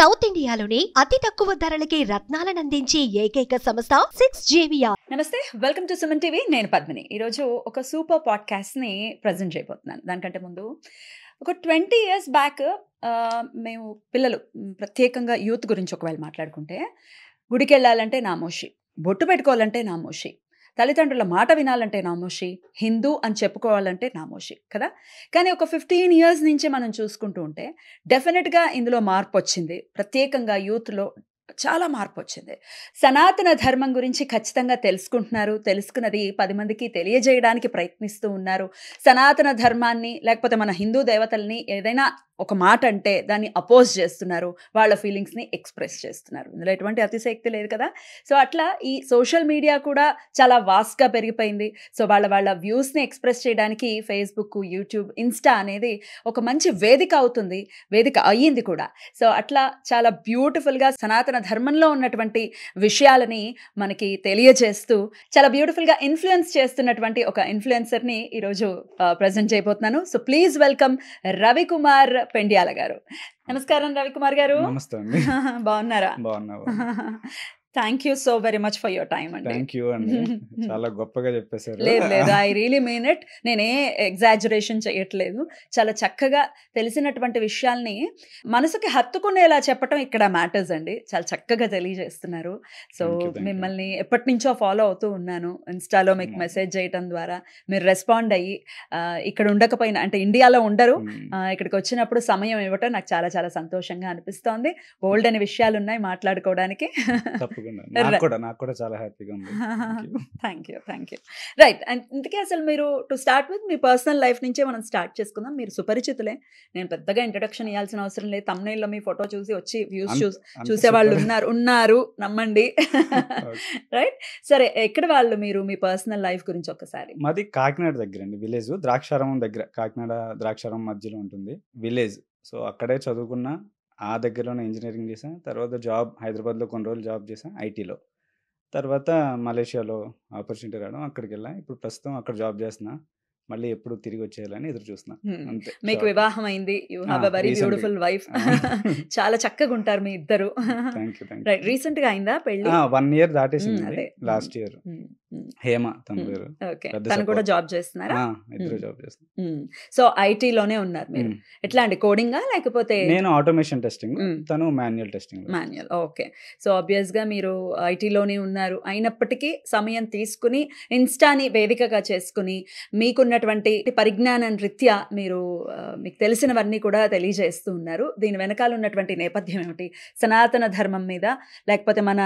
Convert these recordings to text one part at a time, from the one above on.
South ఇండియాలోనే అతి తక్కువ ధరలకి రత్నాలనందించే ఏకైక సంస్థ 6JVR. నమస్తే, వెల్కమ్ టు సుమన్ టీవీ. నేను పద్మిని. ఈరోజు ఒక సూపర్ పాడ్కాస్ట్ని ప్రజెంట్ చేయబోతున్నాను. దానికంటే ముందు ఒక 20 years బ్యాక్ మేము పిల్లలు ప్రత్యేకంగా యూత్ గురించి ఒకవేళ మాట్లాడుకుంటే, గుడికి వెళ్ళాలంటే నామోషి, బొట్టు పెట్టుకోవాలంటే నామోషి, తల్లిదండ్రుల మాట వినాలంటే నామోషి, హిందూ అని చెప్పుకోవాలంటే నామోషి కదా. కానీ ఒక 15 years నుంచి మనం చూసుకుంటూ ఉంటే డెఫినెట్గా ఇందులో మార్పు వచ్చింది. ప్రత్యేకంగా యూత్లో చాలా మార్పు వచ్చింది. సనాతన ధర్మం గురించి ఖచ్చితంగా తెలుసుకుంటున్నారు. తెలుసుకున్నది 10 మందికి తెలియజేయడానికి ప్రయత్నిస్తూ ఉన్నారు. సనాతన ధర్మాన్ని లేకపోతే మన హిందూ దేవతల్ని ఏదైనా ఒక మాట అంటే దాన్ని అపోజ్ చేస్తున్నారు. వాళ్ళ ఫీలింగ్స్ని ఎక్స్ప్రెస్ చేస్తున్నారు. ఇందులో ఎటువంటి అతిశయక్తి లేదు కదా. సో అట్లా ఈ సోషల్ మీడియా కూడా చాలా వాస్ట్గా పెరిగిపోయింది. సో వాళ్ళ వ్యూస్ని ఎక్స్ప్రెస్ చేయడానికి ఫేస్బుక్, యూట్యూబ్, ఇన్స్టా అనేది ఒక మంచి వేదిక అవుతుంది. వేదిక అయ్యింది కూడా. సో అట్లా చాలా బ్యూటిఫుల్గా సనాతన ధర్మంలో ఉన్నటువంటి విషయాలని మనకి తెలియజేస్తూ చాలా బ్యూటిఫుల్గా ఇన్ఫ్లుయెన్స్ చేస్తున్నటువంటి ఒక ఇన్ఫ్లుయెన్సర్ని ఈరోజు ప్రజెంట్ చేయబోతున్నాను. So please welcome Ravikumar Pendyala గారు. నమస్కారం రవికుమార్ గారు. నమస్తే అండి. బాగున్నారా? బాగున్నావు. Thank you so very much for your time అండి. థ్యాంక్ యూ అండి, చాలా గొప్పగా చెప్పేశారు. లేదు లేదు, ఐ రియలీ మీన్ ఇట్. నేనే ఎగ్జాజరేషన్ చేయట్లేదు. చాలా చక్కగా తెలిసినటువంటి విషయాల్ని మనసుకి హత్తుకునేలా చెప్పటం ఇక్కడ మ్యాటర్స్ అండి. చాలా చక్కగా తెలియజేస్తున్నారు. సో మిమ్మల్ని ఎప్పటి నుంచో ఫాలో అవుతూ ఉన్నాను. ఇన్స్టాలో మీకు మెసేజ్ చేయటం ద్వారా మీరు రెస్పాండ్ అయ్యి ఇక్కడ ఉండకపోయినా, అంటే ఇండియాలో ఉండరు, ఇక్కడికి వచ్చినప్పుడు సమయం ఇవ్వటం నాకు చాలా చాలా సంతోషంగా అనిపిస్తోంది. ఓల్డ్ అనే విషయాలు ఉన్నాయి మాట్లాడుకోవడానికి. నాకు కూడా చాలా హ్యాపీగా ఉంది. Thank you. రైట్. అండ్ ఇంతకీ అసలు మీరు to start with me personal life నుంచే మనం స్టార్ట్ చేసుకుందాం. మీరు సుపరిచితులే, నేను పెద్దగా ఇంట్రడక్షన్ ఇవ్వాల్సిన అవసరం లేదు. తమ్నైల్లో మీ ఫోటో చూసి వచ్చి వ్యూస్ చూసేవాళ్ళు ఉన్నారు, నమ్మండి. రైట్. సరే, ఎక్కడ వాళ్ళు మీరు మీ పర్సనల్ లైఫ్ గురించి ఒకసారి. మాది కాకినాడ దగ్గర అండి, విలేజ్ ద్రాక్షారామం దగ్గర. కాకినాడ ద్రాక్షారామం మధ్యలో ఉంటుంది విలేజ్. సో అక్కడే చదువుకున్నా, ఆ దగ్గరలోనే ఇంజనీరింగ్ చేశాను. తర్వాత జాబ్ హైదరాబాద్లో కొన్ని రోజులు జాబ్ చేశాను ఐటీలో. తర్వాత మలేషియాలో ఆపర్చునిటీ రావడం, అక్కడికి వెళ్ళా. ఇప్పుడు ప్రస్తుతం అక్కడ జాబ్ చేస్తున్నా. మళ్ళీ ఎప్పుడు తిరిగి వచ్చేయాలని ఎదురు చూస్తున్నా. అంతే. మీకు వివాహం అయింది. You have a very beautiful wife. చాలా చక్కగా ఉంటారు మీ ఇద్దరు. రైట్. రీసెంట్ గా అయిందా పెళ్లి? 1 year దాటేసింది. Last year. హేమ తన పేరు. ఓకే. తను కూడా జాబ్ చేస్తున్నారా? ఇద్దరు జాబ్ చేస్తున్నారు. సో ఐటీలోనే ఉన్నారు మీరు. ఎట్లా అండి, కోడింగా లేకపోతే? నేను ఆటోమేషన్ టెస్టింగ్, తను manual testing. Manual. Okay. So obvious గా మీరు ఐటీలోనే ఉన్నారు. అయినప్పటికీ సమయం తీసుకుని ఇన్స్టాని వేదికగా చేసుకుని మీకున్నటువంటి పరిజ్ఞానం రీత్యా మీరు మీకు తెలిసినవన్నీ కూడా తెలియజేస్తూ ఉన్నారు. దీని వెనకాల ఉన్నటువంటి నేపథ్యం ఏమిటి? సనాతన ధర్మం మీద లేకపోతే మన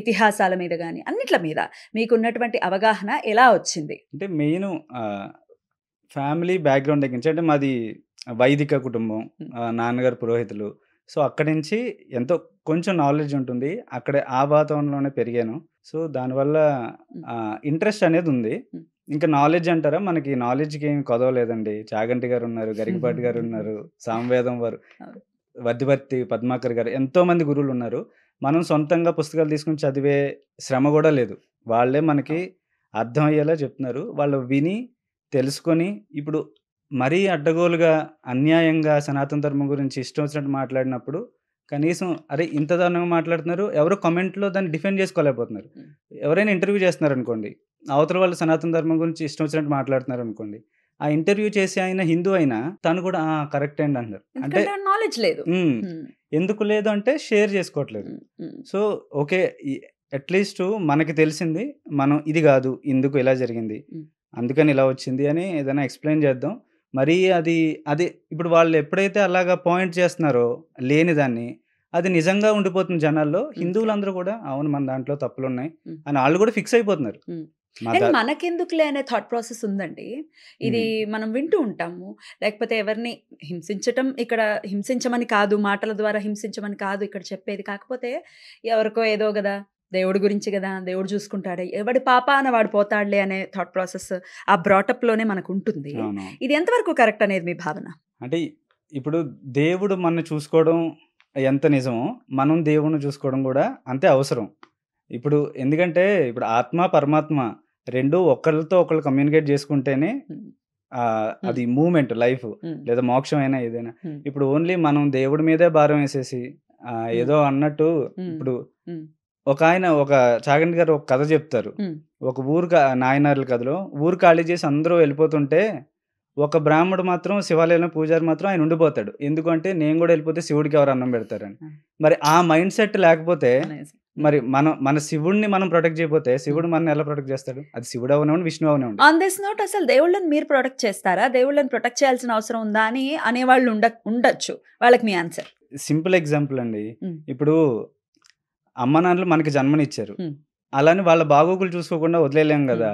ఇతిహాసాల మీద కానీ అన్నిట్ల మీద మీకున్నటువంటి అవగాహన ఎలా వచ్చింది? అంటే మెయిన్ ఫ్యామిలీ బ్యాక్గ్రౌండ్ దగ్గర నుంచి. అంటే మాది వైదిక కుటుంబం, నాన్నగారు పురోహితులు. సో అక్కడి నుంచి ఎంతో కొంచెం నాలెడ్జ్ ఉంటుంది. అక్కడే ఆ వాతావరణంలోనే పెరిగాను. సో దానివల్ల ఇంట్రెస్ట్ అనేది ఉంది. ఇంకా నాలెడ్జ్ అంటారా, మనకి నాలెడ్జ్కి ఏమి కొదవలేదండి. చాగంటి గారు ఉన్నారు, గరికపాటి గారు ఉన్నారు, సామవేదం వారు, వద్దివర్తి పద్మాకర్ గారు, ఎంతోమంది గురువులు ఉన్నారు. మనం సొంతంగా పుస్తకాలు తీసుకుని చదివే శ్రమ కూడా లేదు. వాళ్ళే మనకి అర్థమయ్యేలా చెప్తున్నారు. వాళ్ళు విని తెలుసుకొని ఇప్పుడు మరీ అడ్డగోలుగా అన్యాయంగా సనాతన ధర్మం గురించి ఇష్టం వచ్చినట్టు మాట్లాడినప్పుడు కనీసం అరే ఇంత దారుణంగా మాట్లాడుతున్నారు, ఎవరో కామెంట్లో దాన్ని డిఫెండ్ చేసుకోలేకపోతున్నారు. ఎవరైనా ఇంటర్వ్యూ చేస్తున్నారు అనుకోండి, అవతల వాళ్ళు సనాతన ధర్మం గురించి ఇష్టం వచ్చినట్టు మాట్లాడుతున్నారు అనుకోండి, ఆ ఇంటర్వ్యూ చేసి ఆయన హిందూ అయినా తను కూడా కరెక్ట్ అండి అంటారు. అంటే నాలెడ్జ్ లేదు. ఎందుకు లేదు అంటే షేర్ చేసుకోవట్లేదు. సో ఓకే, అట్లీస్ట్ మనకి తెలిసింది మనం ఇది కాదు, ఇందుకు ఇలా జరిగింది, అందుకని ఇలా వచ్చింది అని ఏదైనా ఎక్స్ప్లెయిన్ చేద్దాం. మరి అది ఇప్పుడు వాళ్ళు ఎప్పుడైతే అలాగా పాయింట్ చేస్తున్నారో లేని దాన్ని, అది నిజంగా ఉండిపోతుంది జనాల్లో. హిందువులందరూ కూడా అవును మన దాంట్లో తప్పులు ఉన్నాయి అని వాళ్ళు కూడా ఫిక్స్ అయిపోతున్నారు. మనకెందుకులే అనే థాట్ ప్రాసెస్ ఉందండి. ఇది మనం వింటూ ఉంటాము. లేకపోతే ఎవరిని హింసించటం, ఇక్కడ హింసించమని కాదు, మాటల ద్వారా హింసించమని కాదు ఇక్కడ చెప్పేది. కాకపోతే ఎవరికో ఏదో కదా, దేవుడి గురించి కదా, దేవుడు చూసుకుంటాడే, ఎవడి పాపాన వాడు పోతాడులే అనే థాట్ ప్రాసెస్ ఆ బ్రాటప్లోనే మనకు ఉంటుంది. ఇది ఎంతవరకు కరెక్ట్ అనేది మీ భావన? అంటే ఇప్పుడు దేవుడు మన చూసుకోవడం ఎంత నిజమో, మనం దేవుడిని చూసుకోవడం కూడా అంతే అవసరం. ఇప్పుడు ఎందుకంటే ఇప్పుడు ఆత్మ పరమాత్మ రెండు ఒకళ్ళతో ఒకళ్ళు కమ్యూనికేట్ చేసుకుంటేనే అది మూమెంట్ లైఫ్ లేదా మోక్షం అయినా ఏదైనా. ఇప్పుడు ఓన్లీ మనం దేవుడి మీదే భారం వేసేసి ఏదో అన్నట్టు ఇప్పుడు ఒక ఆయన ఒక చాగంటి గారు ఒక కథ చెప్తారు. ఒక ఊరు నాయనార్ల కథలో ఊరు ఖాళీ చేసి అందరూ వెళ్ళిపోతుంటే ఒక బ్రాహ్మడు మాత్రం శివాలయంలో పూజారి మాత్రం ఆయన ఉండిపోతాడు. ఎందుకంటే నేను కూడా వెళ్ళిపోతే శివుడికి ఎవరు అన్నం పెడతారని. మరి ఆ మైండ్ సెట్ లేకపోతే మరి మన శివుడిని మనం ప్రొటెక్ట్ చేయకపోతే శివుడు మనం ఎలా ప్రొటెక్ట్ చేస్తాడు? అది శివుడు అవనివ్వండి, విష్ణు అవనివ్వండి. ఆన్ దిస్ నోట్ అసలు దేవుళ్ళని మీరు ప్రొటెక్ట్ చేస్తారా? దేవుళ్ళని ప్రొటెక్ట్ చేయాల్సిన అవసరం ఉందా అని అనేవాళ్ళు ఉండొచ్చు. వాళ్ళకి మీ ఆన్సర్? సింపుల్ ఎగ్జాంపుల్ అండి. ఇప్పుడు అమ్మ నాన్నలు మనకి జన్మనిచ్చారు, అలానే వాళ్ళ బాగోగులు చూసుకోకుండా వదిలేలేం కదా.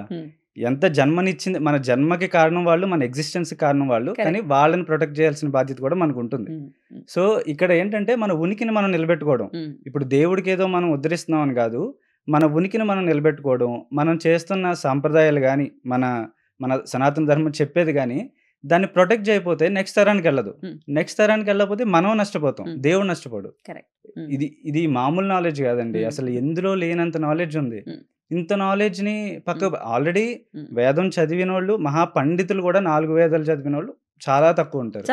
ఎంత జన్మనిచ్చింది, మన జన్మకి కారణం వాళ్ళు, మన ఎగ్జిస్టెన్స్ కారణం వాళ్ళు, కానీ వాళ్ళని ప్రొటెక్ట్ చేయాల్సిన బాధ్యత కూడా మనకు ఉంటుంది. సో ఇక్కడ ఏంటంటే మన ఉనికిని మనం నిలబెట్టుకోవడం. ఇప్పుడు దేవుడికి ఏదో మనం ఉద్ధరిస్తున్నాం అని కాదు, మన ఉనికిని మనం నిలబెట్టుకోవడం, మనం చేస్తున్న సాంప్రదాయాలు కానీ మన సనాతన ధర్మం చెప్పేది కానీ దాన్ని ప్రొటెక్ట్ చేయకపోతే నెక్స్ట్ తరానికి వెళ్ళదు. నెక్స్ట్ తరానికి వెళ్ళకపోతే మనం నష్టపోతాం, దేవుడు నష్టపోడు. ఇది మామూలు నాలెడ్జ్ కాదండి, అసలు ఎందులో లేనంత నాలెడ్జ్ ఉంది. ఇంత నాలెడ్జ్ని ఆల్రెడీ వేదం చదివిన వాళ్ళు, మహాపండితులు కూడా 4 వేదాలు చదివిన వాళ్ళు చాలా తక్కువ ఉంటారు.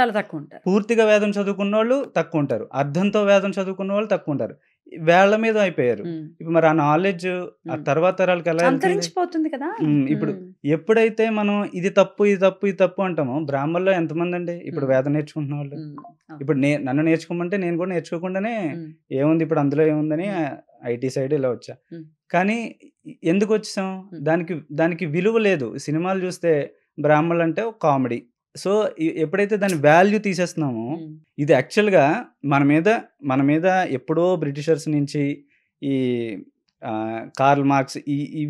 పూర్తిగా వేదం చదువుకున్న వాళ్ళు తక్కువ ఉంటారు. అర్థంతో వేదం చదువుకున్న వాళ్ళు తక్కువ ఉంటారు. వేళ్ల మీద అయిపోయారు. ఇప్పుడు మరి ఆ నాలెడ్జ్ ఆ తర్వాత తరాలకు ఎలా అంతరించిపోతుంది కదా. ఇప్పుడు ఎప్పుడైతే మనం ఇది తప్పు ఇది తప్పు ఇది తప్పు అంటామో, బ్రాహ్మణుల్లో ఎంతమంది అండి ఇప్పుడు వేదం నేర్చుకుంటున్న వాళ్ళు? ఇప్పుడు నన్ను నేర్చుకోమంటే నేను కూడా నేర్చుకోకుండానే ఏముంది ఇప్పుడు అందులో ఏముందని ఐటీ సైడ్ ఇలా వచ్చా. కానీ ఎందుకు వచ్చాం? దానికి విలువ లేదు. సినిమాలు చూస్తే బ్రాహ్మణులు అంటే ఒక కామెడీ. సో ఎప్పుడైతే దాని వాల్యూ తీసేస్తున్నామో, ఇది యాక్చువల్గా మన మీద ఎప్పుడో బ్రిటిషర్స్ నుంచి ఈ కార్ల్ మార్క్స్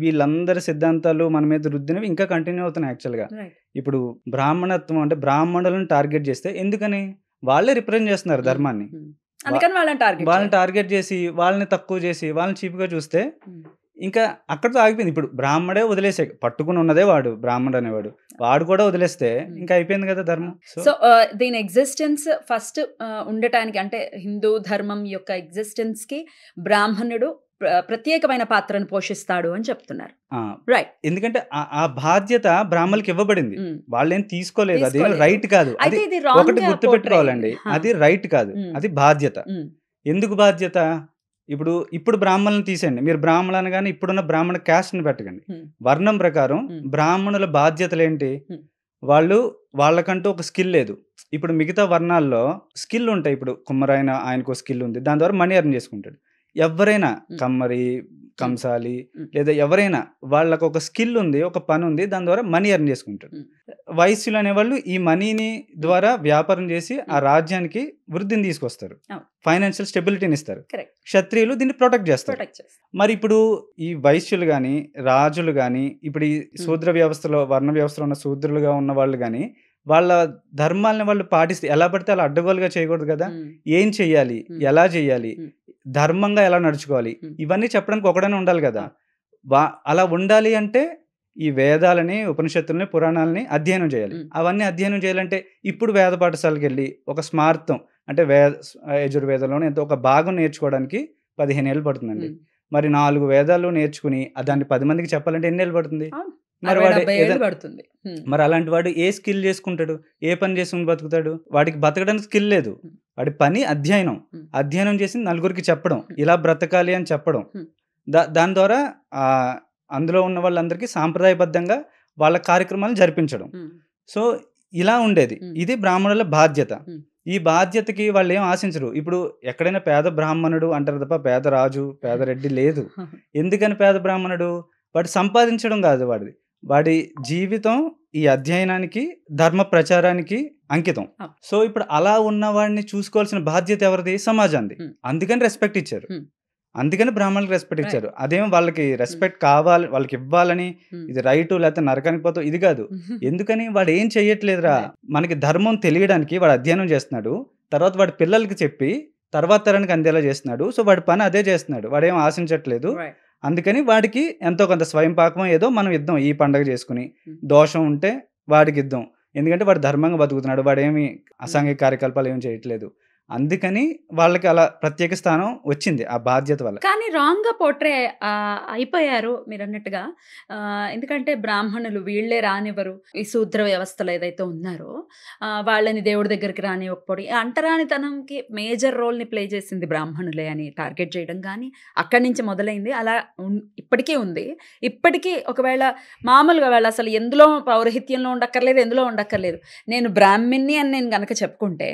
వీళ్ళందరి సిద్ధాంతాలు మన మీద రుద్దినవి ఇంకా కంటిన్యూ అవుతున్నాయి. యాక్చువల్గా ఇప్పుడు బ్రాహ్మణత్వం అంటే బ్రాహ్మణులను టార్గెట్ చేస్తే ఎందుకని? వాళ్ళే రిప్రజెంట్ చేస్తున్నారు ధర్మాన్ని. వాళ్ళని టార్గెట్ చేసి, వాళ్ళని తక్కువ చేసి, వాళ్ళని చీప్గా చూస్తే ఇంకా అక్కడితో ఆగిపోయింది. ఇప్పుడు బ్రాహ్మడే వదిలేసే, పట్టుకుని ఉన్నదే వాడు బ్రాహ్మడు అనేవాడు, వాడు కూడా వదిలేస్తే ఇంకా అయిపోయింది కదా ధర్మం. సో దీని ఎగ్జిస్టెన్స్ ఫస్ట్ ఉండటానికి, అంటే హిందూ ధర్మం యొక్క ఎగ్జిస్టెన్స్ కి బ్రాహ్మణుడు ప్రత్యేకమైన పాత్రను పోషిస్తాడు అని చెప్తున్నారు. రైట్. ఎందుకంటే ఆ బాధ్యత బ్రాహ్మణులకి ఇవ్వబడింది, వాళ్ళేం తీసుకోలేదు. అది రైట్ కాదు. అది ఒకటి గుర్తు పెట్టుకోవాలండి, అది రైట్ కాదు, అది బాధ్యత. ఎందుకు బాధ్యత? ఇప్పుడు బ్రాహ్మణులను తీసేయండి, మీరు బ్రాహ్మణులు అనగానే ఇప్పుడున్న బ్రాహ్మణ క్యాస్ట్ని పెట్టకండి. వర్ణం ప్రకారం బ్రాహ్మణుల బాధ్యతలు ఏంటి? వాళ్ళకంటూ ఒక స్కిల్ లేదు. ఇప్పుడు మిగతా వర్ణాల్లో స్కిల్ ఉంటాయి. ఇప్పుడు కుమ్మరైన ఆయనకు స్కిల్ ఉంది, దాని ద్వారా మనీ ఎర్న్ చేసుకుంటాడు. ఎవరైనా కమ్మరి, కంసాలి లేదా ఎవరైనా వాళ్ళకు ఒక స్కిల్ ఉంది, ఒక పని ఉంది, దాని ద్వారా మనీ ఎర్న్ చేసుకుంటాడు. వైశ్యులు అనేవాళ్ళు ఈ మనీని ద్వారా వ్యాపారం చేసి ఆ రాజ్యానికి వృద్ధిని తీసుకొస్తారు, ఫైనాన్షియల్ స్టెబిలిటీని ఇస్తారు. క్షత్రియులు దీన్ని ప్రొటెక్ట్ చేస్తారు. మరి ఇప్పుడు ఈ వైశ్యులు కానీ, రాజులు కానీ, ఇప్పుడు ఈ శూద్ర వ్యవస్థలో, వర్ణ వ్యవస్థలో ఉన్న శూద్రులుగా ఉన్న వాళ్ళు కానీ వాళ్ళ ధర్మాలని వాళ్ళు పాటిస్తే ఎలా పడితే అలా అడ్డగోలుగా చేయకూడదు కదా. ఏం చెయ్యాలి, ఎలా చెయ్యాలి, ధర్మంగా ఎలా నడుచుకోవాలి, ఇవన్నీ చెప్పడానికి ఒకడనే ఉండాలి కదా. అలా ఉండాలి అంటే ఈ వేదాలని, ఉపనిషత్తులని, పురాణాలని అధ్యయనం చేయాలి. అవన్నీ అధ్యయనం చేయాలంటే ఇప్పుడు వేద పాఠశాలకు వెళ్ళి ఒక స్మార్థం అంటే యజుర్వేదంలోనే ఎంతో ఒక భాగం నేర్చుకోవడానికి 15 ఏళ్ళు పడుతుందండి. మరి 4 వేదాలు నేర్చుకుని దాన్ని 10 మందికి చెప్పాలంటే ఎన్ని ఏళ్ళు పడుతుంది? మరి అలాంటి వాడు ఏ స్కిల్ చేసుకుంటాడు, ఏ పని చేసుకుని బతుకుతాడు? వాడికి బతకడానికి స్కిల్ లేదు. వాడి పని అధ్యయనం చేసి నలుగురికి చెప్పడం, ఇలా బ్రతకాలి అని చెప్పడం. దాని ద్వారా అందులో ఉన్న వాళ్ళందరికీ సాంప్రదాయబద్ధంగా వాళ్ళ కార్యక్రమాలను జరిపించడం. సో ఇలా ఉండేది. ఇది బ్రాహ్మణుల బాధ్యత. ఈ బాధ్యతకి వాళ్ళు ఏం ఆశించరు. ఇప్పుడు ఎక్కడైనా పేద బ్రాహ్మణుడు అంటారు తప్ప పేద రాజు, పేద రెడ్డి లేదు. ఎందుకని పేద బ్రాహ్మణుడు? వాడు సంపాదించడం కాదు, వాడి జీవితం ఈ అధ్యయనానికి, ధర్మ ప్రచారానికి అంకితం. సో ఇప్పుడు అలా ఉన్న వాడిని చూసుకోవాల్సిన బాధ్యత ఎవరిది? సమాజాన్ని. అందుకని రెస్పెక్ట్ ఇచ్చారు, అందుకని బ్రాహ్మణులకు రెస్పెక్ట్ ఇచ్చారు. అదేమో వాళ్ళకి రెస్పెక్ట్ కావాలి, వాళ్ళకి ఇవ్వాలని, ఇది రైటు లేకపోతే నరకానికి పోతావు ఇది కాదు. ఎందుకని? వాడు ఏం చెయ్యట్లేదురా, మనకి ధర్మం తెలియడానికి వాడు అధ్యయనం చేస్తున్నాడు, తర్వాత వాడి పిల్లలకి చెప్పి తర్వాత తరానికి అందేలా చేస్తున్నాడు. సో వాడి పని అదే చేస్తున్నాడు, వాడేం ఆశించట్లేదు. అందుకని వాడికి ఎంతో కొంత స్వయం పాకమో ఏదో మనం ఇద్దాం, ఈ పండగ చేసుకుని. దోషం ఉంటే వాడికి ఇద్దాం, ఎందుకంటే వాడు ధర్మంగా బతుకుతున్నాడు, వాడేమి అసాంఘిక కార్యకలాపాలు ఏమి చేయట్లేదు. అందుకని వాళ్ళకి అలా ప్రత్యేక స్థానం వచ్చింది ఆ బాధ్యత వల్ల. కానీ రాంగ్‌గా పోర్ట్రే అయిపోయారు మీరన్నట్టుగా. ఎందుకంటే బ్రాహ్మణులు వీళ్ళే రానివ్వరు. ఈ శూద్ర వ్యవస్థలో ఏదైతే ఉన్నారో వాళ్ళని దేవుడి దగ్గరికి రానివ్వకపోవడం, ఈ అంటరానితనంకి మేజర్ రోల్‌ని ప్లే చేసింది బ్రాహ్మణులే అని టార్గెట్ చేయడం గానీ, అక్కడి నుంచి మొదలైంది. అలా ఇప్పటికీ ఉంది. ఇప్పటికీ ఒకవేళ మామూలుగా వాళ్ళు అసలు ఎందులో పౌరహిత్యంలో ఉండక్కర్లేదు, ఎందులో ఉండక్కర్లేదు. నేను బ్రాహ్మిణ్ణి అని నేను గనక చెప్పుకుంటే,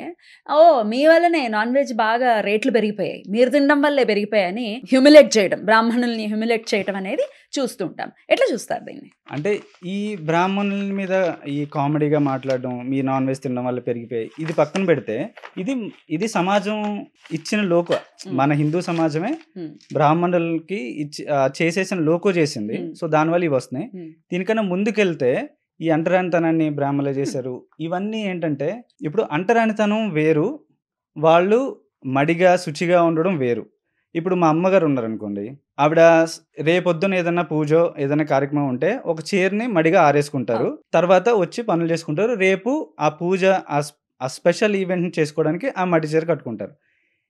మీ వల్లనే నాన్ వెజ్ బాగా రేట్లు పెరిగిపోయాయి, మీరు తినడం వల్లే పెరిగిపోయాయని హ్యూమిలేట్ చేయడం, బ్రాహ్మణుల్ని హ్యూమిలేట్ చేయడం అనేది చూస్తూ ఉంటాం. ఎట్లా చూస్తారు దీన్ని? అంటే ఈ బ్రాహ్మణుల మీద ఈ కామెడీగా మాట్లాడడం, మీ నాన్ వెజ్ తినడం వల్ల పెరిగిపోయాయి, ఇది పక్కన పెడితే ఇది సమాజం ఇచ్చిన లోకో. మన హిందూ సమాజమే బ్రాహ్మణులకి చేసేసిన లోకో చేసింది. సో దానివల్ల ఇవి వస్తున్నాయి. దీనికన్నా ముందుకెళ్తే ఈ అంటరానితనాన్ని బ్రాహ్మణులే చేశారు. ఇవన్నీ ఏంటంటే, ఇప్పుడు అంటరానితనం వేరు, వాళ్ళు మడిగా శుచిగా ఉండడం వేరు. ఇప్పుడు మా అమ్మగారు ఉన్నారనుకోండి, ఆవిడ రేపొద్దున ఏదైనా పూజో ఏదైనా కార్యక్రమం ఉంటే ఒక చీరని మడిగా ఆరేసుకుంటారు, తర్వాత వచ్చి పనులు చేసుకుంటారు. రేపు ఆ పూజ ఆ స్పెషల్ ఈవెంట్ని చేసుకోవడానికి ఆ మడి చీర కట్టుకుంటారు.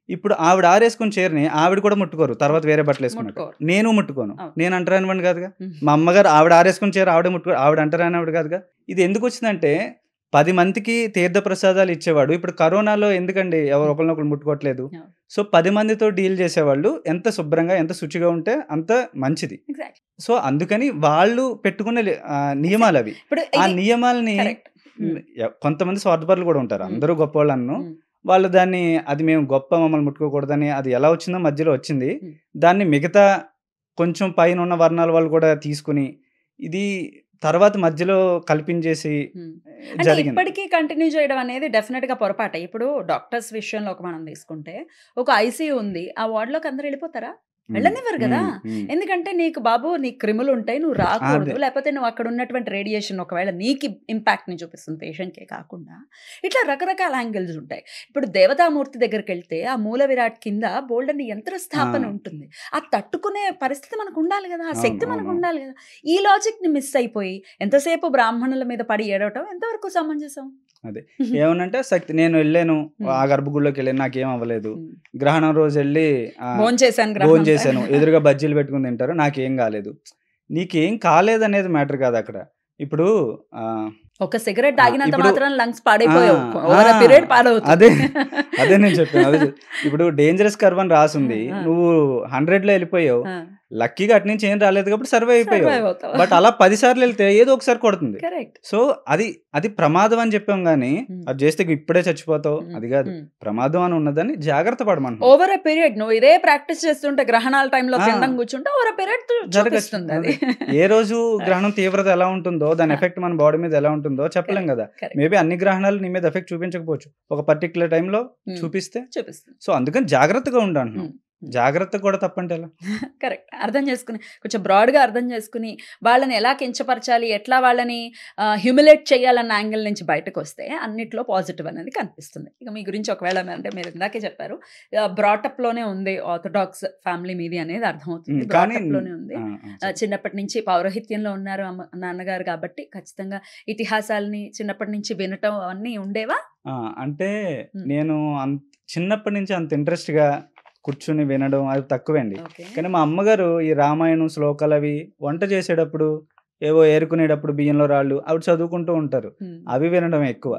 ఇప్పుడు ఆవిడ ఆరేసుకున్న చీరని ఆవిడ కూడా ముట్టుకోరు, తర్వాత వేరే బట్టలు వేసుకున్నారు. నేను ముట్టుకోను, నేను అంటరానివాడిని కాదుగా. మా అమ్మగారు ఆవిడ ఆరేసుకున్న చీర ఆవిడ ముట్టుకో, ఆవిడ అంటరానివాడు కాదుగా. ఇది ఎందుకు వచ్చిందంటే, 10 మందికి తీర్థ ప్రసాదాలు ఇచ్చేవాడు. ఇప్పుడు కరోనాలో ఎందుకండి ఒకరినొకరు ముట్టుకోవట్లేదు? సో 10 మందితో డీల్ చేసేవాళ్ళు ఎంత శుభ్రంగా ఎంత శుచిగా ఉంటే అంత మంచిది. సో అందుకని వాళ్ళు పెట్టుకునే నియమాలు అవి. ఆ నియమాలని కొంతమంది స్వార్థపరులు కూడా ఉంటారు, అందరూ గొప్ప వాళ్ళను. వాళ్ళు దాన్ని అది మేము గొప్ప, మమ్మల్ని ముట్టుకోకూడదని, అది ఎలా వచ్చిందో మధ్యలో వచ్చింది. దాన్ని మిగతా కొంచెం పైన ఉన్న వర్ణాల వాళ్ళు కూడా తీసుకుని ఇది తర్వాత మధ్యలో కల్పించేసి జరిగింది. ఇప్పటికీ కంటిన్యూ చేయడం అనేది డెఫినెట్ గా పొరపాటే. ఇప్పుడు డాక్టర్స్ విషయంలో మనం తీసుకుంటే, ఒక ఐసీయూ ఉంది, ఆ వార్డులోకి అందరు వెళ్ళిపోతారా? వెళ్ళనివ్వరు కదా. ఎందుకంటే నీకు బాబు నీ క్రిములు ఉంటాయి, నువ్వు రాకూడదు, లేకపోతే నువ్వు అక్కడ ఉన్నటువంటి రేడియేషన్ ఒకవేళ నీకు ఇంపాక్ట్ ని చూపిస్తుంది పేషెంట్కే కాకుండా. ఇట్లా రకరకాల యాంగిల్స్ ఉంటాయి. ఇప్పుడు దేవతామూర్తి దగ్గరికి వెళ్తే ఆ మూల విరాట్ కింద బోల్డని యంత్ర స్థాపన ఉంటుంది. ఆ తట్టుకునే పరిస్థితి మనకు ఉండాలి కదా, ఆ శక్తి మనకు ఉండాలి కదా. ఈ లాజిక్ ని మిస్ అయిపోయి ఎంతసేపు బ్రాహ్మణుల మీద పడి ఏడవటం ఎంతవరకు సమంజసం? అదే ఏమనంటే, శక్తి నేను వెళ్ళాను, ఆ గర్భగుడిలోకి వెళ్ళాను, నాకేం అవ్వలేదు. గ్రహణం రోజు వెళ్ళి భోజనం చేశాను, ఎదురుగా బజ్జీలు పెట్టుకుని తింటారు, నాకేం కాలేదు. నీకేం కాలేదు అనేది మ్యాటర్ కాదు అక్కడ. ఇప్పుడు ఒక సిగరెట్ తాగినంత మాత్రం లంగ్స్ పాడైపోయావు, పీరియడ్ పాడవుతుంది. అదే నేను చెప్పాను. అదే ఇప్పుడు డేంజరస్ కర్వ్ అని రాసింది, నువ్వు 100లో వెళ్ళిపోయావు, లక్కీగా అటు నుంచి ఏం రాలేదు కాబట్టి సర్వే అయిపోయావు. బట్ అలా 10 సార్లు వెళ్తే ఏదో ఒకసారి కొడుతుంది. సో అది ప్రమాదం అని చెప్పాం గానీ, అది చేస్తే ఇప్పుడే చచ్చిపోతావు అది కాదు. ప్రమాదం అని ఉన్నదని జాగ్రత్త పడమను. ఓవర్ ఎ పీరియడ్ నువ్వు ఇదే ప్రాక్టీస్ చేస్తుంటే, గ్రహణాల టైంలో తినడం కూర్చుంటే ఓవర్ ఎ పీరియడ్ జరుగుతుంది. ఏ రోజు గ్రహణం తీవ్రత ఎలా ఉంటుందో, దాని ఎఫెక్ట్ మన బాడీ మీద ఎలా ఉంటుందో చెప్పలేం కదా. మేబీ అన్ని గ్రహణాలు నీ మీద ఎఫెక్ట్ చూపించకపోవచ్చు, ఒక పర్టికులర్ టైంలో చూపిస్తే. సో అందుకని జాగ్రత్తగా ఉండంటున్నాం. జాగ్రత్త కూడా తప్పంటే ఎలా? కరెక్ట్. అర్థం చేసుకుని, కొంచెం బ్రాడ్గా అర్థం చేసుకుని, వాళ్ళని ఎలా కించపరచాలి, ఎట్లా వాళ్ళని హ్యూమిలేట్ చేయాలన్న యాంగిల్ నుంచి బయటకు వస్తే అన్నిట్లో పాజిటివ్ అనేది కనిపిస్తుంది. ఇక మీ గురించి ఒకవేళ అంటే మీరు ఇందాకే చెప్పారు, బ్రాటప్లోనే ఉంది, ఆర్థోడాక్స్ ఫ్యామిలీ మీది అనేది అర్థమవుతుంది. బ్రాటప్లోనే ఉంది, చిన్నప్పటి నుంచి పౌరోహిత్యంలో ఉన్నారు నాన్నగారు కాబట్టి ఖచ్చితంగా ఇతిహాసాలని చిన్నప్పటి నుంచి వినటం అవన్నీ ఉండేవా? అంటే నేను చిన్నప్పటి నుంచి అంత ఇంట్రెస్ట్గా కూర్చుని వినడం అది తక్కువే అండి. కానీ మా అమ్మగారు ఈ రామాయణం శ్లోకాలు అవి వంట చేసేటప్పుడు, ఏవో ఏరుకునేటప్పుడు బియ్యంలో రాళ్ళు అవి చదువుకుంటూ ఉంటారు, అవి వినడం ఎక్కువ.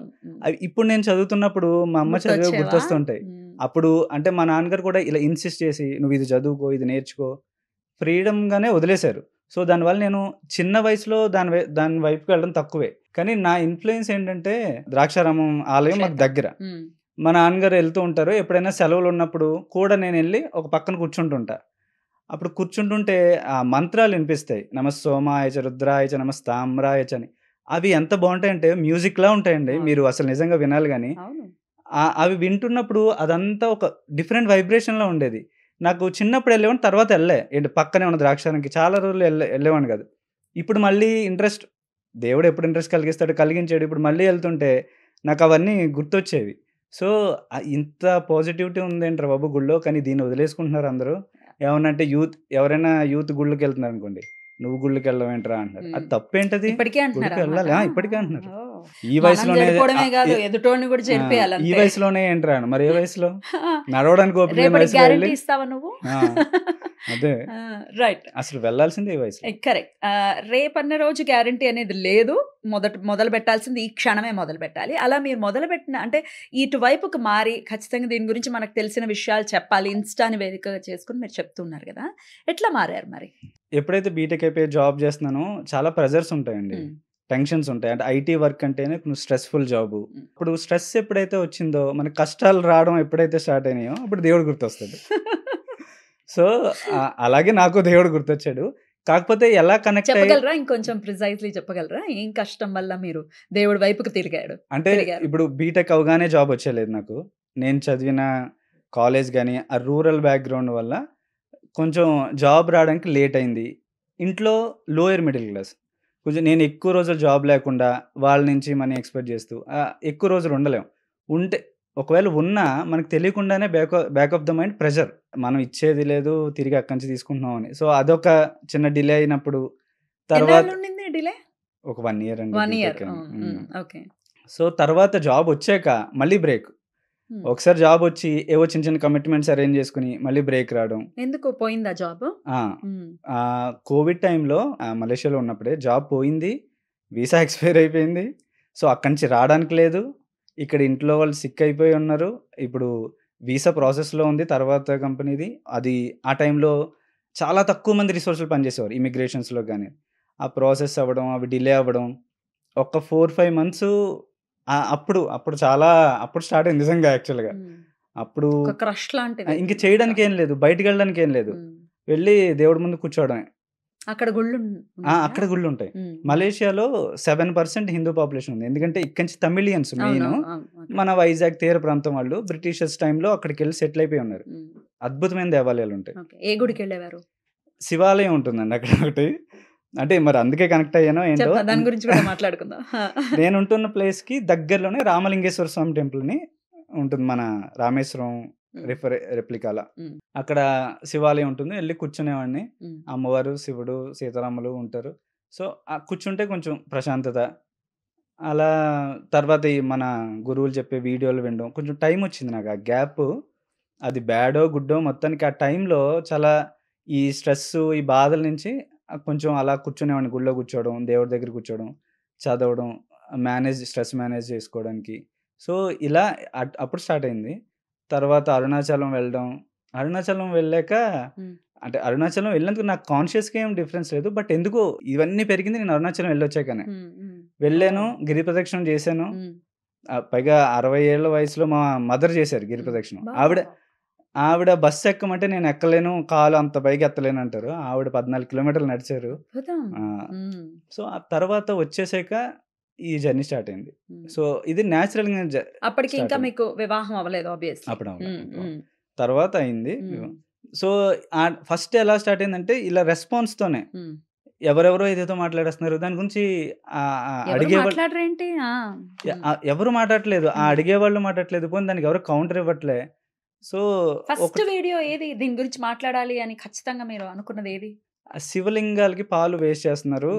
అవి ఇప్పుడు నేను చదువుతున్నప్పుడు మా అమ్మ చదివే గుర్తొస్తుంటాయి. అప్పుడు అంటే మా నాన్నగారు కూడా ఇలా ఇన్సిస్ట్ చేసి, నువ్వు ఇది చదువుకో, ఇది నేర్చుకో, ఫ్రీడమ్గానే వదిలేశారు. సో దానివల్ల నేను చిన్న వయసులో దాని వైపుకి వెళ్ళడం తక్కువే. కానీ నా ఇన్ఫ్లుయెన్స్ ఏంటంటే, ద్రాక్షారామం ఆలయం మాకు దగ్గర, మా నాన్నగారు వెళ్తూ ఉంటారు. ఎప్పుడైనా సెలవులు ఉన్నప్పుడు కూడా నేను వెళ్ళి ఒక పక్కన కూర్చుంటుంటా. అప్పుడు కూర్చుంటుంటే ఆ మంత్రాలు వినిపిస్తాయి, నమస్ సోమాయచ రుద్రాయచ నమస్ తామ్రాయచ అని. అవి ఎంత బాగుంటాయంటే మ్యూజిక్లా ఉంటాయండి, మీరు అసలు నిజంగా వినాలి. కానీ అవి వింటున్నప్పుడు అదంతా ఒక డిఫరెంట్ వైబ్రేషన్లో ఉండేది. నాకు చిన్నప్పుడు వెళ్ళేవాడిని, తర్వాత ఏంటి పక్కనే ఉన్న ద్రాక్షారానికి చాలా రోజులు వెళ్ళేవాడిని కాదు. ఇప్పుడు మళ్ళీ ఇంట్రెస్ట్, దేవుడు ఎప్పుడు ఇంట్రెస్ట్ కలిగించాడు, ఇప్పుడు మళ్ళీ వెళ్తుంటే నాకు అవన్నీ గుర్తొచ్చేవి. సో ఇంత పాజిటివిటీ ఉందేంటారు బాబు గుళ్ళో, కానీ దీన్ని వదిలేసుకుంటున్నారు అందరూ. ఏమన్నంటే ఎవరైనా యూత్ గుళ్ళకి వెళ్తున్నారు అనుకోండి, నువ్వు గుళ్ళకి వెళ్ళవేంట్రా అంటారు. అది తప్పేంటది, ఇప్పటికే గుడికి వెళ్ళాలి, ఇప్పటికే అంటున్నారు. ఈ మనం వయసులోనే చెడిపోవడమే కాదు, ఎదుటోడిని కూడా ఈ చెడిపేయాలంతే. వయసులోనే ఏంట్రా మరి ఏ వయసులో నడవడానికి ఓపిక లేని రేపటికి వయసులో గ్యారంటీ వెళ్ళి ఇస్తావా నువ్వు? అదే రైట్, అసలు వెళ్ళాల్సిందే ఈ వయసులో. కరెక్ట్. రేపన్న రోజు గ్యారంటీ అనేది లేదు. మొదలు పెట్టాల్సింది ఈ క్షణమే మొదలు పెట్టాలి. అలా మీరు మొదలు పెట్టిన అంటే ఇటువైపుకి మారి ఖచ్చితంగా దీని గురించి మనకు తెలిసిన విషయాలు చెప్పాలి, ఇన్స్టాని వేదికగా చేసుకుని మీరు చెప్తున్నారు కదా, ఎట్లా మారారు మరి? ఎప్పుడైతే బీటెక్ అయిపోయి జాబ్ చేస్తున్నానో చాలా ప్రెజర్స్ ఉంటాయండి, టెన్షన్స్ ఉంటాయి. అంటే ఐటీ వర్క్ అంటేనే కొంచెం స్ట్రెస్ఫుల్ జాబ్. ఇప్పుడు స్ట్రెస్ ఎప్పుడైతే వచ్చిందో, మనకి కష్టాలు రావడం ఎప్పుడైతే స్టార్ట్ అయినాయో అప్పుడు దేవుడు గుర్తొస్తాడు. సో అలాగే నాకు దేవుడు గుర్తొచ్చాడు. కాకపోతే ఎలా కనెక్ట్ చెప్పగలరా, ఇంకొంచెం ప్రిసైజ్లీ చెప్పగలరా ఏం కష్టం వల్ల మీరు దేవుడి వైపుకి తిరిగాడు? అంటే ఇప్పుడు బీటెక్ అవగానే జాబ్ వచ్చేలేదు నాకు. నేను చదివిన కాలేజ్ కానీ ఆ రూరల్ బ్యాక్గ్రౌండ్ వల్ల కొంచెం జాబ్ రావడానికి లేట్ అయింది. ఇంట్లో లోయర్ మిడిల్ క్లాస్, కొంచెం నేను ఎక్కువ రోజులు జాబ్ లేకుండా వాళ్ళ నుంచి మనీ ఎక్స్పెక్ట్ చేస్తూ ఎక్కువ రోజులు ఉండలేం. ఉంటే ఒకవేళ ఉన్నా మనకు తెలియకుండానే back of the mind pressure, మనం ఇచ్చేది లేదు తిరిగి అక్కడి నుంచి తీసుకుంటున్నాం అని. సో అదొక చిన్న డిలే అయినప్పుడు తర్వాత డిలే ఒక 1 ఇయర్ అండి 1 ఇయర్. బీటెక్. ఓకే. సో తర్వాత జాబ్ వచ్చాక మళ్ళీ బ్రేక్. ఒకసారి జాబ్ వచ్చి ఏవో చిన్న చిన్న కమిట్మెంట్స్ అరేంజ్ చేసుకుని మళ్ళీ బ్రేక్ రావడం. ఎందుకు పోయిందా జాబ్? కోవిడ్ టైంలో మలేషియాలో ఉన్నప్పుడే జాబ్ పోయింది, వీసా ఎక్స్పైర్ అయిపోయింది. సో అక్కడి నుంచి రావడానికి లేదు. ఇక్కడ ఇంట్లో వాళ్ళు సిక్ అయిపోయి ఉన్నారు. ఇప్పుడు వీసా ప్రాసెస్లో ఉంది తర్వాత కంపెనీది. అది ఆ టైంలో చాలా తక్కువ మంది రిసోర్సులు పనిచేసేవారు ఇమిగ్రేషన్స్లో. కానీ ఆ ప్రాసెస్ అవ్వడం, అవి డిలే అవ్వడం ఒక 4-5 మంత్స్ అప్పుడు చాలా అప్పుడు స్టార్ట్ అయింది నిజంగా. యాక్చువల్గా అప్పుడు క్రష్ లాంటిది. ఇంక చేయడానికి ఏం లేదు, బయటికి వెళ్ళడానికి ఏం లేదు, వెళ్ళి దేవుడి ముందు కూర్చోవడమే. అక్కడ గుళ్ళు అక్కడ గుళ్ళు ఉంటాయి. మలేషియాలో 7% హిందూ పాపులేషన్ ఉంది. ఎందుకంటే ఇక్కడి నుంచి తమిళియన్స్ మెయిన్, మన వైజాగ్ తీర ప్రాంతం వాళ్ళు బ్రిటిషర్స్ టైంలో అక్కడికి వెళ్ళి సెటిల్ అయిపోయి ఉన్నారు. అద్భుతమైన దేవాలయాలు ఉంటాయి. ఏ గుడికి వెళ్ళేవారు? శివాలయం ఉంటుందండి అక్కడ ఒకటి. అంటే మరి అందుకే కనెక్ట్ అయ్యానో ఏంటో, దాని గురించి కూడా మాట్లాడుకుందాం. నేను ఉంటున్న ప్లేస్ కి దగ్గరలోనే రామలింగేశ్వర స్వామి టెంపుల్ అని ఉంటుంది, మన రామేశ్వరం రెప్లికాల. అక్కడ శివాలయం ఉంటుంది, వెళ్ళి కూర్చునేవాడిని. అమ్మవారు, శివుడు, సీతారాములు ఉంటారు. సో కూర్చుంటే కొంచెం ప్రశాంతత. అలా తర్వాత ఈ మన గురువులు చెప్పే వీడియోలు వినడం కొంచెం టైం వచ్చింది నాకు. ఆ గ్యాప్ అది బ్యాడో గుడ్డో మొత్తానికి ఆ టైంలో చాలా ఈ స్ట్రెస్, ఈ బాధల నుంచి కొంచెం అలా కూర్చునేవాడిని. గుళ్ళో కూర్చోవడం, దేవుడి దగ్గర కూర్చోవడం, చదవడం, స్ట్రెస్ మేనేజ్ చేసుకోవడానికి. సో ఇలా అప్పుడు స్టార్ట్ అయింది. తర్వాత అరుణాచలం వెళ్ళడం. అరుణాచలం వెళ్ళాక అంటే అరుణాచలం వెళ్ళినందుకు నాకు కాన్షియస్గా ఏం డిఫరెన్స్ లేదు, బట్ ఎందుకో ఇవన్నీ పెరిగింది నేను అరుణాచలం వెళ్ళొచ్చాకనే. వెళ్ళాను, గిరి ప్రదక్షిణ చేశాను. పైగా 60 ఏళ్ల వయసులో మా మదర్ చేశారు గిరి ప్రదక్షిణ. ఆవిడ బస్సు ఎక్కమంటే నేను ఎక్కలేను, కాలు అంత పైకి ఎత్తలేను అంటారు. ఆవిడ 14 కిలోమీటర్లు నడిచారు. సో ఆ తర్వాత వచ్చేసాక ఈ జర్నీ స్టార్ట్ అయింది. సో ఇది న్యాచురల్ గా అప్పటికి ఇంకా మీకు వివాహం అవ్వలేదు ఆబ్వియస్లీ. అప్పుడు తర్వాత అయింది. సో ఫస్ట్ ఎలా స్టార్ట్ అయిందంటే ఇలా రెస్పాన్స్ తోనే ఎవరెవరో ఏదేదో మాట్లాడేస్తున్నారు, దాని గురించి ఎవరు మాట్లాడట్లేదు, ఆ అడిగేవాళ్ళు మాట్లాడట్లేదు, పోనీ దానికి ఎవరు కౌంటర్ ఇవ్వట్లే. సో ఫస్ట్ వీడియో ఏది దీని గురించి మాట్లాడాలి అని ఖచ్చితంగా మీరు అనుకున్నది ఏది? శివలింగాలకి పాలు వేస్ట్ చేస్తున్నారు,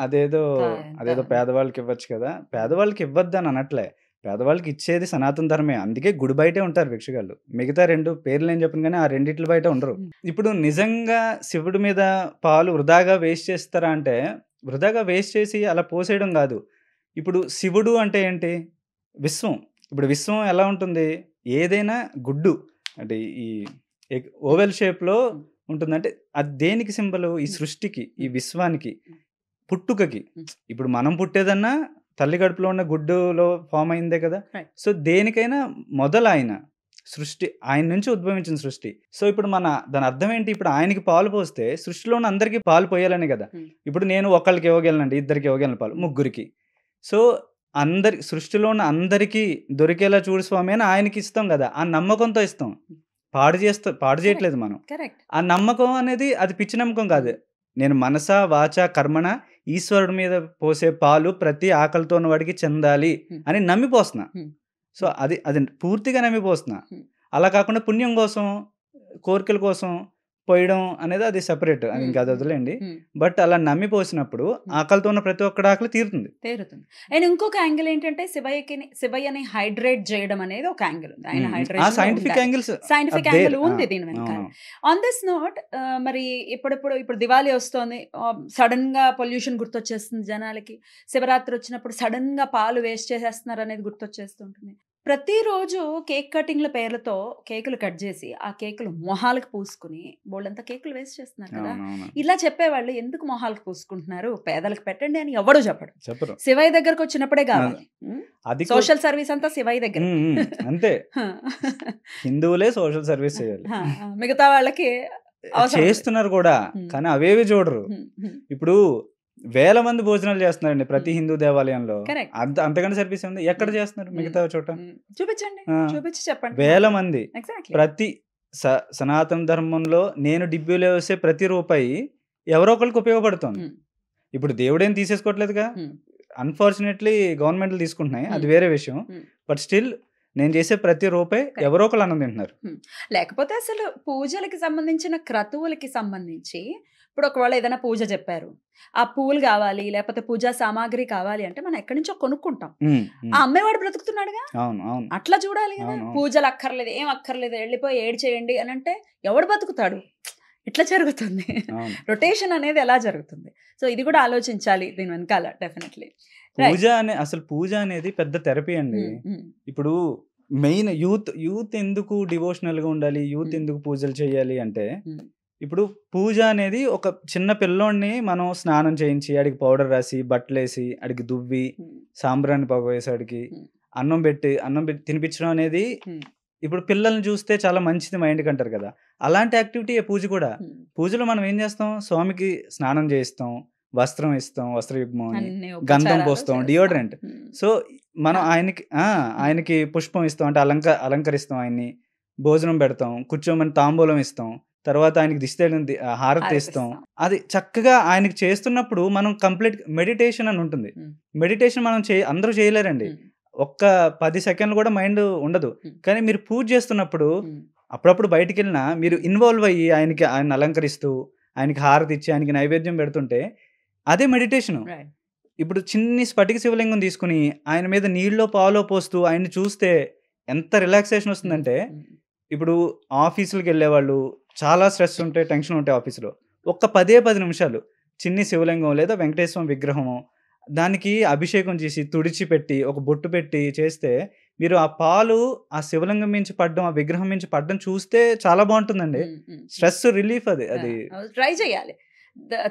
అదేదో పేదవాళ్ళకి ఇవ్వచ్చు కదా. పేదవాళ్ళకి ఇవ్వద్దని అనట్లే, పేదవాళ్ళకి ఇచ్చేది సనాతన ధర్మే. అందుకే గుడి బయటే ఉంటారు భిక్షగాళ్ళు. మిగతా 2 పేర్లు నేను చెప్పను కానీ ఆ రెండిట్ల బయట ఉండరు. ఇప్పుడు నిజంగా శివుడి మీద పాలు వృధాగా వేస్ట్ చేస్తారా అంటే, వృధాగా వేస్ట్ చేసి అలా పోసేయడం కాదు. ఇప్పుడు శివుడు అంటే ఏంటి? విశ్వం. ఇప్పుడు విశ్వం ఎలా ఉంటుంది? ఏదైనా గుడ్డు అంటే ఈ ఓవెల్ షేప్లో ఉంటుందంటే అది దేనికి సింబల్? ఈ సృష్టికి, ఈ విశ్వానికి, పుట్టుకకి. ఇప్పుడు మనం పుట్టేదన్నా తల్లి గడుపులో ఉన్న గుడ్డులో ఫామ్ అయిందే కదా. సో దేనికైనా మొదలు ఆయన సృష్టి, ఆయన నుంచి ఉద్భవించిన సృష్టి. సో ఇప్పుడు దాని అర్థం ఏంటి? ఇప్పుడు ఆయనకి పాలు పోస్తే సృష్టిలో ఉన్న అందరికీ పాలు పోయాలని కదా. ఇప్పుడు నేను ఒకళ్ళకి ఇవ్వగలనండి, ఇద్దరికి ఇవ్వగలను పాలు, ముగ్గురికి. సో సృష్టిలో ఉన్న అందరికీ దొరికేలా చూడు స్వామి అని ఆయనకి ఇస్తాం కదా. ఆ నమ్మకంతో ఇస్తాం, పాడు చేయట్లేదు మనం. ఆ నమ్మకం అనేది అది పిచ్చి నమ్మకం కాదు. నేను మనస వాచ కర్మణ ఈశ్వరుడి మీద పోసే పాలు ప్రతి ఆకలితో ఉన్న వాడికి చెందాలి అని నమ్మిపోస్తున్నా. సో అది పూర్తిగా నమ్మిపోస్తున్నా. అలా కాకుండా పుణ్యం కోసం, కోరికల కోసం పోయడం అనేది అది సెపరేట్, అది ఇంకా అది వదిలేండి. బట్ అలా నమ్మి పోసినప్పుడు ఆకలితో ఉన్న ప్రతి ఒక్కడి ఆకలి తీరుతుంది. అండ్ ఇంకొక యాంగిల్ ఏంటంటే శివయ్యని హైడ్రేట్ చేయడం అనేది ఒక యాంగిల్ ఉంది. ఆయన hydrate scientific angles scientific angle ఉంది దీని వెనకాల. ఆన్ దిస్ నోట్, మరి ఇప్పుడు దివాళీ వస్తోంది, సడన్ గా పొల్యూషన్ గుర్తొచ్చేస్తుంది జనాలకి. శివరాత్రి వచ్చినప్పుడు సడన్ గా పాలు వేస్ట్ చేసేస్తున్నారు అనేది గుర్తొచ్చేస్తుంటుంది. ప్రతిరోజు కేక్ కటింగ్ల పేర్లతో కేకులు కట్ చేసి ఆ కేకులు మొహాలకు పూసుకుని బోల్డంతా కేకులు వేస్ట్ చేస్తున్నారు కదా. ఇలా చెప్పేవాళ్ళు ఎందుకు మొహాలకు పూసుకుంటున్నారు, పేదలకు పెట్టండి అని ఎవడో చెప్పడు. శివయ్య దగ్గరకు వచ్చినప్పుడే కావాలి. సోషల్ సర్వీస్ అంతా శివయ్య దగ్గర. అంతే, హిందువులే సోషల్ సర్వీస్ చేయాలి, మిగతా వాళ్ళకి చేస్తున్నారు కూడా, కానీ అవేవి చూడరు. ఇప్పుడు వేల మంది భోజనాలు చేస్తున్నారండి ప్రతి హిందూ దేవాలయంలో. అంతకంటే సర్వీస్ ఉంది ఎక్కడ చేస్తున్నారు మిగతా చోట? చూపించి చెప్పండి. వేల మంది ప్రతి సనాతన ధర్మంలో నేను డిబ్బీలో వేసే ప్రతి రూపాయి ఎవరో ఒకరికి ఉపయోగపడుతుంది. ఇప్పుడు దేవుడేం తీసేసుకోవట్లేదుగా, అన్ఫార్చునేట్లీ గవర్నమెంట్లు తీసుకుంటున్నాయి, అది వేరే విషయం. బట్ స్టిల్ నేను చేసే ప్రతి రూపాయి ఎవరో ఒకరు అన్నం తింటున్నారు. లేకపోతే అసలు పూజలకి సంబంధించిన క్రతువులకి సంబంధించి ఇప్పుడు ఒకవేళ ఏదైనా పూజ చెప్పారు, ఆ పూలు కావాలి లేకపోతే పూజా సామాగ్రి కావాలి అంటే మనం ఎక్కడి నుంచో కొనుక్కుంటాం. ఆ అమ్మేవాడు బ్రతుకుతున్నాడుగా, అట్లా చూడాలి కదా. పూజలు అక్కర్లేదు, ఏం అక్కర్లేదు, వెళ్ళిపోయి ఏడ్ చేయండి అని అంటే ఎవడు బతుకుతాడు? ఇట్లా జరుగుతుంది, రొటేషన్ అనేది ఎలా జరుగుతుంది. సో ఇది కూడా ఆలోచించాలి దీని వెనకాల డెఫినెట్లీ. పూజ అనేది పెద్ద థెరపీ అండి. ఇప్పుడు మెయిన్ యూత్ ఎందుకు డివోషనల్ గా ఉండాలి, యూత్ ఎందుకు పూజలు చేయాలి అంటే, ఇప్పుడు పూజ అనేది ఒక చిన్న పిల్లోడిని మనం స్నానం చేయించి ఆడికి పౌడర్ రాసి బట్టలేసి ఆడికి దువ్వి సాంబ్రాన్ని పొగ వేసి ఆడికి అన్నం పెట్టి తినిపించడం అనేది ఇప్పుడు పిల్లల్ని చూస్తే చాలా మంచిది మైండ్కి అంటారు కదా. అలాంటి యాక్టివిటీ పూజ కూడా. పూజలో మనం ఏం చేస్తాం, స్వామికి స్నానం చేయిస్తాం, వస్త్రం ఇస్తాం, వస్త్రయుగ్మం అని, గంధం పోస్తాం, డియోడ్రెంట్. సో మనం ఆయనకి పుష్పం ఇస్తాం, అంటే అలంకరిస్తాం, ఆయన్ని భోజనం పెడతాం, కూర్చోమని తాంబూలం ఇస్తాం, తర్వాత ఆయనకి దిష్టి హారతి ఇస్తాం. అది చక్కగా ఆయనకి చేస్తున్నప్పుడు మనం కంప్లీట్ మెడిటేషన్ అని ఉంటుంది. మెడిటేషన్ మనం అందరూ చేయలేరండి, ఒక్క 10 సెకండ్లు కూడా మైండ్ ఉండదు. కానీ మీరు పూజ చేస్తున్నప్పుడు అప్పుడప్పుడు బయటికి వెళ్ళినా మీరు ఇన్వాల్వ్ అయ్యి ఆయన అలంకరిస్తూ ఆయనకి హారతి ఇచ్చి ఆయనకి నైవేద్యం పెడుతుంటే అదే మెడిటేషను. ఇప్పుడు చిన్ని స్ఫటిక శివలింగం తీసుకుని ఆయన మీద నీళ్ళలో పాలో పోస్తూ ఆయన్ని చూస్తే ఎంత రిలాక్సేషన్ వస్తుందంటే, ఇప్పుడు ఆఫీసులకు వెళ్ళేవాళ్ళు చాలా స్ట్రెస్ ఉంటాయి, టెన్షన్ ఉంటాయి ఆఫీసులో, ఒక్క 10 నిమిషాలు చిన్ని శివలింగం లేదా వెంకటేశ్వర విగ్రహము దానికి అభిషేకం చేసి తుడిచిపెట్టి ఒక బొట్టు పెట్టి చేస్తే మీరు ఆ పాలు ఆ శివలింగం మించి పడ్డం, ఆ విగ్రహం మించి పడ్డం చూస్తే చాలా బాగుంటుందండి. స్ట్రెస్ రిలీఫ్ అది ట్రై చేయాలి,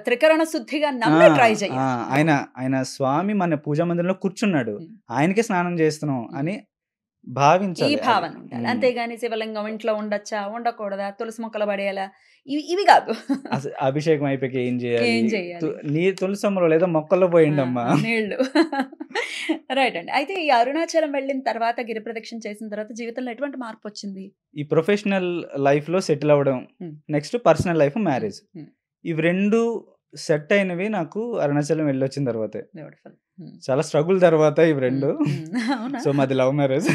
త్రికరణ శుద్ధిగా ట్రై చేయాలి. ఆయన స్వామి మన పూజా మందిరంలో కూర్చున్నాడు, ఆయనకే స్నానం చేస్తున్నాం అని భావించాలి, ఈ భావన ఉండాలి. అంతేగాని శివలింగం ఇంట్లో ఉండొచ్చా ఉండకూడదా, తులసి మొక్కలు పడేయాలా, ఇవి కాదు. అభిషేకం అయిపోయి ఏం చేయాలి, నీ తులసమ్మలో లేదా మొక్కల్లో పోయిండి అమ్మా నీళ్లు. రైట్ అండి. అయితే ఈ అరుణాచలం వెళ్ళిన తర్వాత, గిరి ప్రదక్షిణ చేసిన తర్వాత జీవితంలో ఎటువంటి మార్పు వచ్చింది? ఈ ప్రొఫెషనల్ లైఫ్ లో సెటిల్ అవ్వడం, నెక్స్ట్ పర్సనల్ లైఫ్, మ్యారేజ్, ఇవి రెండు సెట్ అయినవి నాకు అరుణాచలం వెళ్ళొచ్చిన తర్వాతే. చాలా స్ట్రగుల్ తర్వాత ఇవి రెండు. సో మాది లవ్ మ్యారేజ్.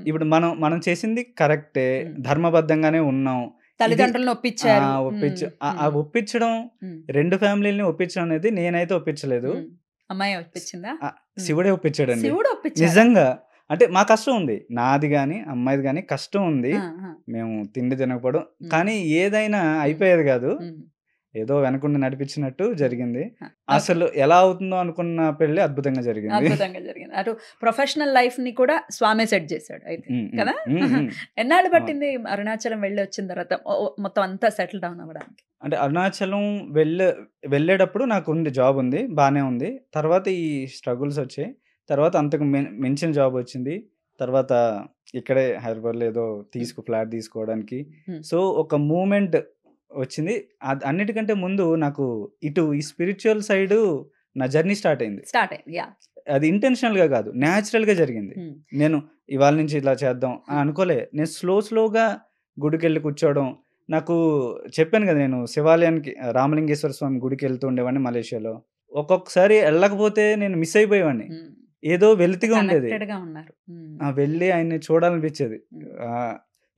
ఇప్పుడు మనం చేసింది కరెక్టే, ధర్మబద్ధంగానే ఉన్నాం, తల్లిదండ్రులను ఒప్పించడం 2 ఫ్యామిలీని ఒప్పించడం అనేది నేనైతే ఒప్పించలేదు, అమ్మాయి ఒప్పించిందా? శివుడే ఒప్పించాడండి నిజంగా. అంటే మా కష్టం ఉంది, నాది గాని అమ్మాయిది గాని కష్టం ఉంది, మేము తిండి తినకపోవడం, కానీ ఏదైనా అయిపోయేది కాదు, ఏదో వెనకుండా నడిపించినట్టు జరిగింది. అసలు ఎలా అవుతుందో అనుకున్న పెళ్లి అద్భుతంగా జరిగింది. అటు ప్రొఫెషనల్ లైఫ్ ని కూడా స్వామి సెట్ చేశాడు అయితే కదా. ఎన్నాళ్ళు పట్టింది అరుణాచలం వెళ్ళి వచ్చిన తర్వాత మొత్తం అంతా సెటిల్ డౌన్ అవ్వడానికి? అంటే అరుణాచలం వెళ్ళేటప్పుడు నాకు ఉంది, జాబ్ ఉంది, బానే ఉంది. తర్వాత ఈ స్ట్రగుల్స్ వచ్చాయి, తర్వాత అంతకు మించిన జాబ్ వచ్చింది, తర్వాత ఇక్కడే హైదరాబాద్లో ఏదో ఫ్లాట్ తీసుకోవడానికి. సో ఒక మూమెంట్ వచ్చింది. అన్నిటికంటే ముందు నాకు ఈ స్పిరిచువల్ సైడ్ నా జర్నీ స్టార్ట్ అయింది. అది ఇంటెన్షనల్ గా కాదు, న్యాచురల్ గా జరిగింది. నేను ఇవాళ నుంచి ఇలా చేద్దాం అని అనుకోలే, నేను స్లోగా గుడికి వెళ్ళి కూర్చోవడం. నాకు చెప్పాను కదా, నేను శివాలయానికి రామలింగేశ్వర స్వామి గుడికి వెళ్తూ ఉండేవాడిని మలేషియాలో. ఒక్కొక్కసారి వెళ్ళకపోతే నేను మిస్ అయిపోయేవాడిని, ఏదో వెలితిగా ఉండేది, వెళ్ళి ఆయన్ని చూడాలనిపించేది.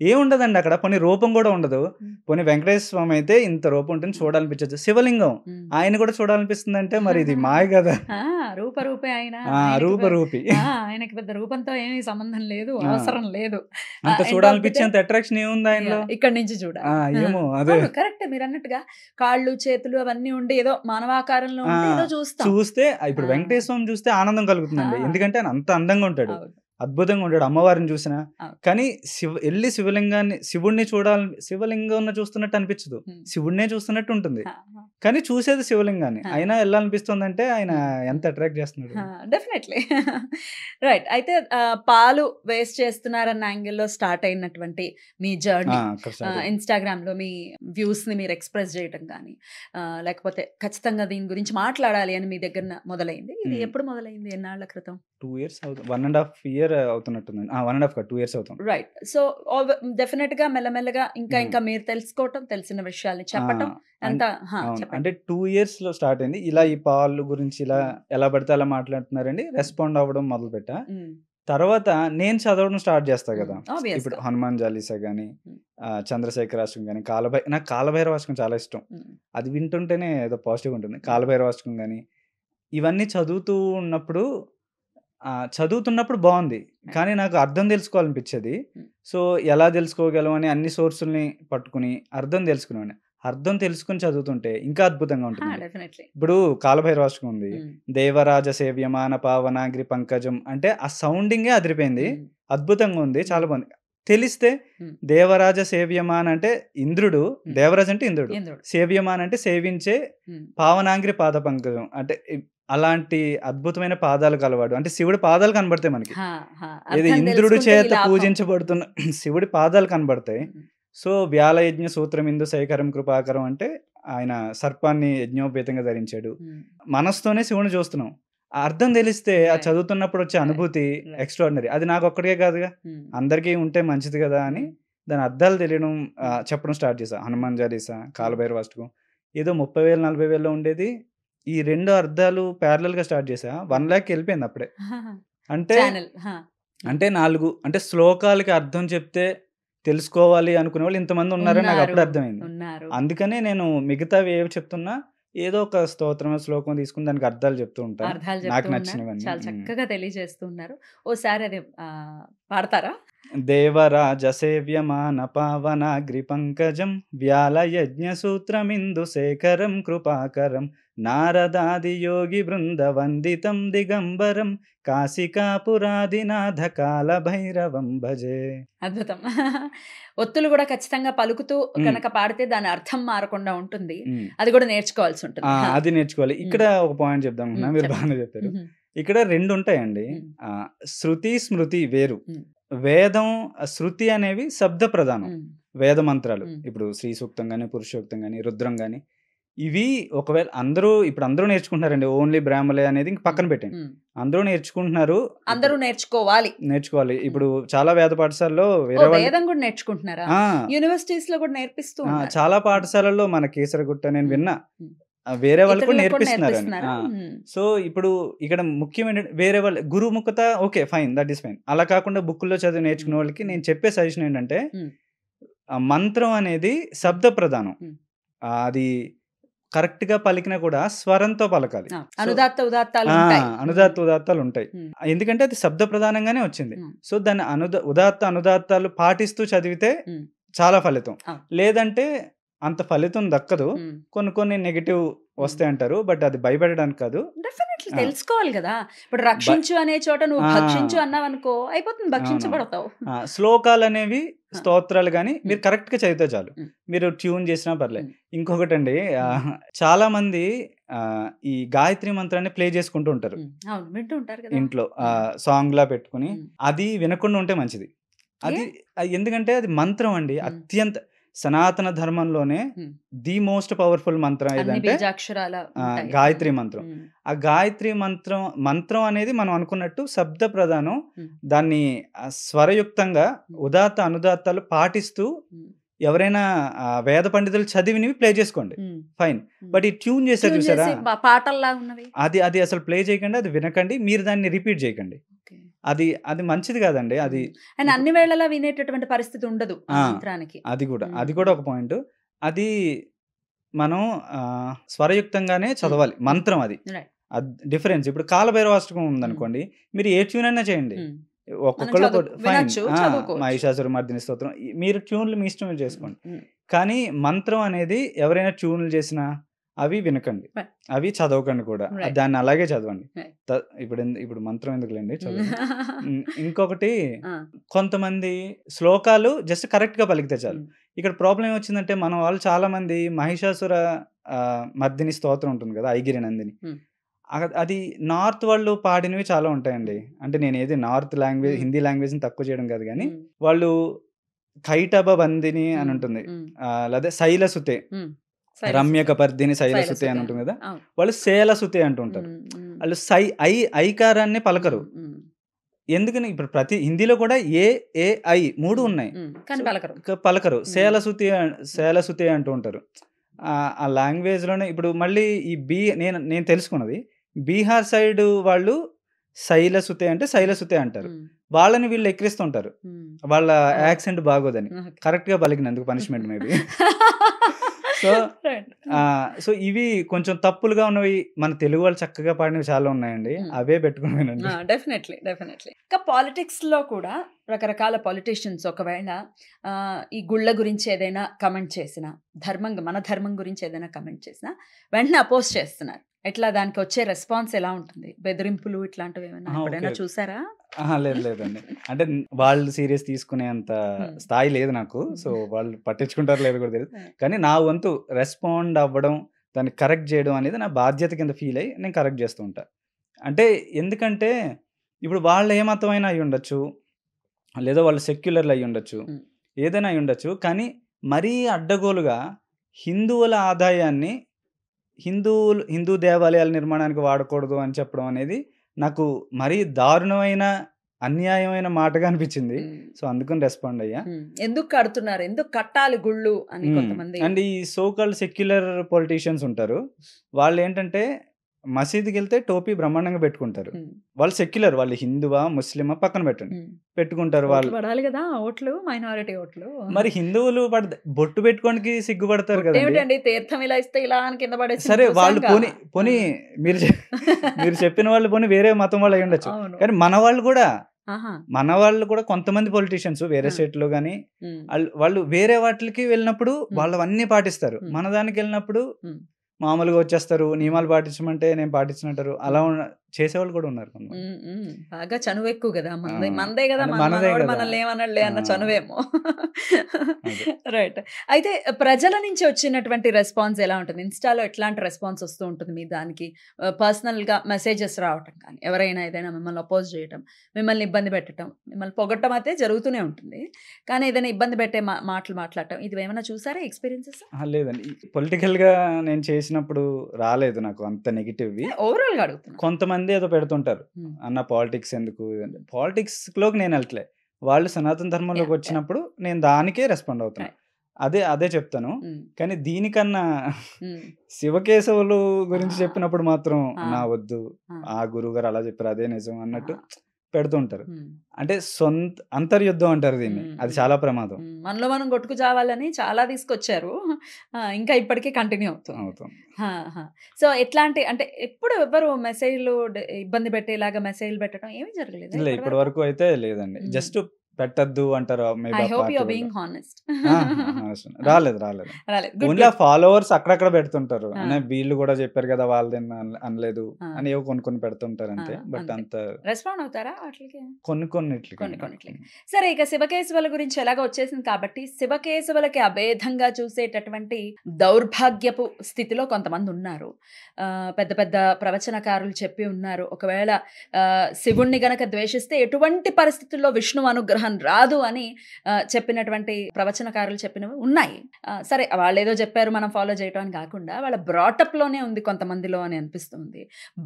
ఏముండదండి అక్కడ, పోనీ రూపం కూడా ఉండదు. పోనీ వెంకటేశ్వర స్వామి అయితే ఇంత రూపం ఉంటుంది, చూడాలనిపించచ్చు. శివలింగం ఆయన కూడా చూడాలనిపిస్తుంది అంటే మరి ఇది మాయ కదా. రూపరూపే ఆయన, రూపరూపి ఆయనకి పెద్ద రూపంతో ఏమీ సంబంధం లేదు, అవసరం లేదు. అంత చూడాలనిపించేంత అట్రాక్షన్ ఏముంది ఆయనలో ఇక్కడ నుంచి చూడాలి. ఏమో అదే కరెక్ట్, మీరు అన్నట్టుగా కాళ్ళు చేతులు అవన్నీ ఉండి ఏదో మానవాకారంలో ఉంటే ఏదో చూస్తే ఇప్పుడు వెంకటేశ్వర స్వామి చూస్తే ఆనందం కలుగుతుందండి. ఎందుకంటే ఆయన అంత అందంగా ఉంటాడు, అద్భుతంగా ఉంటాడు. అమ్మవారిని చూసినా కానీ వెళ్ళి శివుడిని చూడాలి, శివలింగం చూస్తున్నట్టు అనిపించదు, శివుడినే చూస్తున్నట్టు ఉంటుంది. కానీ చూసేది శివలింగాన్ని, అయినా వెళ్ళాలనిపిస్తుంది అంటే ఆయన ఎంత అట్రాక్ట్ చేస్తున్నాడు. డెఫినెట్లీ. రైట్. అయితే పాలు వేస్ట్ చేస్తున్నారన్న యాంగిల్లో స్టార్ట్ అయినటువంటి మీ జర్నీ, ఇన్స్టాగ్రామ్ లో మీ వ్యూస్ ని మీరు ఎక్స్ప్రెస్ చేయడం కానీ, లేకపోతే ఖచ్చితంగా దీని గురించి మాట్లాడాలి అని మీ దగ్గర మొదలైంది. ఇది ఎప్పుడు మొదలైంది, ఎన్నాళ్ల క్రితం? 2 years అవుతుంది, 1.5 year అవుతున్నట్టుందండి. 1.5 2 years అవుతుంది. రైట్. సో డెఫినెట్ గా మెల్లమెల్లగా ఇంకా మీరు తెలుసుకోవటం, తెలిసిన విషయాల్ని చెప్పటం అంతా. అంటే 2 years లో స్టార్ట్ అయింది. ఇలా ఈ పాలు గురించి ఇలా ఎలా పడితే అలా మాట్లాడుతున్నారండి, రెస్పాండ్ అవ్వడం మొదలు పెట్టా. తర్వాత నేను చదవడం స్టార్ట్ చేస్తా కదా. ఇప్పుడు హనుమాన్ చాలీసా కానీ, చంద్రశేఖరాష్టకం కానీ, నాకు కాలభైరవాష్టకం చాలా ఇష్టం. అది వింటుంటేనే ఏదో పాజిటివ్ ఉంటుంది. కాలభైరవాష్టకం కానీ ఇవన్నీ చదువుతున్నప్పుడు బాగుంది, కానీ నాకు అర్థం తెలుసుకోవాలనిపించేది. సో ఎలా తెలుసుకోగలం అని అన్ని సోర్సుల్ని పట్టుకుని అర్థం తెలుసుకునేవాడిని. అర్థం తెలుసుకుని చదువుతుంటే ఇంకా అద్భుతంగా ఉంటుంది. ఇప్పుడు కాలభైరవాష్టకం ఉంది, దేవరాజ సేవ్యమాన పావనాగ్రి పంకజం అంటే ఆ సౌండింగే అదిరిపోయింది, అద్భుతంగా ఉంది, చాలా బాగుంది. తెలిస్తే దేవరాజ సేవ్యమాన్ అంటే ఇంద్రుడు, దేవరాజ్ అంటే ఇంద్రుడు, సేవ్యమాన్ అంటే సేవించే, పావనాంగ్రి పాద పంకజం అంటే అలాంటి అద్భుతమైన పాదాలు కలవాడు అంటే శివుడి పాదాలు కనబడతాయి మనకి. ఇది ఇంద్రుడి చేత పూజించబడుతున్న శివుడి పాదాలు కనబడతాయి. సో వ్యాలయజ్ఞ సూత్రం ఇందు శేఖరం కృపాకరం అంటే ఆయన సర్పాన్ని యజ్ఞోపేతంగా ధరించాడు. మనస్తోనే శివుని చూస్తున్నాం. అర్థం తెలిస్తే ఆ చదువుతున్నప్పుడు వచ్చే అనుభూతి ఎక్స్ట్రాడినరీ. అది నాకు ఒక్కడికే కాదుగా, అందరికీ ఉంటే మంచిది కదా అని దాని అర్థాలు తెలియడం చెప్పడం స్టార్ట్ చేశా. హనుమాన్ చాలీసా, కాలభైరవాష్టకం ఏదో 30,000 40,000 ఉండేది, ఈ 2 అర్థాలు ప్యారలల్ గా స్టార్ట్ చేసా. 1 lakh వెళ్ళిపోయింది అప్పుడే. అంటే 4 అంటే శ్లోకాలకి అర్థం చెప్తే తెలుసుకోవాలి అనుకునే వాళ్ళు ఇంతమంది ఉన్నారని నాకు అప్పుడు అర్థమైంది. అందుకనే నేను మిగతావి ఏవి చెప్తున్నా ఏదో ఒక స్తోత్రం శ్లోకం తీసుకుని దానికి అర్థాలు చెప్తూ ఉంటాను, నాకు నచ్చినవన్నీ. చాలా చక్కగా తెలియజేస్తున్నారు. ఓసారి అది పాడతారా? దేవరాజ సేవ్యమాన పావనాగ్రి పంకజం వ్యాలయజ్ఞ సూత్రమిందు శేఖరం కృపాకరం నారదాది యోగి బృంద వందితం దిగంబరం కాశికాపురాదినాథ కాల భైరవం భజే. అద్భుతం. ఒత్తులు కూడా ఖచ్చితంగా పలుకుతూ కనుక పాడితే దాని అర్థం మారకుండా ఉంటుంది. అది కూడా నేర్చుకోవాల్సి ఉంటుంది. అది నేర్చుకోవాలి. ఇక్కడ ఒక పాయింట్ చెప్దాం, మీరు బాగానే చెప్పారు. ఇక్కడ 2 ఉంటాయండి, శృతి స్మృతి వేరు. వేదం శృతి అనేవి శబ్ద ప్రధానం, వేద మంత్రాలు. ఇప్పుడు శ్రీ సూక్తం గానీ, పురుషోక్తం గానీ, రుద్రం గానీ, ఇవి ఒకవేళ అందరూ నేర్చుకుంటున్నారండి. ఓన్లీ బ్రాహ్మలే అనేది ఇంక పక్కన పెట్టండి, అందరూ నేర్చుకుంటున్నారు, అందరూ నేర్చుకోవాలి. ఇప్పుడు చాలా వేద పాఠశాలలో వేదం కూడా నేర్చుకుంటున్నారా? యూనివర్సిటీస్ లో కూడా నేర్పిస్తూ చాలా పాఠశాలల్లో మన కేసరగుట్ట నేను విన్నా, వేరే వాళ్ళు కూడా నేర్పిస్తున్నారని. సో ఇప్పుడు ఇక్కడ ముఖ్యమైన వేరే వాళ్ళు గురుముఖత, okay fine, that is fine. అలా కాకుండా బుక్కుల్లో చదివి నేర్చుకునే వాళ్ళకి నేను చెప్పే సజెషన్ ఏంటంటే, మంత్రం అనేది శబ్ద ప్రధానం. అది కరెక్ట్ గా పలికినా కూడా స్వరంతో పలకాలి. అనుదాత్త ఉదాత్తాలు ఉంటాయి, ఎందుకంటే అది శబ్ద ప్రధానంగానే వచ్చింది. సో దాన్ని అనుదాత్తాలు పాటిస్తూ చదివితే చాలా ఫలితం, లేదంటే అంత ఫలితం దక్కదు. కొన్ని నెగటివ్ వస్తాయి అంటారు, బట్ అది భయపడడానికి కాదు, తెలుసుకోవాలి కదా. ఇప్పుడు రక్షించు అనే చోట నువ్వు భక్షించు అన్నావు అనుకో, అయిపోతుంది, భక్షించబడతావు. శ్లోకాలు అనేవి స్తోత్రాలు కానీ మీరు కరెక్ట్ గా చదివితే చాలు, మీరు ట్యూన్ చేసినా పర్లేదు. ఇంకొకటి అండి, చాలా మంది ఈ గాయత్రి మంత్రాన్ని ప్లే చేసుకుంటూ ఉంటారు ఇంట్లో, సాంగ్ లా పెట్టుకుని. అది వినకుండా ఉంటే మంచిది. అది ఎందుకంటే అది మంత్రం అండి, అత్యంత సనాతన ధర్మంలోనే ది మోస్ట్ పవర్ఫుల్ మంత్రం ఏదంటే గాయత్రి మంత్రం. ఆ గాయత్రి మంత్రం అనేది మనం అనుకున్నట్టు శబ్ద ప్రధానం. దాన్ని స్వరయుక్తంగా ఉదాత్త అనుదాత్తాలు పాటిస్తూ ఎవరైనా వేద పండితులు చదివినవి ప్లే చేసుకోండి, ఫైన్. బట్ ఈ ట్యూన్ చేశారు చూసారా, పాటల్లా ఉన్నవి, అది అసలు ప్లే చేయకండి, అది వినకండి, మీరు దాన్ని రిపీట్ చేయకండి. అది అది మంచిది కాదండి. అది అండ్ అన్ని వేళలా వినేటటువంటి పరిస్థితి ఉండదు ఆ మంత్రానికి. అది కూడా ఒక పాయింట్. అది మనం స్వరయుక్తంగానే చదవాలి మంత్రం అది. డిఫరెన్స్. ఇప్పుడు కాలభైరవాష్టకం ఉందనుకోండి, మీరు ఏ ట్యూన్ అయినా చేయండి, ఒక్కొక్కళ్ళు ఫైన్. మహిషాసుర మర్దిని స్తోత్రం మీరు ట్యూన్లు మీ ఇష్టం చేసుకోండి. కానీ మంత్రం అనేది ఎవరైనా ట్యూన్లు చేసినా అవి వినకండి, అవి చదవకండి కూడా. దాన్ని అలాగే చదవండి. ఇప్పుడు మంత్రం ఎందుకులేండి, చదవండి. ఇంకొకటి, కొంతమంది శ్లోకాలు జస్ట్ కరెక్ట్ గా పలికితే చాలు. ఇక్కడ ప్రాబ్లం ఏమొచ్చిందంటే, మన వాళ్ళు చాలా మంది మహిషాసుర మర్దిని స్తోత్రం ఉంటుంది కదా, ఐగిరి నందిని, అది నార్త్ వాళ్ళు పాడినవి చాలా ఉంటాయండి. అంటే నేను ఏది నార్త్ లాంగ్వేజ్, హిందీ లాంగ్వేజ్ ని తక్కువ చేయడం కాదు, కానీ వాళ్ళు కైటబ బందిని అని ఉంటుంది, లేదా శైలసుతే, రమ్యక పర్దిని శైలసుతే అని ఉంటుంది కదా, వాళ్ళు శైలసుతే అంటుంటారు. వాళ్ళు ఐకారాన్ని పలకరు. ఎందుకని ఇప్పుడు ప్రతి హిందీలో కూడా ఏ ఏ ఐ 3 ఉన్నాయి, పలకరు. శైలసుతే అంటూ ఉంటారు. ఆ లాంగ్వేజ్ లోనే. ఇప్పుడు మళ్ళీ ఈ నేను తెలుసుకున్నది, బీహార్ సైడ్ వాళ్ళు శైలసుతే అంటే శైలసుతే అంటారు. వాళ్ళని వీళ్ళు ఎక్కిరిస్తుంటారు, వాళ్ళ యాక్సెంట్ బాగోదని, కరెక్ట్ గా పలికినందుకు పనిష్మెంట్ మేబీ. సో ఇవి కొంచెం తప్పులుగా ఉన్నవి. మన తెలుగు వాళ్ళు చక్కగా పాడినవి చాలా ఉన్నాయండి, అవే పెట్టుకున్నానండి. డెఫినెట్లీ. ఇంకా పాలిటిక్స్ లో కూడా రకరకాల పొలిటీషియన్స్ ఒకవేళ ఈ గుళ్ళ గురించి ఏదైనా కమెంట్ చేసినా, మన ధర్మం గురించి ఏదైనా కమెంట్ చేసినా వెంటనే అపోజ్ చేస్తున్నారు. ఎట్లా దానికి వచ్చే రెస్పాన్స్ ఎలా ఉంటుంది? బెదిరింపులు ఇట్లాంటివి ఏమైనా ఎప్పుడైనా చూసారా? లేదండి. అంటే వాళ్ళు సీరియస్ తీసుకునే అంత స్థాయి లేదు నాకు. సో వాళ్ళు పట్టించుకుంటారు లేదు కూడా తెలియదు. కానీ నా వంతు రెస్పాండ్ అవ్వడం, దాన్ని కరెక్ట్ చేయడం అనేది నా బాధ్యత కింద ఫీల్ అయ్యి నేను కరెక్ట్ చేస్తూ ఉంటా. అంటే ఎందుకంటే ఇప్పుడు వాళ్ళు ఏ మతమైనా అయి ఉండొచ్చు, లేదా వాళ్ళు సెక్యులర్లు అయి ఉండొచ్చు, ఏదైనా అయి ఉండొచ్చు. కానీ మరీ అడ్డగోలుగా హిందువుల ఆదాయాన్ని హిందూ దేవాలయాల నిర్మాణానికి వాడకూడదు అని చెప్పడం అనేది నాకు మరీ దారుణమైన, అన్యాయమైన మాటగా అనిపించింది. సో అందుకని రెస్పాండ్ అయ్యా. ఎందుకు కడుతున్నారు, ఎందుకు కట్టాలి గుళ్ళు అని కొంతమంది. అండ్ ఈ సోకాల్డ్ సెక్యులర్ పొలిటీషియన్స్ ఉంటారు, వాళ్ళు ఏంటంటే మసీదుకి వెళ్తే టోపీ బ్రహ్మాండంగా పెట్టుకుంటారు. వాళ్ళు సెక్యులర్, వాళ్ళు హిందువా ముస్లిమా పక్కన పెట్టండి, పెట్టుకుంటారు. వాళ్ళు పడాలి కదా ఓట్లు, మైనారిటీ ఓట్లు. మరి హిందువులు బొట్టు పెట్టుకోనికి సిగ్గుపడతారు కదండి. తీర్థం ఇలా ఇస్తే ఇలా కింద పడే. సరే వాళ్ళు పోనీ మీరు చెప్పిన వాళ్ళు పోనీ వేరే మతం వాళ్ళు అయి ఉండొచ్చు, కానీ మన వాళ్ళు కూడా కొంతమంది పొలిటీషియన్స్ వేరే స్టేట్ లో గానీ వాళ్ళు వేరే వాటికి వెళ్ళినప్పుడు వాళ్ళు అన్ని పాటిస్తారు. మన దానికి వెళ్ళినప్పుడు మామూలుగా వచ్చేస్తారు, నియమాలు పాటించమంటే నేను పాటించినట్టారు. అలా చేసేవాళ్ళు కూడా ఉన్నారు. బాగా చనువు ఎక్కువ కదా, మనదే కదా, మనల్ని ఏమనలే అన్న చనువేమో. రైట్. అయితే ప్రజల నుంచి వచ్చినటువంటి రెస్పాన్స్ ఎలా ఉంటుంది? ఇన్స్టాలో ఎట్లాంటి రెస్పాన్స్ వస్తూ ఉంటుంది మీ దానికి? పర్సనల్ గా మెసేజెస్ రావటం కానీ, ఎవరైనా ఏదైనా మిమ్మల్ని అపోజ్ చేయటం, మిమ్మల్ని ఇబ్బంది పెట్టడం, మిమ్మల్ని పొగట్టం అయితే జరుగుతూనే ఉంటుంది, కానీ ఏదైనా ఇబ్బంది పెట్టే మాటలు మాట్లాడటం, ఇది ఏమైనా చూసారా ఎక్స్పీరియన్సెస్? లేదండి, పొలిటికల్ గా నేను చేసినప్పుడు రాలేదు నాకు అంత నెగిటివ్. ఓవరాల్ గా అడుగుతున్నా. కొంతమంది ఏదో పెడుతుంటారు, అన్న పాలిటిక్స్ ఎందుకు, పాలిటిక్స్ లోకి నేను వెళ్ళట్లే. వాళ్ళు సనాతన ధర్మంలోకి వచ్చినప్పుడు నేను దానికే రెస్పాండ్ అవుతున్నా, అదే చెప్తాను. కానీ దీనికన్నా శివకేశవులు గురించి చెప్పినప్పుడు మాత్రం నా వద్దు, ఆ గురువు గారు అలా చెప్పారు అదే నిజం అన్నట్టు పెడుతుంటారు. అంటే సొంత అంతర్యుద్ధం అంటారు దీన్ని, అది చాలా ప్రమాదం. మనలో మనం కొట్టుకు చావాలని చాలా తీసుకొచ్చారు, ఇంకా ఇప్పటికీ కంటిన్యూ అవుతుంది. సో ఎట్లాంటి, అంటే ఎప్పుడు ఎవరు మెసేజ్లు ఇబ్బంది పెట్టేలాగా మెసేజ్లు పెట్టడం ఏమీ జరగలేదు ఇప్పటి వరకు అయితే లేదండి. జస్ట్ పెట్టద్దు అంటారు. రాలేదు. ఓన్లీ ఫాలోవర్స్ అక్కడక్కడ పెడుతుంటారు, వీళ్ళు కూడా చెప్పారు కదా వాళ్ళది అనలేదు అని ఏవో కొన్ని పెడుతుంటారు అంతే. బట్ అంత రెస్పాండ్ అవుతారా వాటికి? కొన్నిట్లకి. సరే, ఇక శివకేశవుల గురించి ఎలాగో వచ్చేసింది కాబట్టి, శివకేశవులకి అభేదంగా చూసేటటువంటి దౌర్భాగ్యపు స్థితిలో కొంతమంది ఉన్నారు. పెద్ద పెద్ద ప్రవచనకారులు చెప్పి ఉన్నారు, ఒకవేళ శివుణ్ణి గనక ద్వేషిస్తే ఎటువంటి పరిస్థితుల్లో విష్ణు అనుగ్రహం రాదు అని చెప్పినటువంటి ప్రవచనకారులు చెప్పినవి ఉన్నాయి. సరే, వాళ్ళు ఏదో చెప్పారు మనం ఫాలో చేయటం అని కాకుండా, వాళ్ళ బ్రాటప్ లోనే ఉంది కొంతమందిలో అని అనిపిస్తుంది.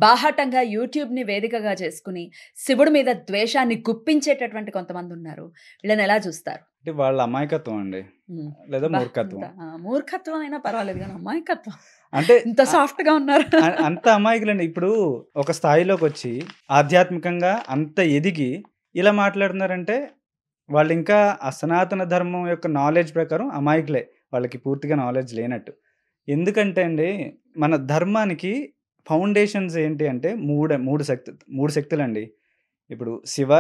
బాహటంగా యూట్యూబ్ ని వేదికగా చేసుకుని శివుడి మీద ద్వేషాన్ని గుప్పించేటటువంటి కొంతమంది ఉన్నారు. వీళ్ళని ఎలా చూస్తారు? వాళ్ళ అమాయకత్వం అండి, ఉమ్. లేదా బా, మూర్ఖత్వం. మూర్ఖత్వం అయినా పర్వాలేదు కానీ అమాయకత్వం అంటే ఇంత సాఫ్ట్ గా ఉన్నారు. అంత అమాయకులండి. ఇప్పుడు ఒక స్థాయిలోకి వచ్చి ఆధ్యాత్మికంగా అంత ఎదిగి ఇలా మాట్లాడుతున్నారంటే వాళ్ళు ఇంకా ఆ సనాతన ధర్మం యొక్క నాలెడ్జ్ ప్రకారం అమాయకులే, వాళ్ళకి పూర్తిగా నాలెడ్జ్ లేనట్టు. ఎందుకంటే అండి, మన ధర్మానికి ఫౌండేషన్స్ ఏంటి అంటే మూడు శక్తులండి. ఇప్పుడు శివ,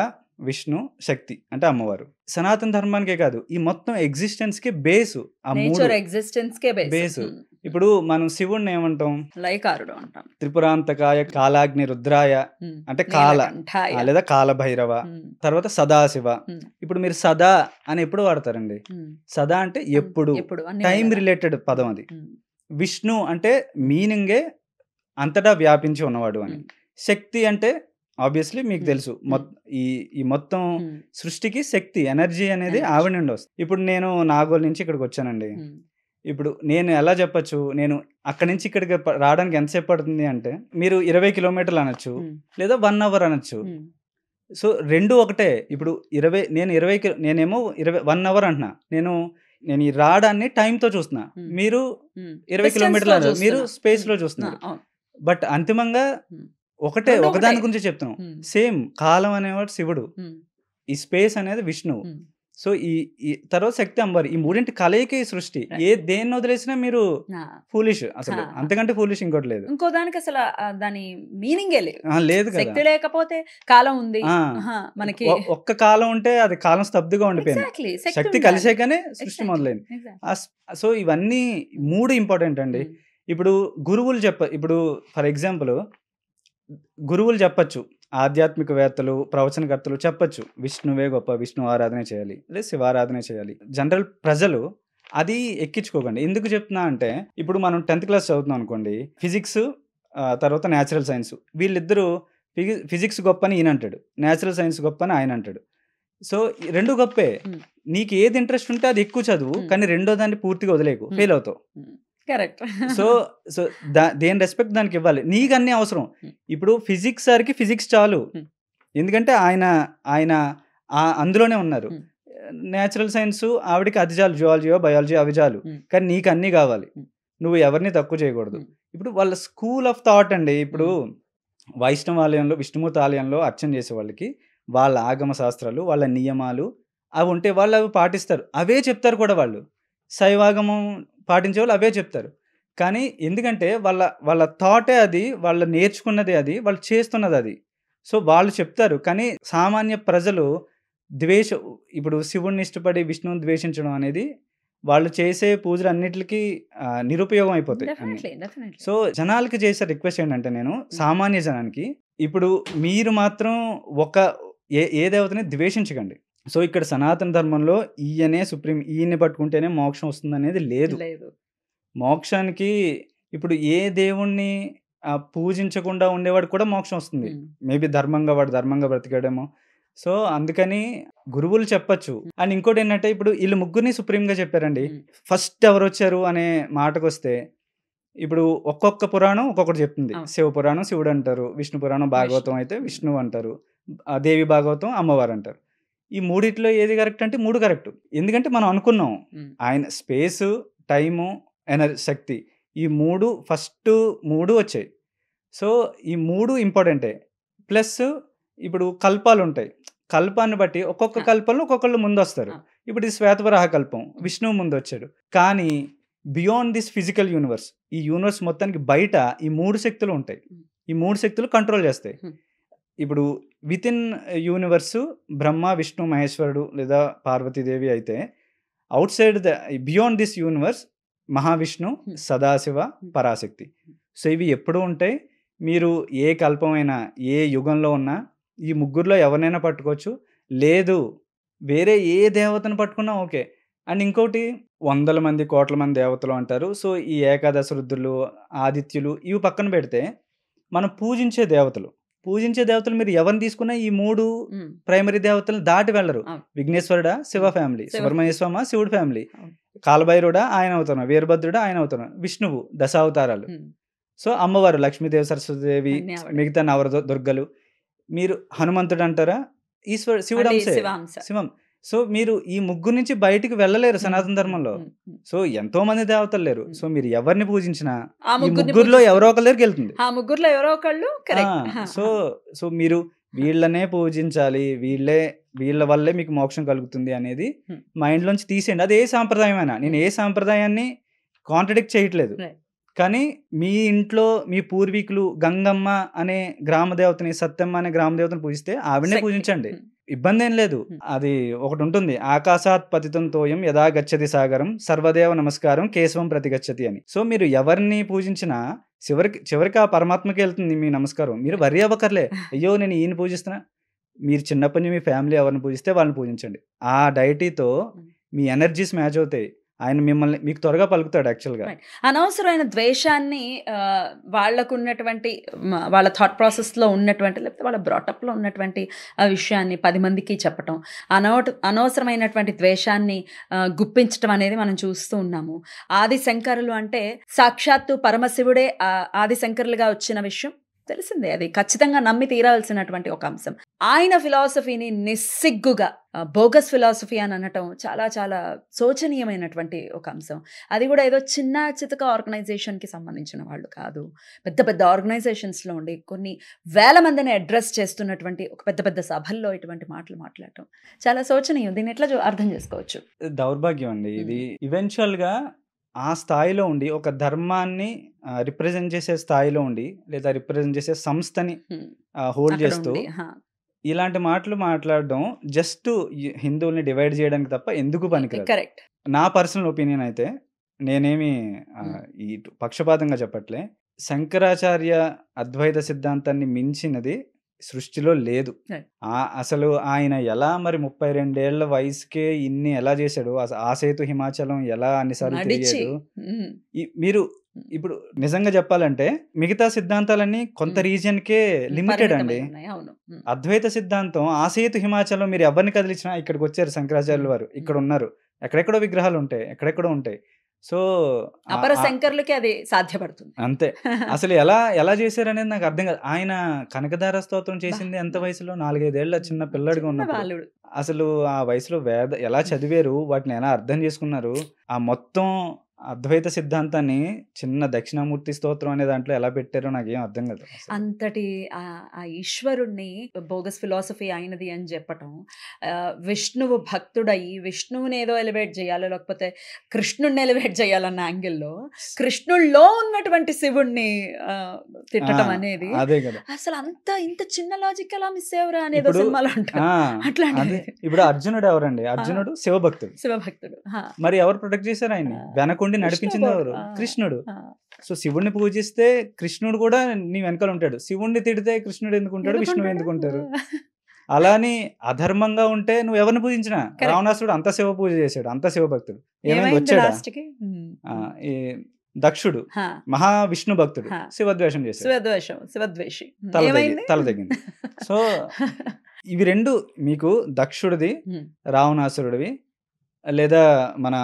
విష్ణు, శక్తి అంటే అమ్మవారు. సనాతన ధర్మానికే కాదు, ఈ మొత్తం ఎగ్జిస్టెన్స్కి బేసు ఆ మూడు నేచర్ ఎగ్జిస్టెన్స్ కే బేసు. బేస్. ఇప్పుడు మనం శివుణ్ణి ఏమంటాం? లయకారుడు అంటాం. త్రిపురాంతకాయ, కాలాగ్ని రుద్రాయ అంటే కాల, నీలకంఠాయ. లేదా కాలభైరవ. ఉమ్, తర్వాత సదాశివ. ఉమ్, ఇప్పుడు మీరు సదా అని ఎప్పుడు వాడతారండి? ఉమ్. సదా అంటే ఎప్పుడు, ఎప్పుడు అన్ని టైం వేళలా. రిలేటెడ్ పదం అది. ఉమ్, విష్ణు అంటే మీనింగే అంతటా వ్యాపించి ఉన్నవాడు అని. ఉమ్, శక్తి అంటే ఆబ్వియస్లీ మీకు తెలుసు, ఈ మొత్తం ఉమ్, సృష్టికి శక్తి, ఎనర్జీ అనేది Energy. ఆవిడ నుండి వస్తుంది. ఇప్పుడు నేను నాగోల్ నుంచి ఇక్కడికి వచ్చానండి. ఉమ్, ఇప్పుడు నేను ఎలా చెప్పొచ్చు, నేను అక్కడి నుంచి ఇక్కడికి రావడానికి ఎంతసేపు పడుతుంది అంటే, మీరు 20 కిలోమీటర్లు అనొచ్చు, ఉమ్, లేదా 1 అవర్ అనొచ్చు. ఉమ్, సో రెండు ఒకటే. ఇప్పుడు నేను 20 నేనేమో 1 అవర్ అంటున్నా. నేను ఈ రాడాన్ని టైంతో చూస్తున్నా, ఉమ్, మీరు ఉమ్. 20 Distance కిలోమీటర్లు లో అన్నారు, మీరు చూస్తున్నా. స్పేస్లో ఉమ్, చూస్తున్నారు. అవును. బట్ అంతిమంగా ఉమ్, ఒకటే, రెండు ఒకదాని ఒకటే. గురించి చెప్తున్నాం. ఉమ్, సేమ్ కాలం అనేవాడు శివుడు, ఉమ్, ఈ స్పేస్ అనేది విష్ణువు. ఉమ్. సో ఈ తర్వాత శక్తి అమ్మవారు. ఈ మూడింటి కలయిక ఈ సృష్టి. దేన్ని వదిలేసినా మీరు ఆ, ఫూలిష్, అసలు ఆ. అంతకంటే ఫూలిష్ ఇంకోటి లేదు. ఇంకో దానికి అసలు దాని మీనింగే లేదు. లేదు కదా. శక్తి లేకపోతే కాలం ఉంది. ఆ. ఆహా, మనకి ఒక్క కాలం ఉంటే అది కాలం స్తబ్దుగా ఉండిపోయింది. Exactly, శక్తి ఉండాలి. కలిసాకనే సృష్టి Exactly, మొదలైంది. exactly. సో ఇవన్నీ 3 ఇంపార్టెంట్ అండి. ఉమ్, ఇప్పుడు గురువులు ఇప్పుడు ఫర్ ఎగ్జాంపుల్ గురువులు చెప్పచ్చు, ఆధ్యాత్మికవేత్తలు, ప్రవచనకర్తలు చెప్పచ్చు, విష్ణువే గొప్ప, విష్ణు ఆరాధన చేయాలి, లేదా శివారాధన చేయాలి. జనరల్ ప్రజలు అది ఎక్కించుకోకండి. ఎందుకు చెప్తున్నా అంటే, ఇప్పుడు మనం 10th క్లాస్ చదువుతున్నాం అనుకోండి, ఫిజిక్స్ తర్వాత న్యాచురల్ సైన్స్, వీళ్ళిద్దరూ ఫిజిక్స్ గొప్ప అని ఈయన అంటాడు, న్యాచురల్ సైన్స్ గొప్ప అని ఆయన అంటాడు. సో రెండు గొప్పే. ఉమ్, నీకు ఏది ఇంట్రెస్ట్ ఉంటే అది ఎక్కువ చదువు, కానీ రెండో దాన్ని పూర్తిగా వదిలేకు, ఫెయిల్ అవుతావు. కరెక్ట్. సో సో దేని రెస్పెక్ట్ దానికి ఇవ్వాలి. నీకు అన్నీ అవసరం. ఇప్పుడు ఫిజిక్స్ సార్కి ఫిజిక్స్ చాలు, ఎందుకంటే ఆయన అందులోనే ఉన్నారు. న్యాచురల్ సైన్స్ ఆవిడకి అది చాలు, జువాలజీయో బయాలజీ అవి చాలు, కానీ నీకు అన్నీ కావాలి. నువ్వు ఎవరిని తక్కువ చేయకూడదు. ఇప్పుడు వాళ్ళ స్కూల్ ఆఫ్ థాట్ అండి. ఇప్పుడు వైష్ణవ ఆలయంలో, విష్ణుమూర్తి ఆలయంలో అర్చన చేసే వాళ్ళకి వాళ్ళ ఆగమ శాస్త్రాలు, వాళ్ళ నియమాలు అవి ఉంటే వాళ్ళు అవి పాటిస్తారు, అవే చెప్తారు కూడా. వాళ్ళు శైవాగమం పాటించే వాళ్ళు అవే చెప్తారు. కానీ ఎందుకంటే వాళ్ళ థాటే అది, వాళ్ళు నేర్చుకున్నది అది, వాళ్ళు చేస్తున్నది అది. సో వాళ్ళు చెప్తారు. కానీ సామాన్య ప్రజలు ఇప్పుడు శివుణ్ణి ఇష్టపడి విష్ణువుని ద్వేషించడం అనేది వాళ్ళు చేసే పూజలు అన్నిటికీ నిరుపయోగం అయిపోతాయి. సో జనాలకి చేసే రిక్వెస్ట్ ఏంటంటే, నేను సామాన్య జనానికి, ఇప్పుడు మీరు మాత్రం ఏ దేవతని ద్వేషించకండి. సో ఇక్కడ సనాతన ధర్మంలో ఈయనే సుప్రీం, ఈయన్ని పట్టుకుంటేనే మోక్షం వస్తుంది అనేది లేదు. మోక్షానికి ఇప్పుడు ఏ దేవుణ్ణి పూజించకుండా ఉండేవాడు కూడా మోక్షం వస్తుంది. మేబీ వాడు ధర్మంగా బ్రతికాడేమో. సో అందుకని గురువులు చెప్పచ్చు. అండ్ ఇంకోటి ఏంటంటే, ఇప్పుడు వీళ్ళు ముగ్గురిని సుప్రీంగా చెప్పారండి. ఫస్ట్ ఎవరు వచ్చారు అనే మాటకు వస్తే, ఇప్పుడు ఒక్కొక్క పురాణం ఒక్కొక్కటి చెప్తుంది. శివ పురాణం శివుడు అంటారు, విష్ణు పురాణం భాగవతం అయితే విష్ణువు అంటారు, దేవి భాగవతం అమ్మవారు అంటారు. ఈ మూడిట్లో ఏది కరెక్ట్ అంటే 3 కరెక్ట్. ఎందుకంటే మనం అనుకున్నాం, ఆయన స్పేసు, టైము, ఎనర్జీ, శక్తి, ఈ 3 ఫస్ట్ 3 వచ్చాయి. సో ఈ 3 ఇంపార్టెంటే. ప్లస్ ఇప్పుడు కల్పాలు ఉంటాయి, కల్పాన్ని బట్టి ఒక్కొక్క కల్పంలో ఒక్కొక్కళ్ళు ముందు వస్తారు. ఇప్పుడు ఈ శ్వేతవరాహ కల్పం, విష్ణువు ముందు వచ్చాడు. కానీ బియాండ్ దిస్ ఫిజికల్ యూనివర్స్, ఈ యూనివర్స్ మొత్తానికి బయట ఈ 3 శక్తులు ఉంటాయి. ఈ 3 శక్తులు కంట్రోల్ చేస్తాయి. ఇప్పుడు within universe Brahma, Vishnu, మహేశ్వరుడు లేదా పార్వతీదేవి అయితే, outside beyond this universe Mahavishnu, Sadashiva, Parashakti. So ఇవి ఎప్పుడూ ఉంటాయి. మీరు ఏ కల్పమైనా, ఏ యుగంలో ఉన్నా ఈ ముగ్గురులో ఎవరినైనా పట్టుకోవచ్చు. లేదు వేరే ఏ దేవతను పట్టుకున్నా ఓకే. అండ్ ఇంకోటి, 100 మంది, కోట్ల మంది దేవతలు అంటారు. సో ఈ ఏకాదశ రుద్రులు, ఆదిత్యులు ఇవి పక్కన పెడితే, మనం పూజించే దేవతలు మీరు ఎవరిని తీసుకున్నా ఈ 3 ప్రైమరీ దేవతలు దాటి వెళ్ళరు. విఘ్నేశ్వరుడా శివ ఫ్యామిలీ, సుబ్రహ్మణ్య స్వామి శివుడు ఫ్యామిలీ, కాలభైరుడా ఆయన అవుతాను, వీరభద్రుడా ఆయన అవుతాను, విష్ణువు దశావతారాలు. సో అమ్మవారు లక్ష్మీదేవి, సరస్వతిదేవి, మిగతా నవర దుర్గలు. మీరు హనుమంతుడు అంటారా, శివుడు అంశే, శివం. సో మీరు ఈ ముగ్గురు నుంచి బయటికి వెళ్ళలేరు సనాతన ధర్మంలో. సో ఎంతో మంది దేవతలు లేరు. సో మీరు ఎవరిని పూజించినా ఆ ఈ ముగ్గురిని ముగ్గురులో ఎవరో పూజిస్తారు. ఒకరి దగ్గరికి వెళ్తుంది. ఆ ముగ్గురులో ఎవరో ఒకళ్ళు ఆ, కరెక్ట్. సో సో మీరు వీళ్ళనే పూజించాలి, వీళ్ళ వల్లే మీకు మోక్షం కలుగుతుంది అనేది Hmm. మైండ్ లోంచి తీసేయండి. అది ఏ సాంప్రదాయమైనా, నేను ఏ సాంప్రదాయాన్ని కాంట్రడిక్ట్ చేయట్లేదు. Right. కానీ మీ ఇంట్లో మీ పూర్వీకులు గంగమ్మ అనే గ్రామ దేవతని, సత్యమ్మ అనే గ్రామ దేవతని పూజిస్తే ఆవిడనే శక్తి. పూజించండి, Hmm. ఇబ్బంది ఏం లేదు. Hmm. అది ఒకటి ఉంటుంది, ఆకాశాత్ పతితం తోయం యదా గచ్చతి సాగరం సర్వదేవ నమస్కారం కేశవం ప్రతిగచ్చతి అని. సో మీరు ఎవరిని పూజించినా చివరికి ఆ పరమాత్మకి వెళ్తుంది మీ నమస్కారం. మీరు వరి అవ్వకర్లే, అయ్యో నేను ఈయన పూజిస్తున్నా. మీరు చిన్నప్పటి నుంచి మీ ఫ్యామిలీ ఎవరిని పూజిస్తే వాళ్ళని పూజించండి. ఆ డైటీతో మీ ఎనర్జీస్ మ్యాచ్ అవుతాయి. ఆయన మీకు త్వరగా పలుకుతాడు యాక్చువల్గా. Right. అనవసరమైన ద్వేషాన్ని వాళ్ళకు ఉన్నటువంటి వాళ్ళ థాట్ ప్రాసెస్లో ఉన్నటువంటి, లేకపోతే వాళ్ళ బ్రాటప్లో ఉన్నటువంటి ఆ విషయాన్ని 10 మందికి చెప్పటం, అనవసరమైనటువంటి ద్వేషాన్ని గుప్పించటం అనేది మనం చూస్తూ ఉన్నాము. ఆది శంకరులు అంటే సాక్షాత్తు పరమశివుడే ఆది శంకరులుగా వచ్చిన విషయం తెలిసిందే. అది ఖచ్చితంగా నమ్మి తీరాల్సినటువంటి ఒక అంశం. ఆయన ఫిలాసఫీని నిస్సిగ్గుగా బోగస్ ఫిలాసఫీ అని అనటం చాలా చాలా శోచనీయమైనటువంటి ఒక అంశం. అది కూడా ఏదో చిన్న చితక ఆర్గనైజేషన్కి సంబంధించిన వాళ్ళు కాదు, పెద్ద పెద్ద ఆర్గనైజేషన్స్లో ఉండి కొన్ని వేల మందిని అడ్రస్ చేస్తున్నటువంటి ఒక పెద్ద పెద్ద సభల్లో ఇటువంటి మాటలు మాట్లాడటం చాలా శోచనీయం. దీన్ని ఎట్లా అర్థం చేసుకోవచ్చు? దౌర్భాగ్యం అండి ఇది. ఈవెన్చువల్గా ఆ స్థాయిలో ఉండి, ఒక ధర్మాన్ని రిప్రజెంట్ చేసే స్థాయిలో ఉండి, లేదా రిప్రజెంట్ చేసే సంస్థని హోల్డ్ అక్కడ చేస్తూ ఉండి, ఇలాంటి మాటలు మాట్లాడడం జస్ట్ హిందువుల్ని డివైడ్ చేయడానికి తప్ప ఎందుకు పనికిరాదు. కరెక్ట్. నా పర్సనల్ ఒపీనియన్ అయితే, నేనేమి ఈ పక్షపాతంగా చెప్పట్లే, శంకరాచార్య అద్వైత సిద్ధాంతాన్ని మించినది సృష్టిలో లేదు. Right. అసలు ఆయన ఎలా మరి 32 ఏళ్ల వయసుకే ఇన్ని ఎలా చేశాడు, ఆ సేతు హిమాచలం ఎలా అన్నిసార్లు నడిచి తిరిగాడు. మీరు ఇప్పుడు నిజంగా చెప్పాలంటే మిగతా సిద్ధాంతాలన్నీ కొంత రీజియన్కే లిమిటెడ్ అండి. పరిమితమై ఉన్నాయి. అవును. అద్వైత సిద్ధాంతం ఆ సేతు హిమాచలం మీరు ఎవరిని కదిలించినా ఇక్కడికి వచ్చారు శంకరాచార్యుల వారు, ఇక్కడ ఉన్నారు, ఎక్కడెక్కడో విగ్రహాలు ఉంటాయి, ఎక్కడెక్కడో ఉంటాయి. సో అపర శంకర్లకి అది సాధ్యపడుతుంది. అంతే. అసలు ఎలా చేశారు అనేది నాకు అర్థం కాదు. ఆయన కనకదార స్తోత్రం చేసింది ఎంత వయసులో, 4-5 ఏళ్ల చిన్న పిల్లడిగా ఉన్నప్పుడు. బాలుడు. అసలు ఆ వయసులో ఎలా చదివారు, వాటిని ఎలా అర్థం చేసుకున్నారు, ఆ మొత్తం అద్వైత సిద్ధాంతాన్ని చిన్న దక్షిణామూర్తి స్తోత్రం అనే దాంట్లో ఎలా పెట్టారో నాకేం అర్థం కాదు. అంతటి ఆ ఈశ్వరుణ్ణి బోగస్ ఫిలాసఫీ అయినది అని చెప్పటం, విష్ణువు భక్తుడయి విష్ణువుని ఏదో ఎలివేట్ చేయాలో, లేకపోతే కృష్ణుడిని ఎలివేట్ చేయాలన్న యాంగిల్లో కృష్ణుల్లో ఉన్నటువంటి శివుణ్ణి తిట్టడం అనేది అదే కదా. అసలు ఇంత చిన్న లాజిక్ ఎలా మిస్ అయ్యవరా అనేదో సినిమాలో అంటారు. అట్లాంటిది. ఇప్పుడు అర్జునుడు ఎవరండి? అర్జునుడు శివభక్తుడు. శివభక్తుడు. మరి ఎవరు ప్రొటెక్ట్ చేశారు ఆయన్ని? వెనకుండి నడిపించింది ఎవరు? కృష్ణుడు. సో శివుణ్ణి పూజిస్తే కృష్ణుడు కూడా నీ వెనకాల ఉంటాడు. శివుణ్ణి తిడితే కృష్ణుడు ఎందుకు ఉంటాడు, విష్ణువు ఎందుకు ఉంటారు? అలాని అధర్మంగా ఉంటే నువ్వు ఎవరిని పూజించినా, రావణాసుడు అంత శివ పూజ చేశాడు, అంత శివభక్తుడు, ఏమైంది వచ్చాడా? దక్షుడు మహావిష్ణు భక్తుడు, శివద్వేషం చేశాడు, శివద్వేషి, తల తగ్గింది. సో ఇవి రెండు మీకు, దక్షుడిది, రావణాసురుడివి, లేదా మన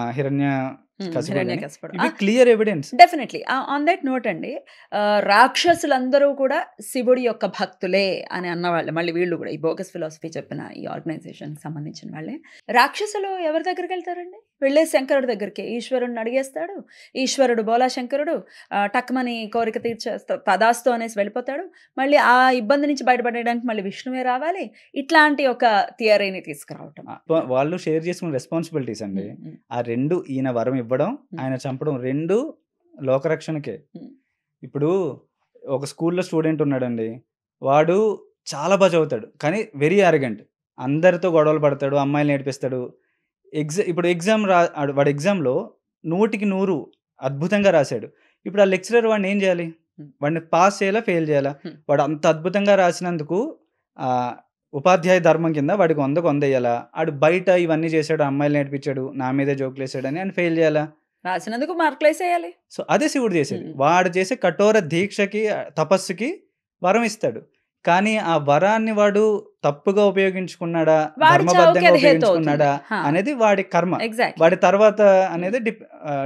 clear evidence. Definitely. On that note అండి, రాక్షసులందరూ కూడా శివుడి యొక్క భక్తులే అని అన్నవాళ్ళు. మళ్ళీ వీళ్ళు కూడా ఈ బోగస్ ఫిలాసఫీ చెప్పిన ఈ ఆర్గనైజేషన్ సంబంధించిన వాళ్ళే. రాక్షసులు ఎవరి దగ్గరికి వెళ్తారండి? వెళ్ళే శంకరుడి దగ్గరికి. ఈశ్వరుడిని అడిగేస్తాడు, ఈశ్వరుడు బోలా శంకరుడు టక్మని కోరిక తదాస్తు అనేసి వెళ్ళిపోతాడు. మళ్ళీ ఆ ఇబ్బంది నుంచి బయటపడడానికి మళ్ళీ విష్ణువే రావాలి. ఇట్లాంటి ఒక థియరీని తీసుకురావటం. వాళ్ళు షేర్ చేసుకున్న రెస్పాన్సిబిలిటీస్ అండి. ఆ రెండు, ఈయన వరం ఇవ్వడం, ఆయన చంపడం, రెండు లోకరక్షణకే. ఇప్పుడు ఒక స్కూల్లో స్టూడెంట్ ఉన్నాడండి, వాడు చాలా బాగా చదువుతాడు, కానీ వెరీ అరగెంట్, అందరితో గొడవలు పడతాడు, అమ్మాయిలు నేర్పిస్తాడు. ఇప్పుడు వాడు ఎగ్జామ్లో 100కి 100 అద్భుతంగా రాశాడు. ఇప్పుడు ఆ లెక్చరర్ వాడిని ఏం చేయాలి? వాడిని పాస్ చేయాలా, ఫెయిల్ చేయాలా? వాడు అంత అద్భుతంగా రాసినందుకు ఉపాధ్యాయ ధర్మం కింద వాడికి 100కు 100 వేయాలా? ఆడు బయట ఇవన్నీ చేశాడు, అమ్మాయిలు నేర్పించాడు, నా మీదే జోకులు వేసాడు అని ఫెయిల్ చేయాలా? రాసినందుకు మార్కులు వేసేయాలి. సో అదే శివుడు చేసేది. వాడు చేసే కఠోర దీక్షకి, తపస్సుకి వరం ఇస్తాడు. కానీ ఆ వరాన్ని వాడు తప్పుగా ఉపయోగించుకున్నాడా, ధర్మబద్ధంగా ఉపయోగించుకున్నాడా అనేది వాడి కర్మ, వాడి తర్వాత అనేది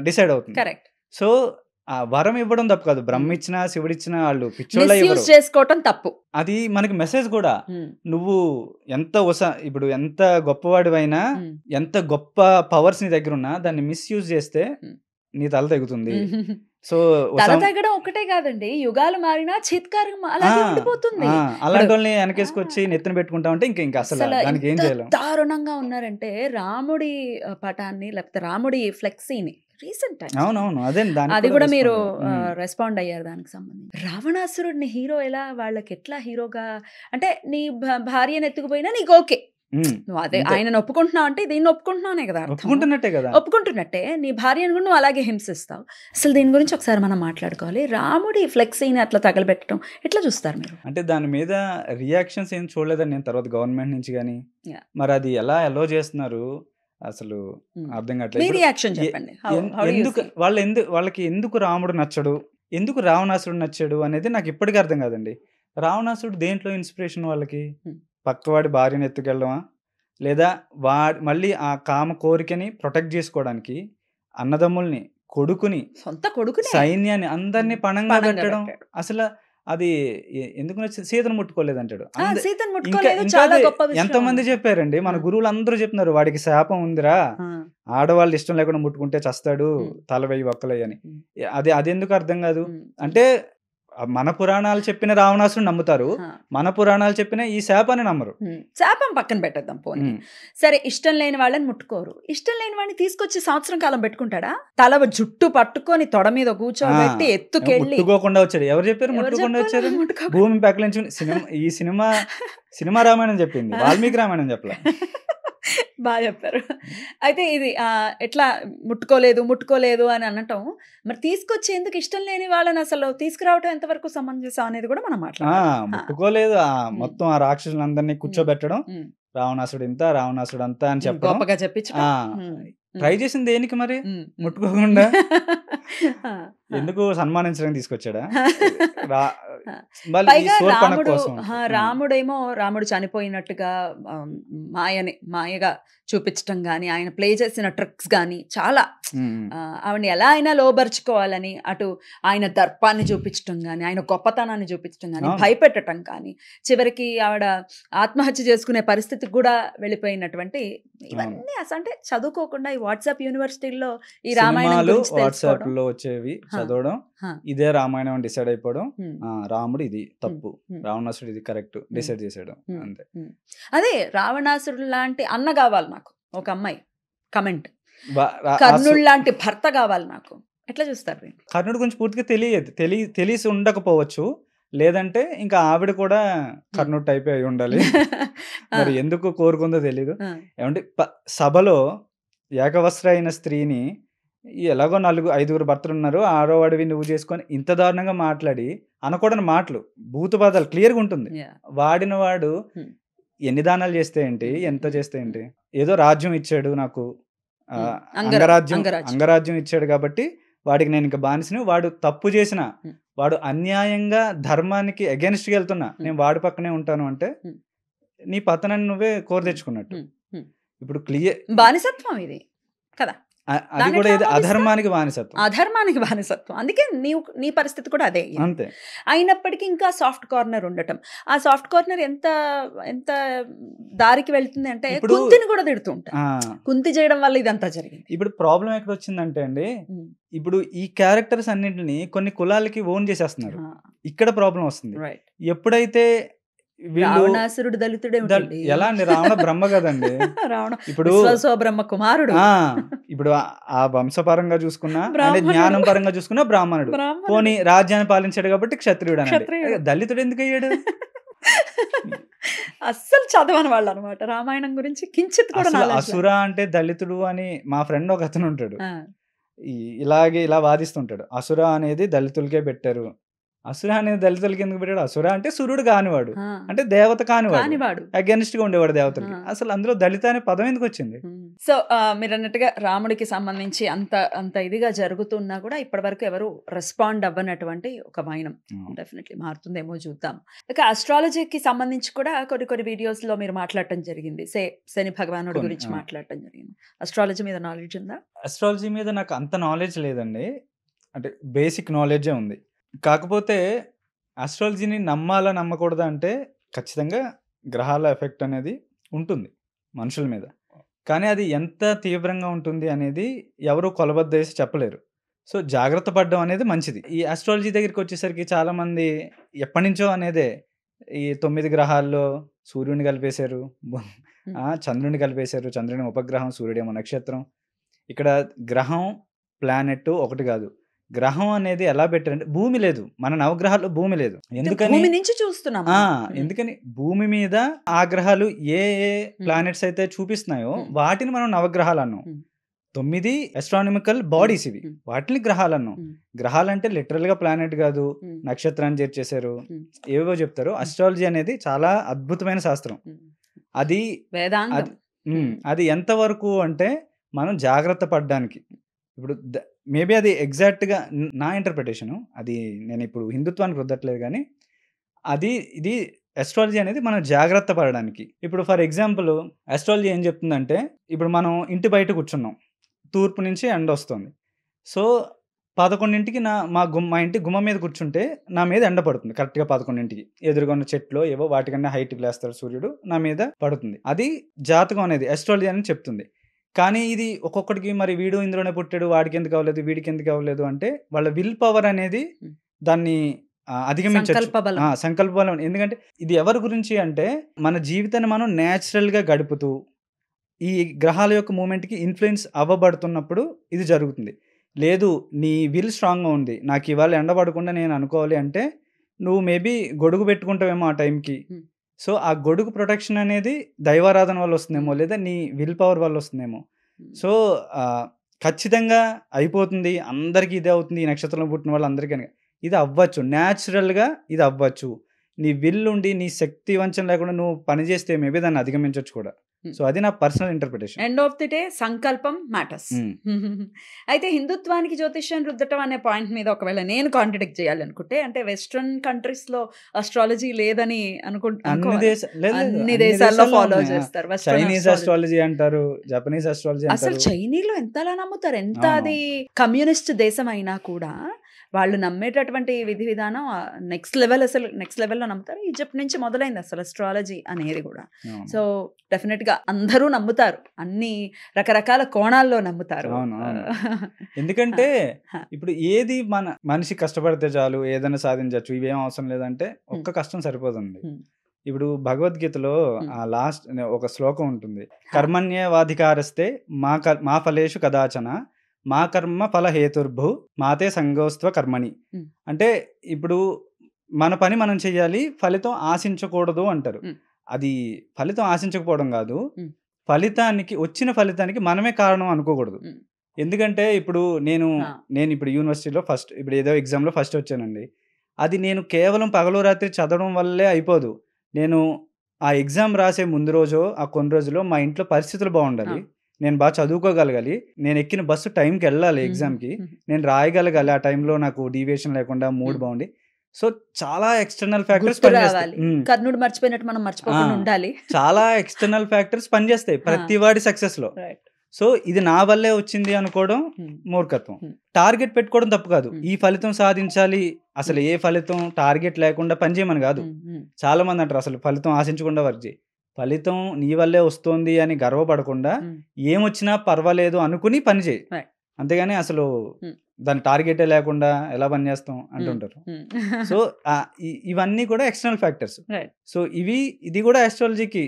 డిసైడ్ అవుతుంది. కరెక్ట్. సో ఆ వరం ఇవ్వడం తప్పు కాదు. బ్రహ్మ ఇచ్చినా, శివుడిచ్చినా వాళ్ళు పిచ్చోళ్ళ ఇవ్వరు. మిస్యూజ్ చేసుకోవటం తప్పు. అది మనకి మెసేజ్ కూడా. నువ్వు ఎంత ఇప్పుడు ఎంత గొప్పవాడివైనా, ఎంత గొప్ప పవర్స్ నీ దగ్గర ఉన్నా దాన్ని మిస్యూజ్ చేస్తే నీ తల తెగుతుంది. సో తల తగ్గడం ఒకటే కాదండి, యుగాలు మారినా చిత్కారం అలాగే ఉండిపోతుంది. అలాంటి వాళ్ళని వెనకేసుకొచ్చి నెత్తిన పెట్టుకుంటా ఉంటే ఇంకా అసలు దానికి ఏం చేయాలి. దారుణంగా ఉన్నారంటే రాముడి పటాన్ని లేకపోతే రాముడి ఫ్లెక్సీని రీసెంట్ అవునవును అదే అది కూడా మీరు రెస్పాండ్ అయ్యారు దానికి సంబంధించి. రావణాసురుడిని హీరో ఎలా వాళ్ళకి ఎట్లా హీరోగా అంటే నీ భార్యను ఎత్తుకుపోయినా నీకు ఓకే, నువ్వు అదే ఆయన ఒప్పుకుంటున్నావు అంటే దీన్ని ఒప్పుకుంటున్నానే కదా, ఒప్పుకుంటున్నట్టే కదా, ఒప్పుకుంటున్నట్టే నీ భార్యను కూడా నువ్వు అలాగే హింసిస్తావు. అసలు దీని గురించి ఒకసారి మనం మాట్లాడుకోవాలి. రాముడి ఫ్లెక్సీని అట్లా తగలబెట్టడం ఎట్లా చూస్తారు మీరు? అంటే దాని మీద రియాక్షన్స్ ఏం చూడలేదని నేను తర్వాత గవర్నమెంట్ నుంచి కానీ, మరి అది ఎలా అలో చేస్తున్నారు అసలు అర్థం కావట్లేదు. రియాక్షన్ చెప్పండి. ఎందుకు వాళ్ళకి ఎందుకు రాముడు నచ్చడు, ఎందుకు రావణాసురుడు నచ్చాడు అనేది నాకు ఇప్పటికీ అర్థం కాదండి. రావణాసురుడు దేంట్లో ఇన్స్పిరేషన్ వాళ్ళకి? పక్కవాడి భార్యను ఎత్తుకెళ్ళడమా, లేదా మళ్ళీ ఆ కామ కోరికని ప్రొటెక్ట్ చేసుకోవడానికి అన్నదమ్ముల్ని, కొడుకుని, సొంత కొడుకుని, సైన్యాన్ని అందరినీ పణంగా పెట్టడం. అసలు అది ఎందుకు నచ్చింది? సీతను ముట్టుకోలేదంటాడు. ఎంతమంది చెప్పారండి, మన గురువులు అందరూ చెప్తున్నారు వాడికి శాపం ఉందిరా, ఆడవాళ్ళు ఇష్టం లేకుండా ముట్టుకుంటే చస్తాడు, తల వెయ్యి ఒక్కలయ్య అని. అది ఎందుకు అర్థం కాదు అంటే, మన పురాణాలు చెప్పిన రావణాసురుడు నమ్ముతారు, మన పురాణాలు చెప్పిన ఈ శాపాన్ని నమ్మరు. శాపం పక్కన పెట్టేద్దాం పోనీ. సరే, ఇష్టం లేని వాళ్ళని ముట్టుకోరు. ఇష్టం లేని వాడిని తీసుకొచ్చి సంవత్సరం కాలం పెట్టుకుంటాడా? తల జుట్టు పట్టుకొని తొడ మీద కూర్చోబెట్టి ఎత్తుకెళ్ళి ముట్టుకోకుండా వచ్చాడు. ఎవరు చెప్పారు ముట్టుకోకుండా వచ్చారు? భూమి పెకలించుకుని ఈ సినిమా రామాయణం చెప్పింది, వాల్మీకి రామాయణం చెప్పలే. బాగా చెప్పారు. అయితే ఇది ఎట్లా ముట్టుకోలేదు అని అనటం, మరి తీసుకొచ్చి ఎందుకు ఇష్టం లేని వాళ్ళని అసలు తీసుకురావటం ఎంతవరకు సమంజసం అనేది కూడా మనం మాట్లాడాలి. ముట్టుకోలేదు, మొత్తం ఆ రాక్షసులందరినీ కూర్చోబెట్టడం, రావణాసుడు ఇంత, రావణాసుడు అంతా అని చెప్పడం, గొప్పగా చెప్పించడం. ట్రై చేసింది దేనికి మరి? ముట్టుకోకుండా ఎందుకు సన్మానించడానికి తీసుకొచ్చాడా? రాముడేమో రాముడు చనిపోయినట్టుగా మాయగా చూపించటం కానీ, ఆయన ప్లే చేసిన ట్రిక్స్ కానీ చాలా ఆవిడని ఎలా అయినా లోబర్చుకోవాలని, అటు ఆయన దర్పాన్ని చూపించటం కానీ, ఆయన గొప్పతనాన్ని చూపించటం కానీ, భయపెట్టడం కానీ, చివరికి ఆవిడ ఆత్మహత్య చేసుకునే పరిస్థితికి కూడా వెళ్ళిపోయినటువంటి ఇవన్నీ అసలు అంటే చదువుకోకుండా ఈ వాట్సాప్ యూనివర్సిటీల్లో ఈ రామాయణం వాట్సాప్ లో వచ్చేవి చదవడం, ఇదే రామాయణం డిసైడ్ అయిపోవడం, రాముడు ఇది తప్పు, రావణాసుడు ఇది కరెక్ట్ డిసైడ్ చేసాడు అంతే. అదే రావణాసుడు లాంటి అన్న కావాలి నాకు, ఒక అమ్మాయి కమెంట్, కర్ణుడు లాంటి భర్త కావాలి నాకు. ఎట్లా చూస్తారు? కర్ణుడి గురించి పూర్తిగా తెలిసి ఉండకపోవచ్చు, లేదంటే ఇంకా ఆవిడ కూడా కర్ణుడు టైప్ అయి ఉండాలి. మరి ఎందుకు కోరుకుందో తెలీదు. ఏమంటే సభలో ఏకవస్త్ర అయిన స్త్రీని ఎలాగో 5 భర్తలు ఉన్నారు, 6వ వాడివి నువ్వు చేసుకొని ఇంత దారుణంగా మాట్లాడి అనకూడని మాటలు, భూతపాదాలు క్లియర్గా ఉంటుంది. వాడిన వాడు ఎన్ని దానాలు చేస్తే ఏంటి, ఎంత చేస్తే ఏంటి, ఏదో రాజ్యం ఇచ్చాడు నాకు, అంగరాజ్యం ఇచ్చాడు కాబట్టి వాడికి నేను ఇంకా బానిసని, వాడు తప్పు చేసిన, వాడు అన్యాయంగా ధర్మానికి అగెన్స్ట్గా వెళ్తున్నా, నేను వాడి పక్కనే ఉంటాను అంటే నీ పతనాన్ని నువ్వే కోరి తెచ్చుకున్నట్టు. ఇప్పుడు క్లియర్ బానిసత్వం ఇది కదా, అది కూడా అధర్మానికి బానిసత్వం. అందుకే నీ పరిస్థితి కూడా అదే అంతే. అయినప్పటికీ ఇంకా సాఫ్ట్ కార్నర్ ఉండటం, ఆ సాఫ్ట్ కార్నర్ ఎంత దారికి వెళ్తుంది అంటే కుంతిని కూడా తిడుతూ ఉంటా, కుంతి చేయడం వల్ల ఇదంతా జరిగింది. ఇప్పుడు ప్రాబ్లం ఎక్కడ వచ్చిందంటే అండి, ఇప్పుడు ఈ క్యారెక్టర్స్ అన్నింటిని కొన్ని కులాలకి ఓన్ చేసేస్తున్నారు, ఇక్కడ ప్రాబ్లం వస్తుంది. ఎప్పుడైతే రావణాసురుడు దళితుడే ఎలా అండి, రావణ బ్రహ్మ కదండి, ఇప్పుడు బ్రహ్మ కుమారుడు. ఇప్పుడు ఆ వంశపరంగా చూసుకున్నా, జ్ఞానం పరంగా చూసుకున్నా బ్రాహ్మణుడు, పోనీ రాజ్యాన్ని పాలించాడు కాబట్టి క్షత్రియుడు అన్నాడు, దళితుడు ఎందుకు అయ్యాడు? అస్సలు చదవని వాళ్ళు అనమాట రామాయణం గురించి కించిత్ కూడా. అసుర అంటే దళితుడు అని మా ఫ్రెండ్ ఒక అతను ఉంటాడు, ఇలా వాదిస్తుంటాడు, అసుర అనేది దళితులకే పెట్టారు, అసుర అనేది దళితులకి ఎందుకు పెట్టాడు? అసుర అంటే సూర్యుడు కానివాడు, అంటే దేవత కానివాడు, అగెన్స్ట్ గా ఉండేవాడు దేవతలకి. అసలు అందులో దళిత అనే పదం ఎందుకు వచ్చింది? సో మీరు అన్నట్టుగా రాముడికి సంబంధించి అంత ఇదిగా జరుగుతున్నా కూడా ఇప్పటి వరకు ఎవరు రెస్పాండ్ అవ్వనటువంటి ఒక వైనం డెఫినెట్లీ మారుతుందేమో చూద్దాం. ఇక అస్ట్రాలజీకి సంబంధించి కూడా కొన్ని వీడియోస్ లో మీరు మాట్లాడటం జరిగింది, శని భగవానుడి గురించి మాట్లాడటం జరిగింది. అస్ట్రాలజీ మీద నాలెడ్జ్ ఉందా? అస్ట్రాలజీ మీద నాకు అంత నాలెడ్జ్ లేదండి, అంటే బేసిక్ నాలెడ్జే ఉంది. కాకపోతే ఆస్ట్రాలజీని నమ్మాలా నమ్మకూడదా అంటే ఖచ్చితంగా గ్రహాల ఎఫెక్ట్ అనేది ఉంటుంది మనుషుల మీద. కానీ అది ఎంత తీవ్రంగా ఉంటుంది అనేది ఎవరు కొలబద్దేసి చెప్పలేరు. సో జాగ్రత్త పడడం అనేది మంచిది. ఈ ఆస్ట్రాలజీ దగ్గరికి వచ్చేసరికి చాలామంది ఎప్పటినుంచో అనేదే ఈ 9 గ్రహాల్లో సూర్యుడిని కలిపేశారు, చంద్రుడిని కలిపేశారు, చంద్రుని ఉపగ్రహం, సూర్యుడేమో నక్షత్రం. ఇక్కడ గ్రహం ప్లానెట్ ఒకటి కాదు. గ్రహం అనేది ఎలా పెట్టారంటే భూమి లేదు, మన నవగ్రహాల్లో భూమి లేదు. ఎందుకని భూమి నుంచి చూస్తున్నాం. ఎందుకని భూమి మీద ఆ గ్రహాలు ఏ ఏ ప్లానెట్స్ అయితే చూపిస్తున్నాయో వాటిని మనం నవగ్రహాలు అన్నాం. 9 అస్ట్రానమికల్ బాడీస్ ఇవి, వాటిని గ్రహాలు అన్నాం. గ్రహాలు అంటే లిటరల్ గా ప్లానెట్ కాదు, నక్షత్రాన్ని చేర్చేశారు, ఏవో చెప్తారు. అస్ట్రాలజీ అనేది చాలా అద్భుతమైన శాస్త్రం. అది వేదాంతం. అది ఎంతవరకు అంటే మనం జాగ్రత్త పడడానికి. ఇప్పుడు మేబీ అది ఎగ్జాక్ట్గా నా ఇంటర్ప్రిటేషను, అది నేను ఇప్పుడు హిందుత్వానికి రుద్దట్లేదు, కానీ ఇది అస్ట్రాలజీ అనేది మనం జాగ్రత్త పడడానికి. ఇప్పుడు ఫర్ ఎగ్జాంపుల్ అస్ట్రాలజీ ఏం చెప్తుందంటే, ఇప్పుడు మనం ఇంటి బయట కూర్చున్నాం, తూర్పు నుంచి ఎండ వస్తుంది. సో 11ంటికి మా ఇంటి గుమ్మం మీద కూర్చుంటే నా మీద ఎండ పడుతుంది కరెక్ట్గా 11ంటికి. ఎదురుగా ఉన్న చెట్లు ఏవో వాటికన్నా హైట్కి లేస్తాడు సూర్యుడు, నా మీద పడుతుంది. అది జాతకం అనేది అస్ట్రాలజీ అని చెప్తుంది. కానీ ఇది ఒక్కొక్కడికి మరి వీడు ఇందులోనే పుట్టాడు, వాడికి ఎందుకు అవ్వలేదు, వీడికి ఎందుకు అవ్వలేదు అంటే వాళ్ళ విల్ పవర్ అనేది దాన్ని అధిగమించవచ్చు. సంకల్ప బలం. ఎందుకంటే ఇది ఎవరి గురించి అంటే మన జీవితాన్ని మనం న్యాచురల్గా గడుపుతూ ఈ గ్రహాల యొక్క మూమెంట్కి ఇన్ఫ్లుయెన్స్ అవ్వబడుతున్నప్పుడు ఇది జరుగుతుంది. లేదు నీ విల్ స్ట్రాంగ్గా ఉంది, నాకు ఇవాళ ఎండబడకుండా నేను అనుకోవాలి అంటే నువ్వు మేబీ గొడుగు పెట్టుకుంటావేమో ఆ టైంకి. సో ఆ గొడుగు ప్రొటెక్షన్ అనేది దైవారాధన వల్ల వస్తుందేమో, లేదా నీ విల్ పవర్ వల్ల వస్తుందేమో. సో ఖచ్చితంగా అయిపోతుంది, అందరికీ ఇదే అవుతుంది, ఈ నక్షత్రంలో పుట్టిన వాళ్ళందరికీ ఇది అవ్వచ్చు, న్యాచురల్గా ఇది అవ్వచ్చు. నీ విల్ ఉండి నీ శక్తి వంచన లేకుండా నువ్వు పని చేస్తే మేబీ దాన్ని అధిగమించవచ్చు కూడా. సో అది నా personal interpretation. End of the day సంకల్పం మ్యాటర్స్. అయితే హిందుత్వానికి జ్యోతిష్యం రుద్దటం అనే పాయింట్ మీద ఒకవేళ నేను కాంట్రడిక్ట్ చేయాలనుకుంటే, అంటే వెస్ట్రన్ కంట్రీస్ లో అస్ట్రాలజీ లేదని అన్ని దేశాల్లో ఫాలో చేస్తారు. చైనీస్ అస్ట్రాలజీ అంటారు, జపనీస్ అస్ట్రాలజీ అంటారు. అసలు చైనీలో ఎంతలా నమ్ముతారు, ఎంత అది కమ్యూనిస్ట్ దేశం అయినా కూడా వాళ్ళు నమ్మేటటువంటి విధి విధానం నెక్స్ట్ లెవెల్, అసలు నెక్స్ట్ లెవెల్లో నమ్ముతారు. ఈజిప్ట్ నుంచి మొదలైంది అసలు అస్ట్రాలజీ అనేది కూడా. సో డెఫినెట్గా అందరూ నమ్ముతారు, అన్ని రకరకాల కోణాల్లో నమ్ముతారు. ఎందుకంటే ఇప్పుడు ఏది మనిషి కష్టపడితే చాలు ఏదైనా సాధించవచ్చు, ఇవేం అవసరం లేదంటే ఒక్క కష్టం సరిపోతుంది. ఇప్పుడు భగవద్గీతలో ఆ లాస్ట్ ఒక శ్లోకం ఉంటుంది, కర్మణ్యేవాధికారస్తే మా ఫలేషు కదాచన మా కర్మ ఫల హేతుర్భు మాతే సంగోస్త్వ కర్మణి. అంటే ఇప్పుడు మన పని మనం చెయ్యాలి, ఫలితం ఆశించకూడదు అంటారు. అది ఫలితం ఆశించకపోవడం కాదు, వచ్చిన ఫలితానికి మనమే కారణం అనుకోకూడదు. ఎందుకంటే ఇప్పుడు నేను ఇప్పుడు యూనివర్సిటీలో ఇప్పుడు ఏదో ఎగ్జామ్లో ఫస్ట్ వచ్చానండి, అది నేను కేవలం పగలు రాత్రి చదవడం వల్లే అయిపోదు. నేను ఆ ఎగ్జామ్ రాసే ముందు రోజో ఆ కొన్ని రోజుల్లో మా ఇంట్లో పరిస్థితులు బాగుండాలి, నేను బాగా చదువుకోగలగాలి, నేను ఎక్కిన బస్సు టైంకి వెళ్ళాలి ఎగ్జామ్కి, నేను రాయగలగాలి ఆ టైంలో, నాకు డీవియేషన్ లేకుండా మూడ్ బాగుండి. సో చాలా ఎక్స్టర్నల్ ఫ్యాక్టర్స్ కర్ణుడు మర్చిపోయినట్టు మనం మర్చిపోకుండా ఉండాలి. చాలా ఎక్స్టర్నల్ ఫ్యాక్టర్స్ పనిచేస్తాయి ప్రతి వాడి సక్సెస్ లో. సో ఇది నా వల్లే వచ్చింది అనుకోవడం మూర్ఖత్వం. టార్గెట్ పెట్టుకోవడం తప్పు కాదు, ఈ ఫలితం సాధించాలి, అసలు ఏ ఫలితం టార్గెట్ లేకుండా పనిచేయమని కాదు. చాలా మంది అంటారు అసలు ఫలితం ఆశించకుండా వర్క్ చేయి, ఫలితం నీ వల్లే వస్తుంది అని గర్వపడకుండా ఏమొచ్చినా పర్వాలేదు అనుకుని పని చేయి, అంతేగాని అసలు దాని టార్గెటే లేకుండా ఎలా పని చేస్తాం అంటుంటారు. సో ఇవన్నీ కూడా ఎక్స్టర్నల్ ఫ్యాక్టర్స్. సో ఇది కూడా ఆస్ట్రాలజీకి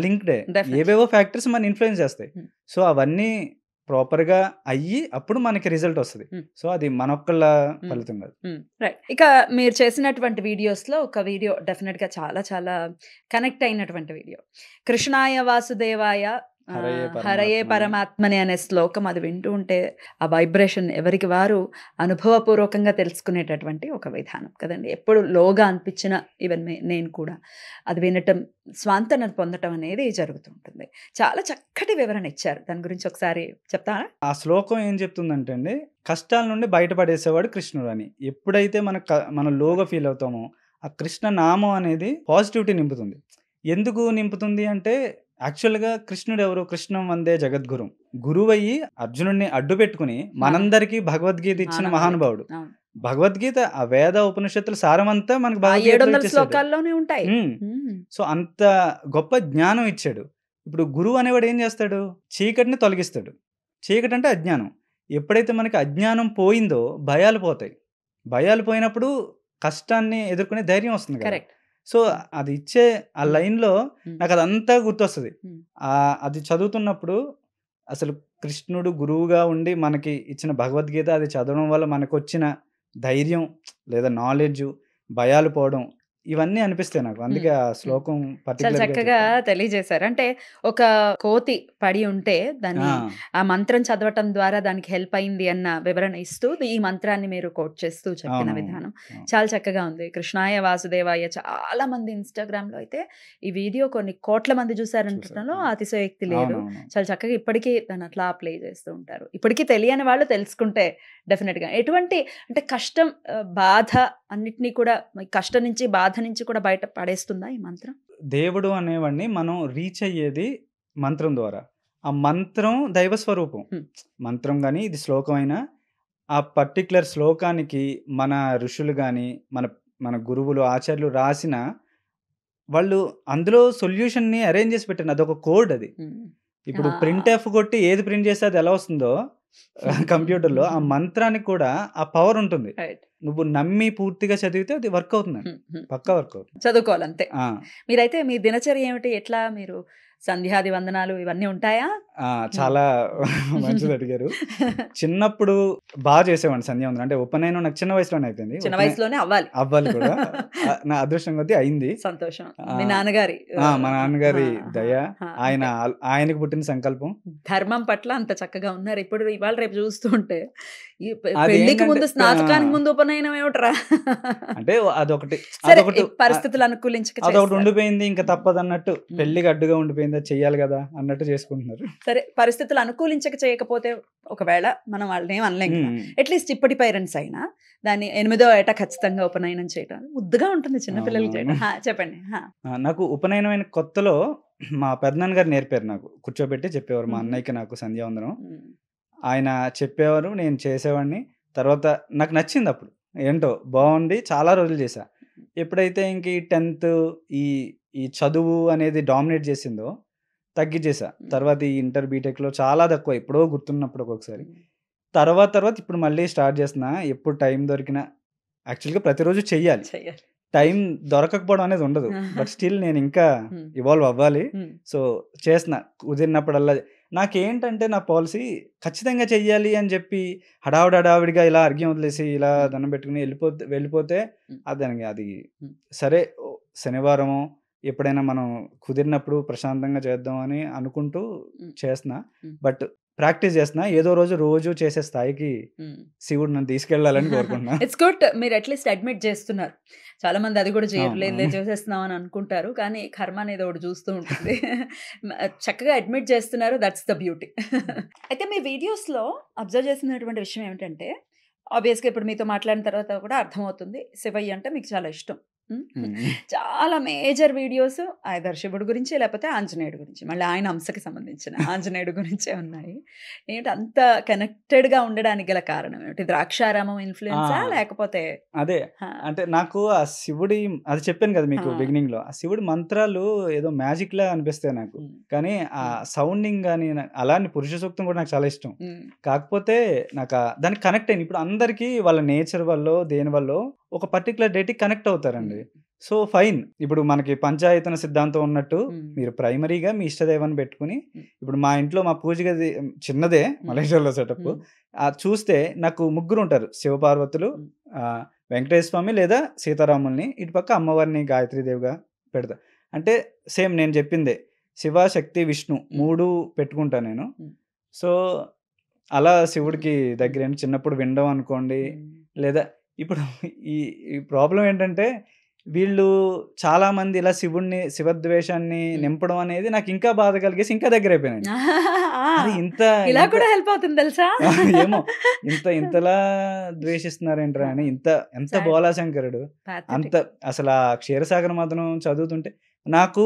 లింక్డే, ఏవేవో ఫ్యాక్టర్స్ మన ఇన్ఫ్లుయెన్స్ చేస్తాయి. సో అవన్నీ ప్రాపర్ గా అయ్యి అప్పుడు మనకి రిజల్ట్ వస్తుంది. సో అది మనొక్కళ్ళ ఫలితం కాదు. ఇక మీరు చేసినటువంటి వీడియోస్ లో ఒక వీడియో డెఫినెట్ గా చాలా చాలా కనెక్ట్ అయినటువంటి వీడియో, కృష్ణాయ వాసుదేవాయ హరయే పరమాత్మని అనే శ్లోకం. అది వింటూ ఉంటే ఆ వైబ్రేషన్ ఎవరికి వారు అనుభవపూర్వకంగా తెలుసుకునేటటువంటి ఒక విధానం కదండి. ఎప్పుడు లోగా అనిపించిన ఈవెన్ నేను కూడా అది వినటం, స్వాంతన పొందటం అనేది జరుగుతూ ఉంటుంది. చాలా చక్కటి వివరణ ఇచ్చారు, దాని గురించి ఒకసారి చెప్తారా? ఆ శ్లోకం ఏం చెప్తుందంటే అండి, కష్టాల నుండి బయటపడేసేవాడు కృష్ణుడు అని. ఎప్పుడైతే మనం లోగా ఫీల్ అవుతామో ఆ కృష్ణ నామం అనేది పాజిటివిటీ నింపుతుంది. ఎందుకు నింపుతుంది అంటే యాక్చువల్గా కృష్ణుడు ఎవరు? కృష్ణం వందే జగద్గురు. గురువయ్యి అర్జునుడిని అడ్డు పెట్టుకుని మనందరికీ భగవద్గీత ఇచ్చిన మహానుభావుడు. అవును. భగవద్గీత ఆ వేద ఉపనిషత్తుల సారమంతా మనకు ఆ భగవద్గీతలో 700 ఇచ్చేసాడు. శ్లోకాల్లోనే ఉంటాయి. సో అంత గొప్ప జ్ఞానం ఇచ్చాడు. ఇప్పుడు గురువు అనేవాడు ఏం చేస్తాడు? చీకటిని తొలగిస్తాడు. చీకటి అంటే అజ్ఞానం. ఎప్పుడైతే మనకి అజ్ఞానం పోయిందో భయాలు పోతాయి. భయాలు పోయినప్పుడు కష్టాన్ని ఎదుర్కొనే ధైర్యం వస్తుంది కదా. కరెక్ట్. సో అది ఇచ్చే ఆ లైన్లో Hmm. నాకు అదంతా గుర్తొస్తుంది. Hmm. అది చదువుతున్నప్పుడు అసలు కృష్ణుడు గురువుగా ఉండి మనకి ఇచ్చిన భగవద్గీత అది చదవడం వల్ల మనకు వచ్చిన ధైర్యం లేదా నాలెడ్జ్, భయాలు పోవడం ఇవన్నీ అనిపిస్తాయి నాకు. అందుకే ఆ శ్లోకం చాలా పర్టికులర్గా చక్కగా చెప్పాను. తెలియజేశారు. అంటే ఒక కోతి పడి ఉంటే దాన్ని ఆ మంత్రం చదవటం ద్వారా దానికి హెల్ప్ అయింది అన్న వివరణ ఇస్తూ ఈ మంత్రాన్ని మీరు కోట్ చేస్తూ చెప్పిన అవునవును. విధానం అవును. చాలా చక్కగా ఉంది. కృష్ణాయ వాసుదేవాయ చాలా మంది ఇన్స్టాగ్రామ్ లో అయితే ఈ వీడియో కొన్ని కోట్ల మంది చూసారంటలో చూసారు. అతిశయోక్తి లేదు. అవునవును. చాలా చక్కగా ఇప్పటికీ దాన్ని అట్లా ప్లే చేస్తూ ఉంటారు. ఇప్పటికీ తెలియని వాళ్ళు తెలుసుకుంటే డెఫినెట్గా ఎటువంటి అంటే కష్టం బాధ అన్నిటినీ కూడా కష్టం నుంచి బాధ నుంచి కూడా బయట పడేస్తుందా ఈ మంత్రం? దేవుడు అనేవాడిని మనం రీచ్ అయ్యేది మంత్రం ద్వారా. ఆ మంత్రం దైవ స్వరూపం. Hmm. మంత్రం కానీ ఇది శ్లోకం అయినా ఆ పర్టికులర్ శ్లోకానికి మన ఋషులు కానీ మన మన గురువులు ఆచార్యులు రాసిన వాళ్ళు అందులో సొల్యూషన్ని అరేంజ్ చేసి పెట్టారు. అదొక కోడ్ అది. ఇప్పుడు ప్రింట్ ఎఫ్ కొట్టి ఏది ప్రింట్ చేస్తే అది ఎలా వస్తుందో కంప్యూటర్లో ఆ మంత్రానికి కూడా ఆ పవర్ ఉంటుంది. రైట్. నువ్వు నమ్మి పూర్తిగా చదివితే అది వర్క్ అవుతుంది. పక్కా వర్క్ అవుతుంది. చదువుకోవాలంతే. ఆ, మీరైతే మీ దినచర్య ఏమిటి? ఎట్లా మీరు సంధ్యాది వందనాలు ఇవన్నీ ఉంటాయా? చాలా మంచిది అడిగారు. చిన్నప్పుడు బాగా చేసేవాడిని సంధ్యావందనం. అంటే ఉపనయనం నాకు చిన్న వయసులోనే అయిపోయింది. చిన్న వయసులోనే అవ్వాలి. అవ్వాలి కూడా. నా అదృష్టం కొద్దీ అయింది. సంతోషం. మీ నాన్నగారి మా నాన్నగారి ఆ, దయ, ఆ, ఆయన ఆయనకు పుట్టిన సంకల్పం. ధర్మం పట్ల అంత చక్కగా ఉన్నారు. ఇప్పుడు ఇవాళ రేపు చూస్తూ ఉంటే ఈ అది పెళ్లికి ఏంటంటే, ముందు స్నాతకానికి ముందు ఉపనయనం ఏమిట్రా? అంటే అదొకటి సరే, అదొకటి ఈ పరిస్థితులు అనుకూలించక అదొకటి చేస్తారు. ఉండిపోయింది. ఇంకా తప్పదన్నట్టు పెళ్లికి అడ్డుగా ఉండిపోయింది, అది చెయ్యాలి కదా అన్నట్టు చేసుకుంటున్నారు. సరే, పరిస్థితులు అనుకూలించక చేయకపోతే ఒకవేళ మనం వాళ్ళని ఏం అనలేం కదా. అట్లీస్ట్ ఇప్పటి పేరెంట్స్ అయినా దాన్ని 8వ ఏట ఖచ్చితంగా ఉపనయనం చేయడం ముద్దుగా ఉంటుంది చిన్నపిల్లలకి చేయడం. చెప్పండి. నాకు ఉపనయనమైన కొత్తలో మా పెద్దనాన్న గారు నేర్పారు. నాకు కూర్చోబెట్టి చెప్పేవారు. మా అన్నయ్యకి నాకు సంధ్యావందనం ఆయన చెప్పేవారు, నేను చేసేవాడిని. తర్వాత నాకు నచ్చింది. అప్పుడు ఏంటో బాగుంది, చాలా రోజులు చేశా. ఎప్పుడైతే ఇంక ఈ 10th ఈ ఈ చదువు అనేది డామినేట్ చేసిందో తగ్గించేసా. తర్వాత ఈ ఇంటర్ బీటెక్లో చాలా తక్కువ, ఎప్పుడో గుర్తున్నప్పుడు ఒక్కొక్కసారి. తర్వాత ఇప్పుడు మళ్ళీ స్టార్ట్ చేస్తున్నా. ఎప్పుడు టైం దొరికినా యాక్చువల్గా ప్రతిరోజు చెయ్యాలి. టైం దొరకకపోవడం అనేది ఉండదు. బట్ స్టిల్ నేను ఇంకా ఇవాల్వ్ అవ్వాలి. సో చేస్తున్నా కుదిరినప్పుడల్లా. నాకేంటంటే నా పాలసీ ఖచ్చితంగా చెయ్యాలి అని చెప్పి హడావిడిగా ఇలా అర్ఘ్యం వదిలేసి ఇలా దండం పెట్టుకుని వెళ్ళిపోతే అది సరే శనివారము ఎప్పుడైనా మనం కుదిరినప్పుడు ప్రశాంతంగా చేద్దాం అని అనుకుంటూ చేస్తున్నా. బట్ ప్రాక్టీస్ చేస్తున్నా. ఏదో రోజు చేసే స్థాయికి శివుడు నన్ను తీసుకెళ్లాలని కోరుకుంటున్నా. It's good. మీరు అట్లీస్ట్ అడ్మిట్ చేస్తున్నారు. చాలా మంది అది కూడా చేయరు, లేదు చేసేస్తున్నాం అని అనుకుంటారు. కానీ కర్మ అనేది ఒకటి చూస్తూ ఉంటుంది. చక్కగా అడ్మిట్ చేస్తున్నారు. That's the beauty. అయితే మీ వీడియోస్లో అబ్జర్వ్ చేసినటువంటి విషయం ఏమిటంటే, ఆబ్వియస్గా ఇప్పుడు మీతో మాట్లాడిన తర్వాత కూడా అర్థమవుతుంది శివయ్య అంటే మీకు చాలా ఇష్టం. చాలా మేజర్ వీడియోస్ ఐదర్ శివుడు గురించి లేకపోతే ఆంజనేయుడు గురించి, మళ్ళీ ఆయన అంశకి సంబంధించిన ఆంజనేయుడు గురించే ఉన్నాయి. ఏంటి అంత కనెక్టెడ్గా ఉండడానికి గల కారణం ఏమిటి? ద్రాక్షారామం ఇన్ఫ్లుయెన్సా లేకపోతే? అదే అంటే నాకు ఆ శివుడి, అది చెప్పాను కదా మీకు బిగినింగ్ లో, ఆ శివుడి మంత్రాలు ఏదో మ్యాజిక్ లా అనిపిస్తాయి నాకు. కానీ ఆ సౌండింగ్ కానీ అలాంటి పురుష సూక్తం కూడా నాకు చాలా ఇష్టం. కాకపోతే నాకు దానికి కనెక్ట్ అయింది. ఇప్పుడు అందరికీ వాళ్ళ నేచర్ వల్ల దేని వల్ల ఒక పర్టికులర్ డేట్కి కనెక్ట్ అవుతారండి. So fine. ఇప్పుడు మనకి పంచాయతన సిద్ధాంతం ఉన్నట్టు మీరు ప్రైమరీగా మీ ఇష్టదైవాన్ని పెట్టుకుని, ఇప్పుడు మా ఇంట్లో మా పూజ గది చిన్నదే మలేషియాలో సెటప్, చూస్తే నాకు 3 ఉంటారు. శివపార్వతులు, వెంకటేశ్వర స్వామి లేదా సీతారాముల్ని, ఇటుపక్క అమ్మవారిని గాయత్రీదేవిగా పెడతా. అంటే సేమ్ నేను చెప్పిందే, శివ శక్తి విష్ణు 3 పెట్టుకుంటా నేను. సో అలా శివుడికి దగ్గర చిన్నప్పుడు వినడం అనుకోండి. లేదా ఇప్పుడు ఈ ప్రాబ్లం ఏంటంటే, వీళ్ళు చాలా మంది ఇలా శివద్వేషాన్ని నింపడం అనేది నాకు ఇంకా బాధ కలిగేసి ఇంకా దగ్గర అయిపోయినాయి. ఇలా కూడా హెల్ప్ అవుతుంది తెలుసా? ఏమో ఇంతలా ద్వేషిస్తున్నారేంట్రా అని. ఎంత బోలాశంకరుడు అంత అసలు ఆ క్షీరసాగర మదనం చదువుతుంటే నాకు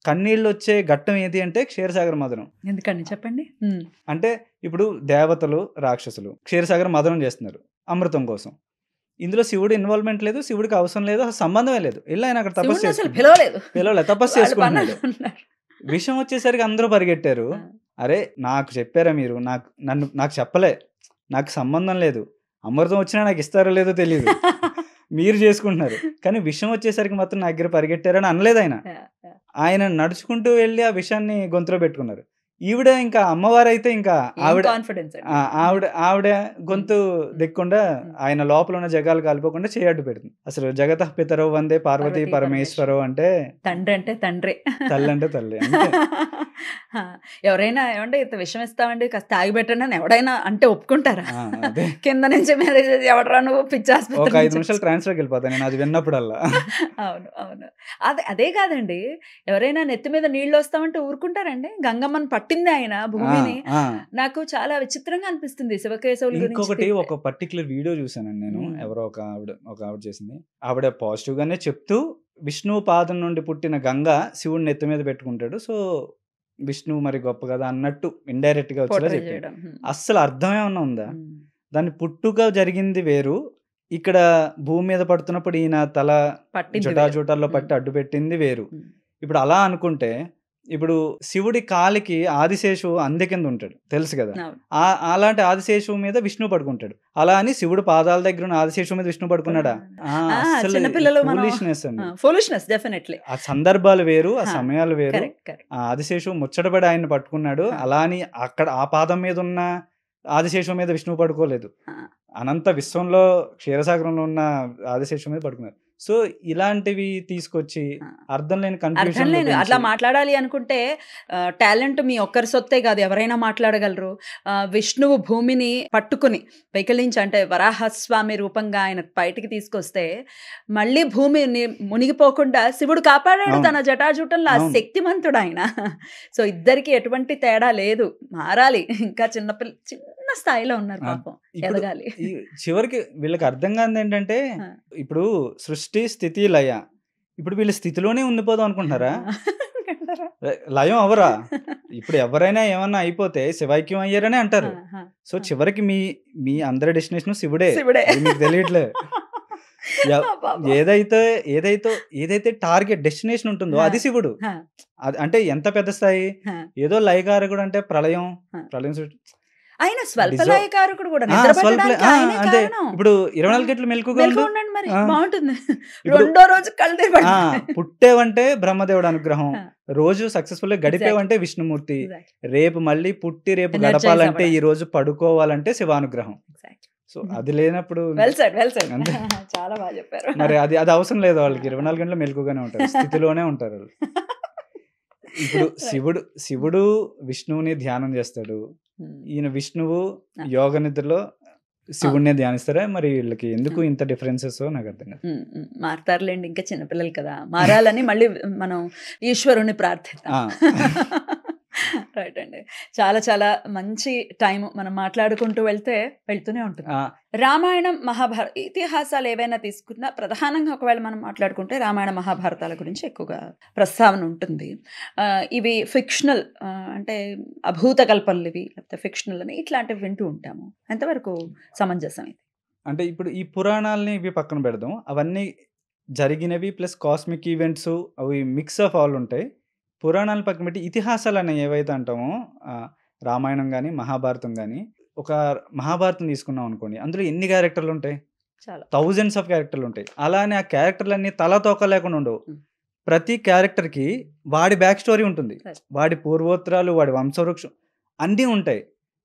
కన్నీళ్ళు వచ్చే ఘట్టం ఏది అంటే క్షీరసాగర మదనం. ఎందుకండి చెప్పండి. అంటే ఇప్పుడు దేవతలు రాక్షసులు క్షీరసాగర మదనం చేస్తున్నారు అమృతం కోసం. ఇందులో శివుడు ఇన్వాల్వ్మెంట్ లేదు, శివుడికి అవసరం లేదు, అసలు సంబంధమే లేదు. ఇలా ఆయన అక్కడ తపస్సు శివుడిని అసలు పిలవలేదు. పిలవలేదు, తపస్సు వాళ్ళ చేసుకుంటున్నాడు. పనులు ఉన్నారు. విషయం వచ్చేసరికి అందరూ పరిగెట్టారు. అరే నాకు చెప్పారా మీరు, నాకు చెప్పలే, నాకు సంబంధం లేదు, అమృతం వచ్చినా నాకు ఇస్తారో లేదో తెలియదు, మీరు చేసుకుంటున్నారు. కానీ విషయం వచ్చేసరికి మాత్రం నా దగ్గర పరిగెట్టారని అనలేదు ఆయన. ఆయన నడుచుకుంటూ వెళ్ళి ఆ విషయాన్ని గొంతులో పెట్టుకున్నారు. ఈవిడ ఇంకా అమ్మవారు అయితే ఇంకా ఆవిడ కాన్ఫిడెన్స్ ఆవిడ గొంతు దిక్కుండా ఆయన లోపల ఉన్న జగాలు కాలిపోకుండా చేయడ్డు పెడుతుంది. అసలు జగత పితరో వందే పార్వతీ పరమేశ్వరో అంటే తండ్రి అంటే తండ్రి, తల్లి అంటే తల్లి. అంతే. ఎవరైనా ఏమంటే ఇంత విషయం ఇస్తామండి కాస్త తాగి పెట్టండి అని ఎవడైనా అంటే ఒప్పుకుంటారా? అదే కింద నుంచి మీద ఎవడరా నువ్వు పిచ్చి ఒక 5 నిమిషాలు ట్రాన్స్ఫర్కి వెళ్ళిపోతాను నేను అది విన్నప్పుడల్లా. అవును అవును. అదే కాదండి, ఎవరైనా నెత్తి మీద నీళ్ళు వస్తామంటే ఊరుకుంటారండి? గంగమ్మని పట్టింది ఆయన భూమిని. నాకు చాలా విచిత్రంగా అనిపిస్తుంది శివకేశవుల గురించి. ఇంకొకటి ఒక పర్టికులర్ వీడియో చూసానండి నేను, ఎవరో ఒక ఆవిడ చేసింది. ఆవిడ పాజిటివ్ గానే చెప్తూ విష్ణువు పాదం నుండి పుట్టిన గంగ శివుడిని నెత్తి మీద పెట్టుకుంటాడు, సో విష్ణువు మరి గొప్ప కదా అన్నట్టు ఇండైరెక్ట్ గా వచ్చేలా చెప్పాడు. అస్సలు అర్థం ఏమన్నా ఉందా? దాని పుట్టుక జరిగింది వేరు, ఇక్కడ భూమి మీద పడుతున్నప్పుడు ఈయన తల జటాజూటాల్లో పట్టి అడ్డు పెట్టింది వేరు. ఇప్పుడు అలా అనుకుంటే ఇప్పుడు శివుడి కాలికి ఆదిశేషు అందె కింద ఉంటాడు తెలుసు కదా, అలాంటి ఆదిశేషు మీద విష్ణు పడుకుంటాడు. అలా అని శివుడు పాదాల దగ్గర ఉన్న ఆదిశేషు మీద విష్ణు పడుకున్నాడా? ఆ సందర్భాలు వేరు, ఆ సమయాలు వేరు. ఆదిశేషు ముచ్చటపడి ఆయన పట్టుకున్నాడు, అలా అని అక్కడ ఆ పాదం మీద ఉన్న ఆదిశేషు మీద విష్ణువు పడుకోలేదు. అనంత విశ్వంలో క్షీరసాగరంలో ఉన్న ఆదిశేషు మీద పడుకున్నారు. సో ఇలాంటివి తీసుకొచ్చి అర్థం లేని కన్ఫ్యూజన్. అట్లా మాట్లాడాలి అనుకుంటే టాలెంట్ మీ ఒక్కరి సొత్తే కాదు, ఎవరైనా మాట్లాడగలరు. విష్ణువు భూమిని పట్టుకుని వెకిలించి అంటే వరాహస్వామి రూపంగా ఆయన బయటికి తీసుకొస్తే మళ్ళీ భూమి మునిగిపోకుండా శివుడు కాపాడాడు తన జటాజూటంలో. ఆ శక్తిమంతుడు ఆయన. సో ఇద్దరికి ఎటువంటి తేడా లేదు, మారాలి. ఇంకా చిన్న స్థాయిలో ఉన్నారు పాపం, ఎదగాలి. చివరికి వీళ్ళకి అర్థం కాదు ఏంటంటే ఇప్పుడు సృష్టి స్థితి లయ, ఇప్పుడు వీళ్ళ స్థితిలోనే ఉండిపోదాం అనుకుంటున్నారా? లయం అవరా? ఇప్పుడు ఎవరైనా ఏమన్నా అయిపోతే శివైక్యం అయ్యారనే అంటారు. సో చివరికి మీ అందరి డెస్టినేషన్ శివుడే, మీకు తెలియట్లే. ఏదైతే టార్గెట్ డెస్టినేషన్ ఉంటుందో అది శివుడు. అంటే ఎంత పెద్ద స్థాయి, ఏదో లయకారకుడు అంటే ప్రళయం ఆయన స్వల్పలయకారకుడు కూడా. అంటే ఇప్పుడు 24 గంటలు మెలకుగా మరి బాగుంటుంది. రెండో రోజు కళ్ళు పుట్టేవంటే బ్రహ్మదేవుడు అనుగ్రహం, రోజు సక్సెస్ఫుల్ గా గడిపేవంటే విష్ణుమూర్తి, రేపు మళ్ళీ పుట్టి రేపు గడపాలంటే ఈ రోజు పడుకోవాలంటే శివానుగ్రహం. సో అది లేనప్పుడు చాలా బాగా చెప్పారు. మరి అది అవసరం లేదు వాళ్ళకి, 24 గంటలు మెలకుగానే ఉంటారు, స్థితిలోనే ఉంటారు వాళ్ళు. ఇప్పుడు శివుడు విష్ణువుని ధ్యానం చేస్తాడు, ఈయన విష్ణువు యోగ నిద్రలో శివుడినే ధ్యానిస్తారా? మరి వీళ్ళకి ఎందుకు ఇంత డిఫరెన్సెస్ నాకు అర్థం కాదు. మారుతారులేండి, ఇంకా చిన్నపిల్లలు కదా, మారాలని మళ్ళీ మనం ఈశ్వరుని ప్రార్థిద్దాం. రైట్ అండి, చాలా చాలా మంచి టైం మనం మాట్లాడుకుంటూ వెళ్తూనే ఉంటుంది. రామాయణం మహాభారత ఇతిహాసాలు ఏవైనా తీసుకున్నా ప్రధానంగా ఒకవేళ మనం మాట్లాడుకుంటే రామాయణ మహాభారతాల గురించి ఎక్కువగా ప్రస్తావన ఉంటుంది. ఇవి ఫిక్షనల్ అంటే అభూత కల్పనలు, ఇవి లేకపోతే ఫిక్షనల్ అని ఇట్లాంటివి వింటూ ఉంటాము. ఎంతవరకు సమంజసం ఇది? అంటే ఇప్పుడు ఈ పురాణాలని ఇవి పక్కన పెడదాం, అవన్నీ జరిగినవి ప్లస్ కాస్మిక్ ఈవెంట్స్ అవి మిక్స్ ఆఫ్ ఆల్ ఉంటాయి. పురాణాలు పక్కన పెట్టి ఇతిహాసాలు అనేవి ఏవైతే అంటామో, రామాయణం కానీ మహాభారతం కానీ, ఒక మహాభారతం తీసుకున్నాం అనుకోండి, అందులో ఎన్ని క్యారెక్టర్లు ఉంటాయి? థౌజండ్స్ ఆఫ్ క్యారెక్టర్లు ఉంటాయి. అలానే ఆ క్యారెక్టర్లన్నీ తల తోక లేకుండా ఉండవు. ప్రతి క్యారెక్టర్కి వాడి బ్యాక్ స్టోరీ ఉంటుంది, వాడి పూర్వోత్తరాలు, వాడి వంశవృక్షం అన్నీ ఉంటాయి.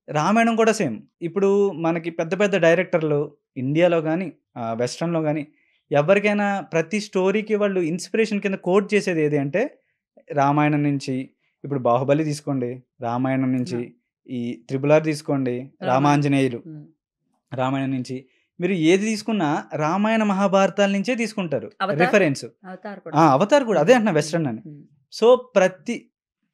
రామాయణం కూడా సేమ్. ఇప్పుడు మనకి పెద్ద పెద్ద డైరెక్టర్లు ఇండియాలో కానీ వెస్ట్రన్లో కానీ ఎవరికైనా ప్రతి స్టోరీకి వాళ్ళు ఇన్స్పిరేషన్ కింద కోట్ చేసేది ఏది అంటే రామాయణం నుంచి. ఇప్పుడు బాహుబలి తీసుకోండి, రామాయణం నుంచి. ఈ త్రిబుల్ తీసుకోండి, రామాంజనేయులు, రామాయణం నుంచి. మీరు ఏది తీసుకున్నా రామాయణ మహాభారతాల నుంచే తీసుకుంటారు రిఫరెన్స్. అవతార్ కూడా అదే అంటున్నా, వెస్ట్రన్ అని. సో ప్రతి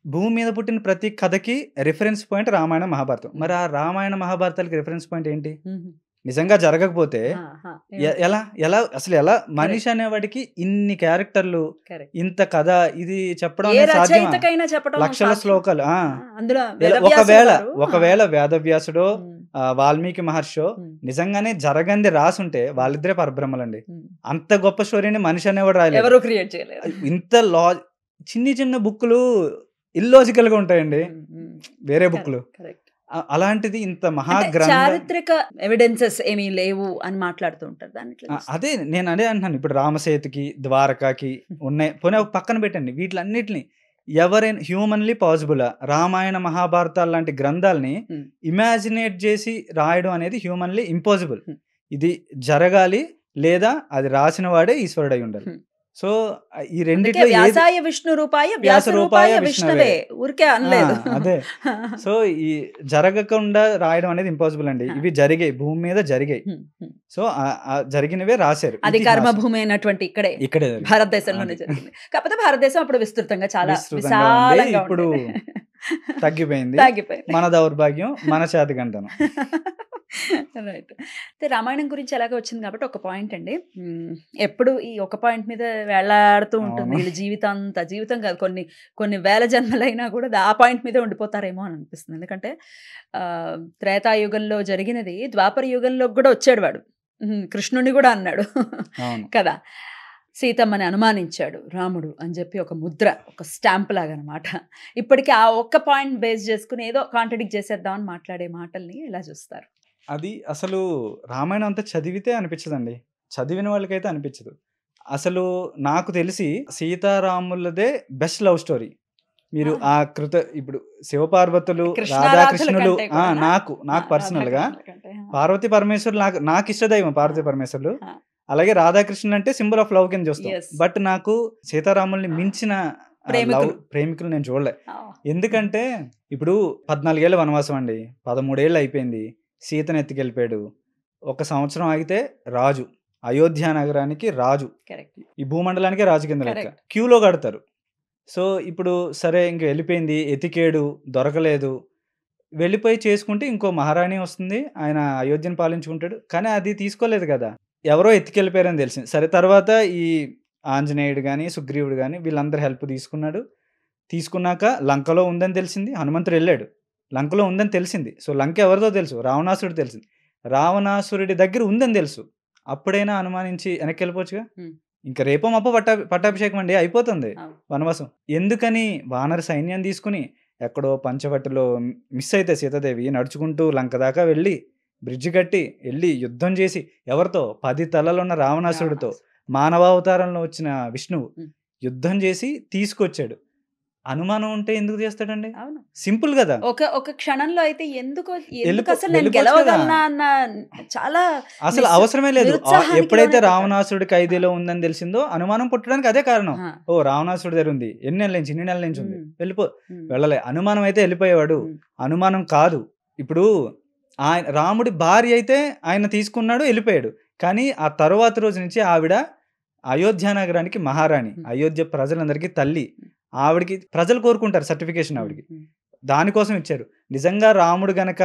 భూమి మీద పుట్టిన ప్రతి కథకి రిఫరెన్స్ పాయింట్ రామాయణ మహాభారతం. మరి ఆ రామాయణ మహాభారతాలకి రిఫరెన్స్ పాయింట్ ఏంటి? నిజంగా జరగకపోతే ఆహా, ఎలా ఎలా అసలు ఎలా మనిషి అనేవాడికి ఇన్ని క్యారెక్టర్లు correct. ఇంత కథ ఇది చెప్పడం ఏ అనేది సాధ్యమా? రచయితకైనా చెప్పడం లక్షల సాధ్యం. శ్లోకాలు అందులో ఎలా- వేదవ్యాసులు గారు, ఒకవేళ వేదవ్యాసుడో ఉమ్, వాల్మీకి మహర్షో ఉమ్, నిజంగానే జరగంది రాసుంటే వాళ్ళిద్దరే పరబ్రహ్మలండి. ఉమ్. అంత గొప్ప స్టోరీని మనిషి అనేవాడు రాయలేదు. ఎవరు క్రియేట్ చేయలేదు. ఇంత చిన్ని చిన్న బుక్కులు ఇల్లాజికల్ గా ఉంటాయండి వేరే బుక్లు. కరెక్ట్. అలాంటిది ఇంత అంటే మహాగ్రంథ చారిత్రక ఎవిడెన్సెస్ ఏమీ లేవు అని మాట్లాడుతూ ఉంటారు దాంట్లో. అదే నేను అదే అంటున్నాను. ఇప్పుడు రామసేతుకి ద్వారకాకి ఉన్నాయి, పోనీ అవి పక్కన పెట్టండి. వీటిలన్నిటిని ఎవరైనా హ్యూమన్లీ పాసిబుల్ రామాయణ మహాభారతాలు లాంటి గ్రంథాలని Hmm. ఇమాజినేట్ చేసి రాయడం అనేది హ్యూమన్లీ ఇంపాసిబుల్. Hmm. ఇది జరగాలి, లేదా అది రాసిన వాడే ఈశ్వరుడై ఉండాలి. Hmm. సో ఈ అందుకే రెండిట్లో ఏది వ్యాసాయ విష్ణు రూపాయ వ్యాస రూపాయ విష్ణవే ఊరికే అనలేదు. అదే. సో ఈ జరగకుండా రాయడం అనేది ఇంపాసిబుల్ అండి. ఇవి జరిగాయి, భూమి మీద జరిగాయి. సో ఆ జరిగినవే రాశారు. అది ఇతిహాసం. కర్మభూమి అయినటువంటి ఇక్కడే ఇక్కడే జరిగింది. భారతదేశంలోనే అది. జరిగింది. కాకపోతే భారతదేశం అప్పుడు విస్తృతంగా చాలా విస్తృతంగా ఉంది. విశాలంగా ఇప్పుడు తగ్గిపోయింది. తగ్గిపోయింది. మన దౌర్భాగ్యం, మన చేతకంటనం. రైట్. అయితే రామాయణం గురించి ఎలాగో వచ్చింది కాబట్టి ఒక పాయింట్ అండి. ఎప్పుడు ఈ ఒక పాయింట్ మీద వేలాడుతూ ఉంటుంది అవును. వీళ్ళ జీవితం కాదు, కొన్ని వేల జన్మలైనా కూడా ఆ పాయింట్ మీదే ఉండిపోతారేమో అని అనిపిస్తుంది. ఎందుకంటే త్రేతాయుగంలో జరిగినది ద్వాపర యుగంలో కూడా వచ్చాడు వాడు. కృష్ణుని కూడా అన్నాడు అవును. కదా. సీతమ్మని అనుమానించాడు రాముడు అని చెప్పి ఒక ముద్ర, ఒక స్టాంప్ లాగా అనమాట. ఇప్పటికీ ఆ ఒక్క పాయింట్ బేస్ చేసుకుని ఏదో కాంట్రడిక్ట్ చేసేద్దామని మాట్లాడే మాటల్ని ఎలా చూస్తారు? అది అసలు రామాయణం అంతా చదివితే అనిపించదండి, చదివిన వాళ్ళకైతే అనిపించదు. అసలు నాకు తెలిసి సీతారాములదే బెస్ట్ లవ్ స్టోరీ. మీరు ఆ ఇప్పుడు శివపార్వతులు, రాధాకృష్ణులు, నాకు పర్సనల్ గా పార్వతీ పరమేశ్వరులు నాకు ఇష్టదైవం. పార్వతీ పరమేశ్వరులు, అలాగే రాధాకృష్ణులు అంటే సింబల్ ఆఫ్ లవ్ కింద చూస్తాం. Yes. బట్ నాకు సీతారాముల్ని మించిన ప్రేమికులు నేను చూడలే. ఎందుకంటే ఇప్పుడు 14 ఏళ్ళ వనవాసం అండి, 13 ఏళ్ళు అయిపోయింది, సీతను ఎత్తుకెళ్ళిపోయాడు. 1 సంవత్సరం ఆగితే రాజు, అయోధ్య నగరానికి రాజు, ఈ భూమండలానికి రాజు కింద లెక్క. Correct. క్యూలో కడతారు. సో ఇప్పుడు సరే ఇంక వెళ్ళిపోయింది, ఎతికేడు, దొరకలేదు, వెళ్ళిపోయి చేసుకుంటే ఇంకో మహారాణి వస్తుంది, ఆయన అయోధ్యను పాలించుకుంటాడు. కానీ అది తీసుకోలేదు కదా, ఎవరో ఎత్తుకెళ్ళిపోయారని తెలిసింది. సరే తర్వాత ఈ ఆంజనేయుడు కానీ సుగ్రీవుడు కానీ వీళ్ళందరూ హెల్ప్ తీసుకున్నాక లంకలో ఉందని తెలిసింది. హనుమంతుడు వెళ్ళాడు, లంకలో ఉందని తెలిసింది. సో లంక ఎవరిదో తెలుసు, రావణాసురుడు తెలిసింది. రావణాసురుడి దగ్గర ఉందని తెలుసు, అప్పుడైనా అనుమానించి వెనక్కి వెళ్ళిపోవచ్చుగా. ఇంకా రేపో మప్పో పట్టాభిషేకం అండి, అయిపోతుంది వనవాసం. ఎందుకని వానర సైన్యం తీసుకుని ఎక్కడో పంచవట్టులో మిస్ అయితే సీతాదేవి నడుచుకుంటూ లంక దాకా వెళ్ళి బ్రిడ్జ్ కట్టి వెళ్ళి యుద్ధం చేసి ఎవరితో 10 తలలున్న రావణాసురుడితో మానవావతారంలో వచ్చిన విష్ణువు యుద్ధం చేసి తీసుకొచ్చాడు. అనుమానం ఉంటే ఎందుకు చేస్తాడండి? సింపుల్ కదా. ఒక క్షణంలో అయితే ఎందుకు అసలు నేను గెలవగలనా అన్న చాలా అసలు అవసరమే లేదు. ఎప్పుడైతే రావణాసురుడి ఖైదీలో ఉందని తెలిసిందో అనుమానం పుట్టడానికి అదే కారణం. ఓ రావణాసురుడి దగ్గర ఉంది, ఎన్ని నెలల నుంచి ఉంది, వెళ్ళలే. అనుమానం అయితే వెళ్ళిపోయేవాడు, అనుమానం కాదు. ఇప్పుడు ఆయన రాముడి భార్య అయితే ఆయన తీసుకున్నాడు, వెళ్ళిపోయాడు. కానీ ఆ తరువాత రోజు నుంచి ఆవిడ అయోధ్య నగరానికి మహారాణి, అయోధ్య ప్రజలందరికీ తల్లి. ఆవిడికి ప్రజలు కోరుకుంటారు సర్టిఫికేషన్, ఆవిడికి దానికోసం ఇచ్చారు. నిజంగా రాముడు గనక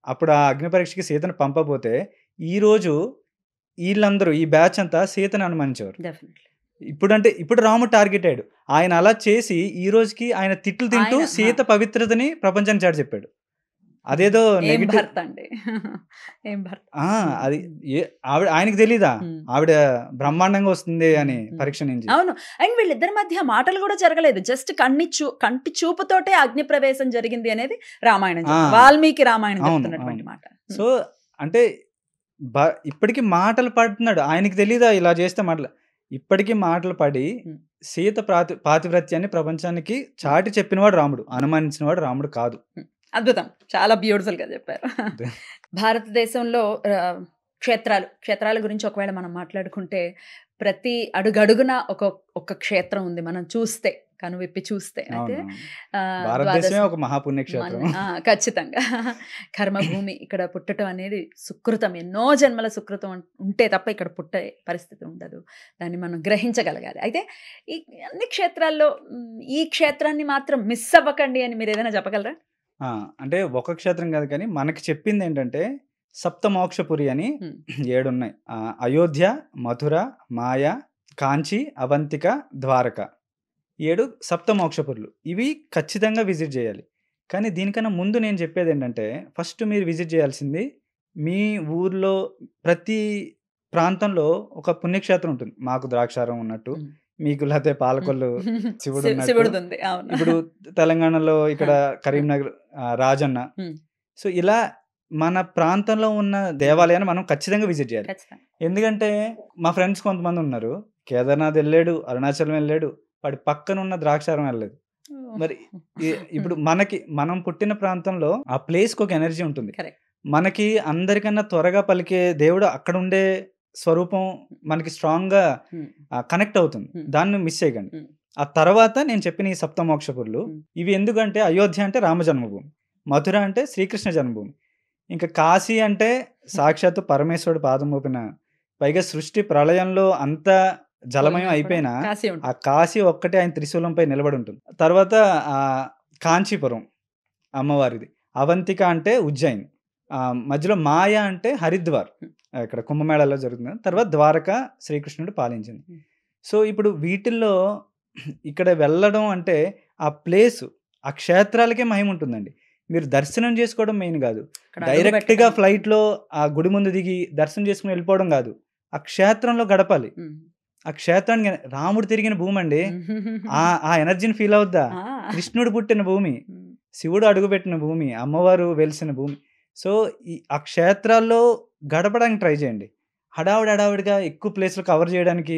అప్పుడు ఆ అగ్ని పరీక్షకి సీతను పంపబోతే ఈరోజు వీళ్ళందరూ ఈ బ్యాచ్ అంతా సీతను అనుమానించేవారు. ఇప్పుడు రాముడు టార్గెట్ అయ్యాడు. ఆయన అలా చేసి ఈ రోజుకి ఆయన తిట్లు తింటూ సీత పవిత్రతని ప్రపంచానికి చాటి చెప్పాడు. అదేదో అది ఆవిడ ఆయనకి తెలీదా ఆవిడ బ్రహ్మాండంగా వస్తుంది అని పరీక్ష నుంచి. అవును. అండ్ వీళ్ళిద్దరి మధ్య మాటలు కూడా జరగలేదు, జస్ట్ కంటి చూపుతోటే అగ్ని ప్రవేశం జరిగింది అనేది రామాయణం, వాల్మీకి రామాయణం చెప్తున్నటువంటి మాట. సో అంటే ఇప్పటికీ మాటలు పడుతున్నాడు, ఆయనకి తెలీదా ఇలా చేస్తే మాటలు. ఇప్పటికీ మాటలు పడి సీత పాతివ్రత్యాన్ని ప్రపంచానికి చాటి చెప్పినవాడు రాముడు, అనుమానించినవాడు రాముడు కాదు. అద్భుతం, చాలా బ్యూటిఫుల్ గా చెప్పారు. భారతదేశంలో క్షేత్రాల గురించి ఒకవేళ మనం మాట్లాడుకుంటే ప్రతి అడుగడుగున ఒక క్షేత్రం ఉంది, మనం చూస్తే కనువిప్పి చూస్తే. అయితే భారతదేశమే ఒక మహాపుణ్యక్షేత్రం. ఖచ్చితంగా కర్మభూమి, ఇక్కడ పుట్టడం అనేది సుకృతం, ఎన్నో జన్మల సుకృతం ఉంటే తప్ప ఇక్కడ పుట్టే పరిస్థితి ఉండదు, దాన్ని మనం గ్రహించగలగాలి. అయితే ఈ అన్ని క్షేత్రాల్లో ఈ క్షేత్రాన్ని మాత్రం మిస్ అవ్వకండి అని మీరు ఏదైనా చెప్పగలరా? అంటే ఒక క్షేత్రం కాదు, కానీ మనకి చెప్పింది ఏంటంటే సప్తమోక్షపురి అని Hmm. 7 ఉన్నాయి. అయోధ్య, మథుర, మాయ, కాంచి, అవంతిక, ద్వారక 7 సప్తమోక్షపురులు. ఇవి ఖచ్చితంగా విజిట్ చేయాలి. కానీ దీనికన్నా ముందు నేను చెప్పేది ఏంటంటే, ఫస్ట్ మీరు విజిట్ చేయాల్సింది మీ ఊర్లో ప్రతి ప్రాంతంలో ఒక పుణ్యక్షేత్రం ఉంటుంది. మాకు ద్రాక్షారం ఉన్నట్టు, Hmm. మీకు లేకపోతే పాలకొల్లు శివుడు ఉన్నట్టు. శివుడిది ఉంది, అవును. ఇప్పుడు తెలంగాణలో ఇక్కడ కరీంనగర్ రాజన్న. Hmm. సో ఇలా మన ప్రాంతంలో ఉన్న దేవాలయాన్ని మనం ఖచ్చితంగా విజిట్ చేయాలి. ఖచ్చితంగా. ఎందుకంటే మా ఫ్రెండ్స్ కొంతమంది ఉన్నారు, కేదార్నాథ్ వెళ్ళాడు, అరుణాచలం వెళ్ళాడు, వాడి పక్కన ఉన్న ద్రాక్షారం వెళ్ళలేదు. మరి ఇప్పుడు మనం పుట్టిన ప్రాంతంలో ఆ ప్లేస్కి ఒక ఎనర్జీ ఉంటుంది. Correct. మనకి అందరికన్నా త్వరగా పలికే దేవుడు అక్కడ ఉండే స్వరూపం మనకి స్ట్రాంగ్ గా Hmm. కనెక్ట్ అవుతుంది. Hmm. దాన్ని మిస్ చేయకండి. Hmm. ఆ తర్వాత నేను చెప్పిన ఈ సప్తమోక్షపురులు Hmm. ఇవి ఎందుకంటే అయోధ్య అంటే రామ జన్మభూమి, మథుర అంటే శ్రీకృష్ణ జన్మభూమి, ఇంకా కాశీ అంటే సాక్షాత్తు పరమేశ్వరుడు పాదం మోపిన, పైగా సృష్టి ప్రళయంలో అంత జలమయం అయిపోయినా కాశీ ఆ ఉంటుంది. కాశీ ఒక్కటే ఆయన త్రిశూలంపై నిలబడి ఉంటుంది. తర్వాత ఆ కాంచీపురం అమ్మవారిది, అవంతిక అంటే ఉజ్జయిన్, మధ్యలో మాయ అంటే హరిద్వార్, ఇక్కడ కుంభమేళాలో జరుగుతుంది. తర్వాత ద్వారక శ్రీకృష్ణుడు పాలించింది. సో ఇప్పుడు వీటిల్లో ఇక్కడ వెళ్ళడం అంటే ఆ ప్లేసు, ఆ క్షేత్రాలకే మహిమ ఉంటుందండి. మీరు దర్శనం చేసుకోవడం మెయిన్ కాదు, ఇక్కడ అడుగు డైరెక్ట్గా పెట్టడం. ఫ్లైట్లో ఆ గుడి ముందు దిగి దర్శనం చేసుకుని వెళ్ళిపోవడం కాదు, ఆ క్షేత్రంలో గడపాలి. Hmm. ఆ క్షేత్రానికి రాముడు తిరిగిన భూమి అండి, ఆ ఎనర్జీని ఫీల్ అవుద్దా? Ah. కృష్ణుడు పుట్టిన భూమి, Hmm. శివుడు అడుగుపెట్టిన భూమి, అమ్మవారు వెలిసిన భూమి. సో ఆ క్షేత్రాల్లో గడపడానికి ట్రై చేయండి. హడావుడిగా ఎక్కువ ప్లేస్లు కవర్ చేయడానికి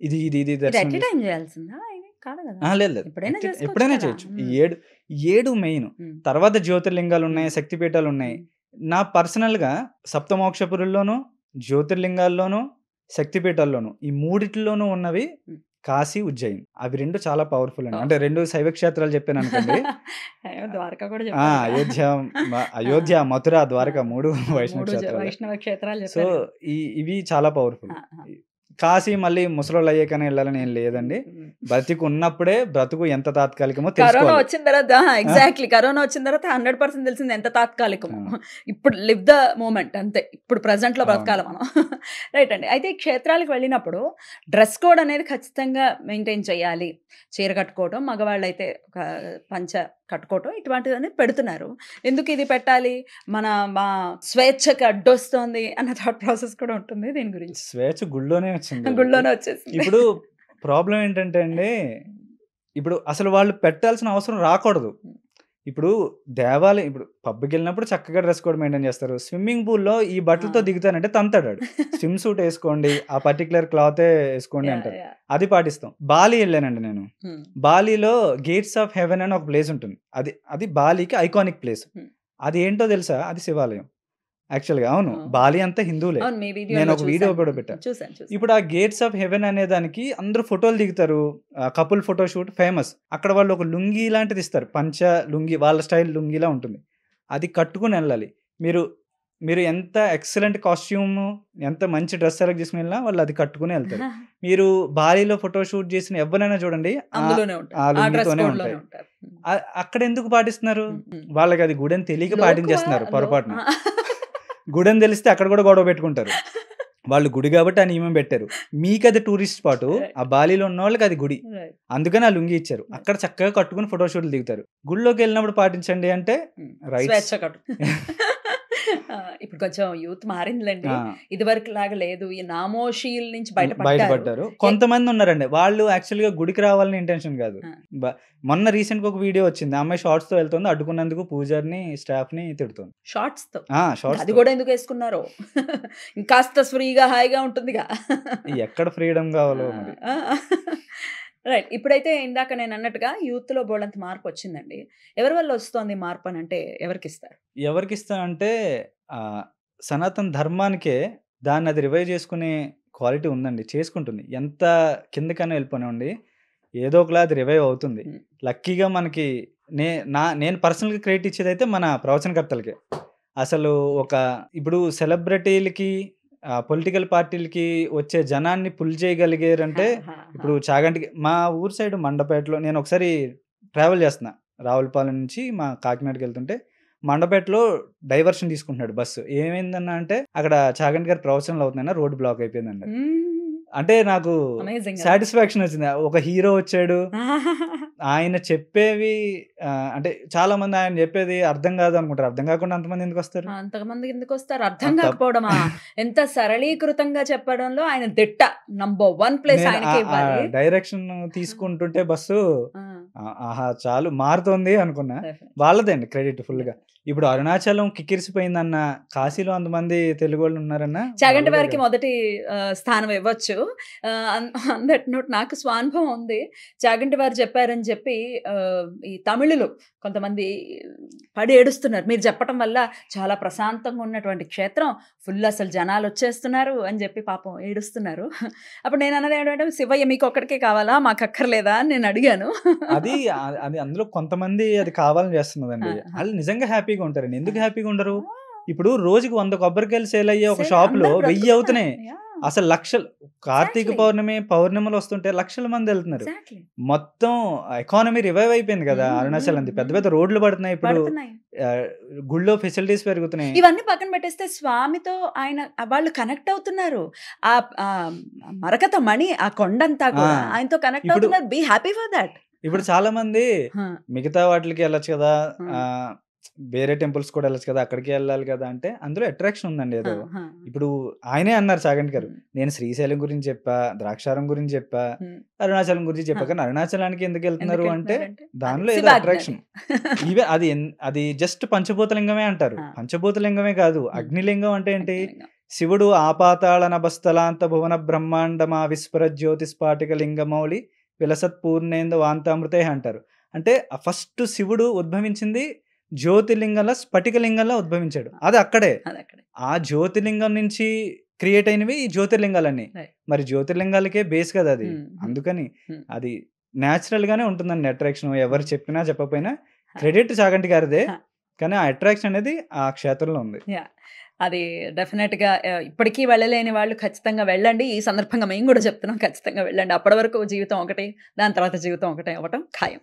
ఇది ఇది ఇది ఇది దర్శనం ఎట్ చేసి- టైం చేయాల్సిందా? ఇది కాదు కదా. లేదు ఎప్పుడైనా చేసుకోవచ్చు ఎప్పుడైనా కదా. చేయొచ్చు. ఈ Hmm. ఏడు మెయిన్. Hmm. తర్వాత జ్యోతిర్లింగాలు ఉన్నాయి, Hmm. శక్తిపీఠాలు ఉన్నాయి. Hmm. నా పర్సనల్గా సప్తమోక్షపురుల్లోనూ, జ్యోతిర్లింగాల్లోనూ, శక్తిపీఠాల్లోనూ, ఈ మూడిట్లోనూ ఉన్నవి Hmm. కాశీ, ఉజ్జయిన్. అవి 2 చాలా పవర్ఫుల్ అండి. Oh. అంటే 2 శైవ క్షేత్రాలు చెప్పాను అనుకోండి. అయ్యో, ద్వారకా కూడా ఆ, చెప్పారు. అయోధ్య, మథుర, ద్వారక 3 వైష్ణవ 3 క్షేత్రాలు. వైష్ణవ క్షేత్రాలు సో చెప్పారు. ఇవి చాలా పవర్ఫుల్. కాశీ మళ్ళీ ముసలోళ్ళు అయ్యాకనే వెళ్ళాలని ఏం లేదండి. బ్రతికి ఉన్నప్పుడే బ్రతుకు ఎంత తాత్కాలికమో కరోనా తెలుసుకోవాలి. వచ్చిన తర్వాత ఎగ్జాక్ట్లీ కరోనా వచ్చిన తర్వాత 100% తెలిసింది ఎంత తాత్కాలికమో. ఆ. ఇప్పుడు లివ్ ద మూమెంట్ అంతే, ఇప్పుడు present లో అవును. బ్రతకాలి మనం. రైట్ అండి. అయితే ఈ క్షేత్రాలకు వెళ్ళినప్పుడు డ్రెస్ కోడ్ అనేది ఖచ్చితంగా మెయింటైన్ చేయాలి. చీర కట్టుకోవటం, మగవాళ్ళు అయితే ఒక పంచ కట్టుకోవటం, ఇటువంటివన్నీ పెడుతున్నారు. ఎందుకు ఇది పెట్టాలి, మా స్వేచ్ఛకి అడ్డొస్తోంది అన్న థాట్ ప్రాసెస్ కూడా ఉంటుంది దీని గురించి. స్వేచ్ఛ గుళ్ళోనే వచ్చింది. గుళ్ళోనే వచ్చేసింది. ఇప్పుడు ప్రాబ్లం ఏంటంటే అండి, ఇప్పుడు అసలు వాళ్ళు పెట్టాల్సిన అవసరం రాకూడదు. ఇప్పుడు దేవాలయం, ఇప్పుడు పబ్కి వెళ్ళినప్పుడు చక్కగా డ్రెస్ కోడ్ మెయింటైన్ చేస్తారు. స్విమ్మింగ్ పూల్లో ఈ బట్టలతో దిగుతానంటే తంతాడు. స్విమ్ సూట్ వేసుకోండి, ఆ పర్టికులర్ క్లాతే వేసుకోండి అంటారు. అది పాటిస్తాం. బాలి వెళ్ళానండి నేను. బాలీలో గేట్స్ ఆఫ్ హెవెన్ అని ఒక ప్లేస్ ఉంటుంది. అది బాలీకి ఐకానిక్ ప్లేస్. అది ఏంటో తెలుసా? అది శివాలయం యాక్చువల్గా. అవును, బాలి అంతా హిందువులే. నేను ఒక వీడియో కూడా పెట్టా. ఇప్పుడు ఆ గేట్స్ ఆఫ్ హెవెన్ అనే దానికి అందరూ ఫోటోలు దిగుతారు, కపుల్ ఫోటో షూట్ ఫేమస్. అక్కడ వాళ్ళు ఒక లుంగీ లాంటిది ఇస్తారు, పంచ లుంగీ, వాళ్ళ స్టైల్ లుంగీలా ఉంటుంది. అది కట్టుకుని వెళ్ళాలి. మీరు ఎంత ఎక్సలెంట్ కాస్ట్యూమ్, ఎంత మంచి డ్రెస్ సెలెక్ట్ చేసుకుని వెళ్ళినా వాళ్ళు అది కట్టుకుని వెళ్తారు. మీరు బాలీలో ఫోటో షూట్ చేసిన ఎవరైనా చూడండి, ఆ లుంగీతోనే ఉంటాయి. అక్కడ ఎందుకు పాటిస్తున్నారు? వాళ్ళకి అది గుడి అని తెలియక పాటించేస్తున్నారు పొరపాటున. గుడి అని తెలిస్తే అక్కడ కూడా గొడవ పెట్టుకుంటారు. వాళ్ళు గుడి కాబట్టి ఆ నియమం పెట్టారు. మీకు అది టూరిస్ట్ స్పాట్, ఆ బాలీలో ఉన్న వాళ్ళకి అది గుడి, అందుకని ఆ లుంగి ఇచ్చారు. అక్కడ చక్కగా కట్టుకుని ఫోటో షూట్లు దిగుతారు. గుడిలోకి వెళ్ళినప్పుడు పాటించండి అంటే రైట్. ఇప్పుడు కొంచెం యూత్ మారిందిలేండి, ఇది వరకు లాగా లేదు. ఈ నామోషీల నుంచి బయటపడ్డారు. కొంతమంది ఉన్నారండి, వాళ్ళు యాక్చువల్ గా గుడికి రావాలని ఇంటెన్షన్ కాదు. మొన్న రీసెంట్ గా ఒక వీడియో వచ్చింది, అమ్మాయి షార్ట్స్ తో వెళ్తుంది, అడ్డుకున్నందుకు పూజారిని స్టాఫ్ ని తిడుతుంది. షార్ట్స్ తో? షార్ట్స్ అది కూడా ఎందుకు వేసుకున్నారో, ఇంకాస్త ఫ్రీగా హాయిగా ఉంటుందిగా. ఎక్కడ ఫ్రీడమ్ కావాలో మరి. రైట్. ఇప్పుడైతే ఇందాక నేను అన్నట్టుగా యూత్ లో బోల్డంత మార్పు వచ్చిందండి. ఎవరి వల్ల వస్తుంది మార్పు అని అంటే ఎవరికి ఇస్తారు అంటే సనాతన ధర్మానికే దాన్ని అది రివైవ్ చేసుకునే క్వాలిటీ ఉందండి, చేసుకుంటుంది. ఎంత కిందకైనా వెళ్ళిపోనివ్వండి, ఏదో ఒకలా అది రివైవ్ అవుతుంది. లక్కీగా మనకి నేను పర్సనల్గా క్రెడిట్ ఇచ్చేది అయితే మన ప్రవచనకర్తలకే. అసలు ఇప్పుడు సెలబ్రిటీలకి, పొలిటికల్ పార్టీలకి వచ్చే జనాన్ని పుల్ చేయగలిగారంటే, ఇప్పుడు చాగంటికి, మా ఊరు సైడ్ మండపేటలో నేను ఒకసారి ట్రావెల్ చేస్తున్నా, రావులపాలెం నుంచి మా కాకినాడకి వెళ్తుంటే మండపేటలో డైవర్షన్ తీసుకుంటున్నాడు బస్సు. ఏమైందన్న అంటే అక్కడ చాగంటి గారి ప్రవచనాలు అవుతున్నాయన్న రోడ్ బ్లాక్ అయిపోయిందండి. అంటే నాకు అమేజింగ్ సాటిస్ఫాక్షన్ వచ్చింది. ఒక హీరో వచ్చాడు, ఆయన చెప్పేవి అంటే చాలా మంది ఆయన చెప్పేది అర్థం కాదు అనుకుంటారు. అర్థం కాకుండా అంతమంది ఎందుకు వస్తారు? అంతమంది ఎందుకు వస్తారు? అర్థం కాకపోవడమా? ఎంత సరళీకృతంగా చెప్పడంలో ఆయన దిట్ట. నంబర్ 1 ప్లేస్ ఆయనకే ఇవ్వాలి. డైరెక్షన్ తీసుకుంటుంటే బస్సు ఆహా చాలు మారుతోంది అనుకున్నా. వాళ్ళదే అండి క్రెడిట్ ఫుల్ గా. ఇప్పుడు అరుణాచలం కిక్కిరిసిపోయిందన్న, కాశీలో అంతమంది తెలుగు వాళ్ళు ఉన్నారన్న, చాగంటి వారికి మొదటి స్థానం ఇవ్వచ్చు. దట్ నోట్ నాకు స్వానుభవం ఉంది. చాగంటి వారు చెప్పారని చెప్పి ఈ తమిళులు కొంతమంది పడి ఏడుస్తున్నారు. మీరు చెప్పటం వల్ల చాలా ప్రశాంతంగా ఉన్నటువంటి క్షేత్రం ఫుల్ అసలు జనాలు వచ్చేస్తున్నారు అని చెప్పి పాపం ఏడుస్తున్నారు. అప్పుడు నేను అన్నది ఏంటంటే, శివయ్య మీకు ఒక్కడికే కావాలా, మాకు అక్కర్లేదా అని నేను అడిగాను. అది అందులో కొంతమంది అది కావాలని చేస్తున్నదండి. వాళ్ళు నిజంగా హ్యాపీగా ఉంటారండి. ఎందుకు హ్యాపీగా ఉండరు? ఇప్పుడు రోజుకి 100 కొబ్బరికాయలు సేల్ అయ్యే ఒక షాప్ లో 1000 అవుతున్నాయి. అసలు లక్షలు, కార్తీక పౌర్ణిమలు వస్తుంటే లక్షల మంది వెళ్తున్నారు. మొత్తం ఎకానమీ రివైవ్ అయిపోయింది కదా అరుణాచల్. అంది పెద్ద పెద్ద రోడ్లు పడుతున్నాయి, ఇప్పుడు గుళ్ళో ఫెసిలిటీస్ పెరుగుతున్నాయి. ఇవన్నీ పక్కన పెట్టేస్తే స్వామితో ఆయన వాళ్ళు కనెక్ట్ అవుతున్నారు. ఆ మరకత మణి, ఆ కొండంతా కూడా ఆయనతో కనెక్ట్ అవుతున్నారు. Be happy for that. ఇప్పుడు చాలా మంది మిగతా వాటికి వెళ్ళొచ్చు కదా, వేరే టెంపుల్స్ కూడా వెళ్ళచ్చు కదా, అక్కడికి వెళ్ళాలి కదా అంటే అందులో అట్రాక్షన్ ఉందండి ఏదో. ఇప్పుడు ఆయనే అన్నారు చాగంటి గారు, నేను శ్రీశైలం గురించి చెప్పా, ద్రాక్షారం గురించి చెప్పా, అరుణాచలం గురించి చెప్పా, కానీ అరుణాచలానికి ఎందుకు వెళ్తున్నారు అంటే దానిలో ఏదో అట్రాక్షన్. ఇవే అది జస్ట్ పంచభూతలింగమే అంటారు. పంచభూతలింగమే కాదు, అగ్నిలింగం అంటే ఏంటి? శివుడు ఆపాతాళ నభస్థలాంత భువన బ్రహ్మాండమా విస్ఫుర జ్యోతిస్పాటిక లింగమౌళి విలసత్ పూర్ణేందు వాంతామృతే అంటారు. అంటే ఫస్ట్ శివుడు ఉద్భవించింది జ్యోతిర్లింగంలో, స్ఫటికలింగంలో ఉద్భవించాడు. అది అక్కడే. ఆ జ్యోతిర్లింగం నుంచి క్రియేట్ అయినవి ఈ జ్యోతిర్లింగాలన్నీ. మరి జ్యోతిర్లింగాలకే బేస్ కదా అది. అందుకని అది న్యాచురల్ గానే ఉంటుందండి అట్రాక్షన్. ఎవరు చెప్పినా చెప్పకపోయినా క్రెడిట్ చాగంటి గారిదే, కానీ ఆ అట్రాక్షన్ అనేది ఆ క్షేత్రంలో ఉంది. అది డెఫినెట్గా ఇప్పటికీ వెళ్ళలేని వాళ్ళు ఖచ్చితంగా వెళ్ళండి. ఈ సందర్భంగా మేము కూడా చెప్తున్నాం, ఖచ్చితంగా వెళ్ళండి. అప్పటి వరకు జీవితం ఒకటి, దాని తర్వాత జీవితం ఒకటే అవ్వటం ఖాయం.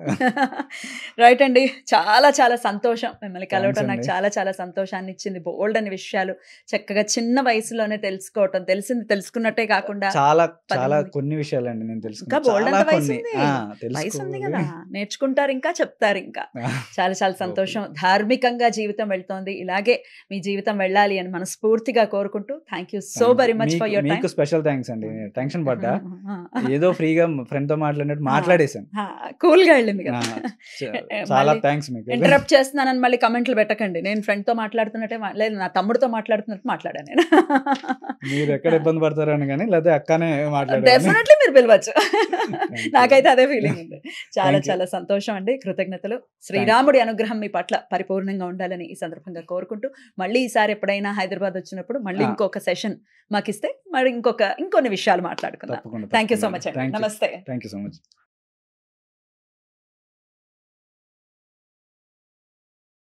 రైట్ అండి, చాలా చాలా సంతోషం మిమ్మల్ని కలవటం. నాకు చాలా చాలా సంతోషాన్ని ఇచ్చింది. బోల్డ్ అని విషయాలు చక్కగా చిన్న వయసులోనే తెలుసుకోవటం, తెలుసుకున్నట్టే కాకుండా చాలా చాలా కొన్ని విషయాలండి నేను తెలుసుకున్నా. బోల్డ్ అంత వయసు ఉంది కదా, నేర్చుకుంటారు, ఇంకా చెప్తారు. ఇంకా చాలా చాలా సంతోషం. ధార్మికంగా జీవితం వెళ్తోంది, ఇలాగే మీ జీవితం వెళ్ళాలి అని మనస్ఫూర్తిగా కోరుకుంటూ thank you so very much for your time. మీకు స్పెషల్ థ్యాంక్స్ అండి. టెన్షన్ పడ్డా, ఏదో ఫ్రీగా ఫ్రెండ్ తో మాట్లాడినట్టు మాట్లాడేశాను. కూల్ గా వెళ్ళింది కదా. చాలా థ్యాంక్స్. మీకు ఇంటరప్ట్ చేస్తున్నానని మళ్ళీ కమెంట్లు పెట్టకండి. నేను ఫ్రెండ్ తో మాట్లాడుతున్నట్టే, లేదు నా తమ్ముడితో మాట్లాడుతున్నట్టు మాట్లాడాను నేను. మీరు ఎక్కడ ఇబ్బంది పడతారని కానీ, లేదా అక్కనే మాట్లాడారు. డెఫినెట్లీ మీరు పిలవచ్చు. నాకైతే అదే ఫీలింగ్ ఉంది. చాలా చాలా సంతోషం అండి, కృతజ్ఞతలు. శ్రీరాముడి అనుగ్రహం మీ పట్ల పరిపూర్ణంగా ఉండాలని ఈ సందర్భంగా కోరుకుంటూ, మళ్ళీ ఈసారి ఎప్పుడైనా హైదరాబాద్ వచ్చినప్పుడు మళ్ళీ ఇంకొక సెషన్ మాకిస్తే మరి ఇంకొన్ని విషయాలు మాట్లాడుకుందాం. థ్యాంక్ యూ సో మచ్ అండి. నమస్తే. Thank you so much.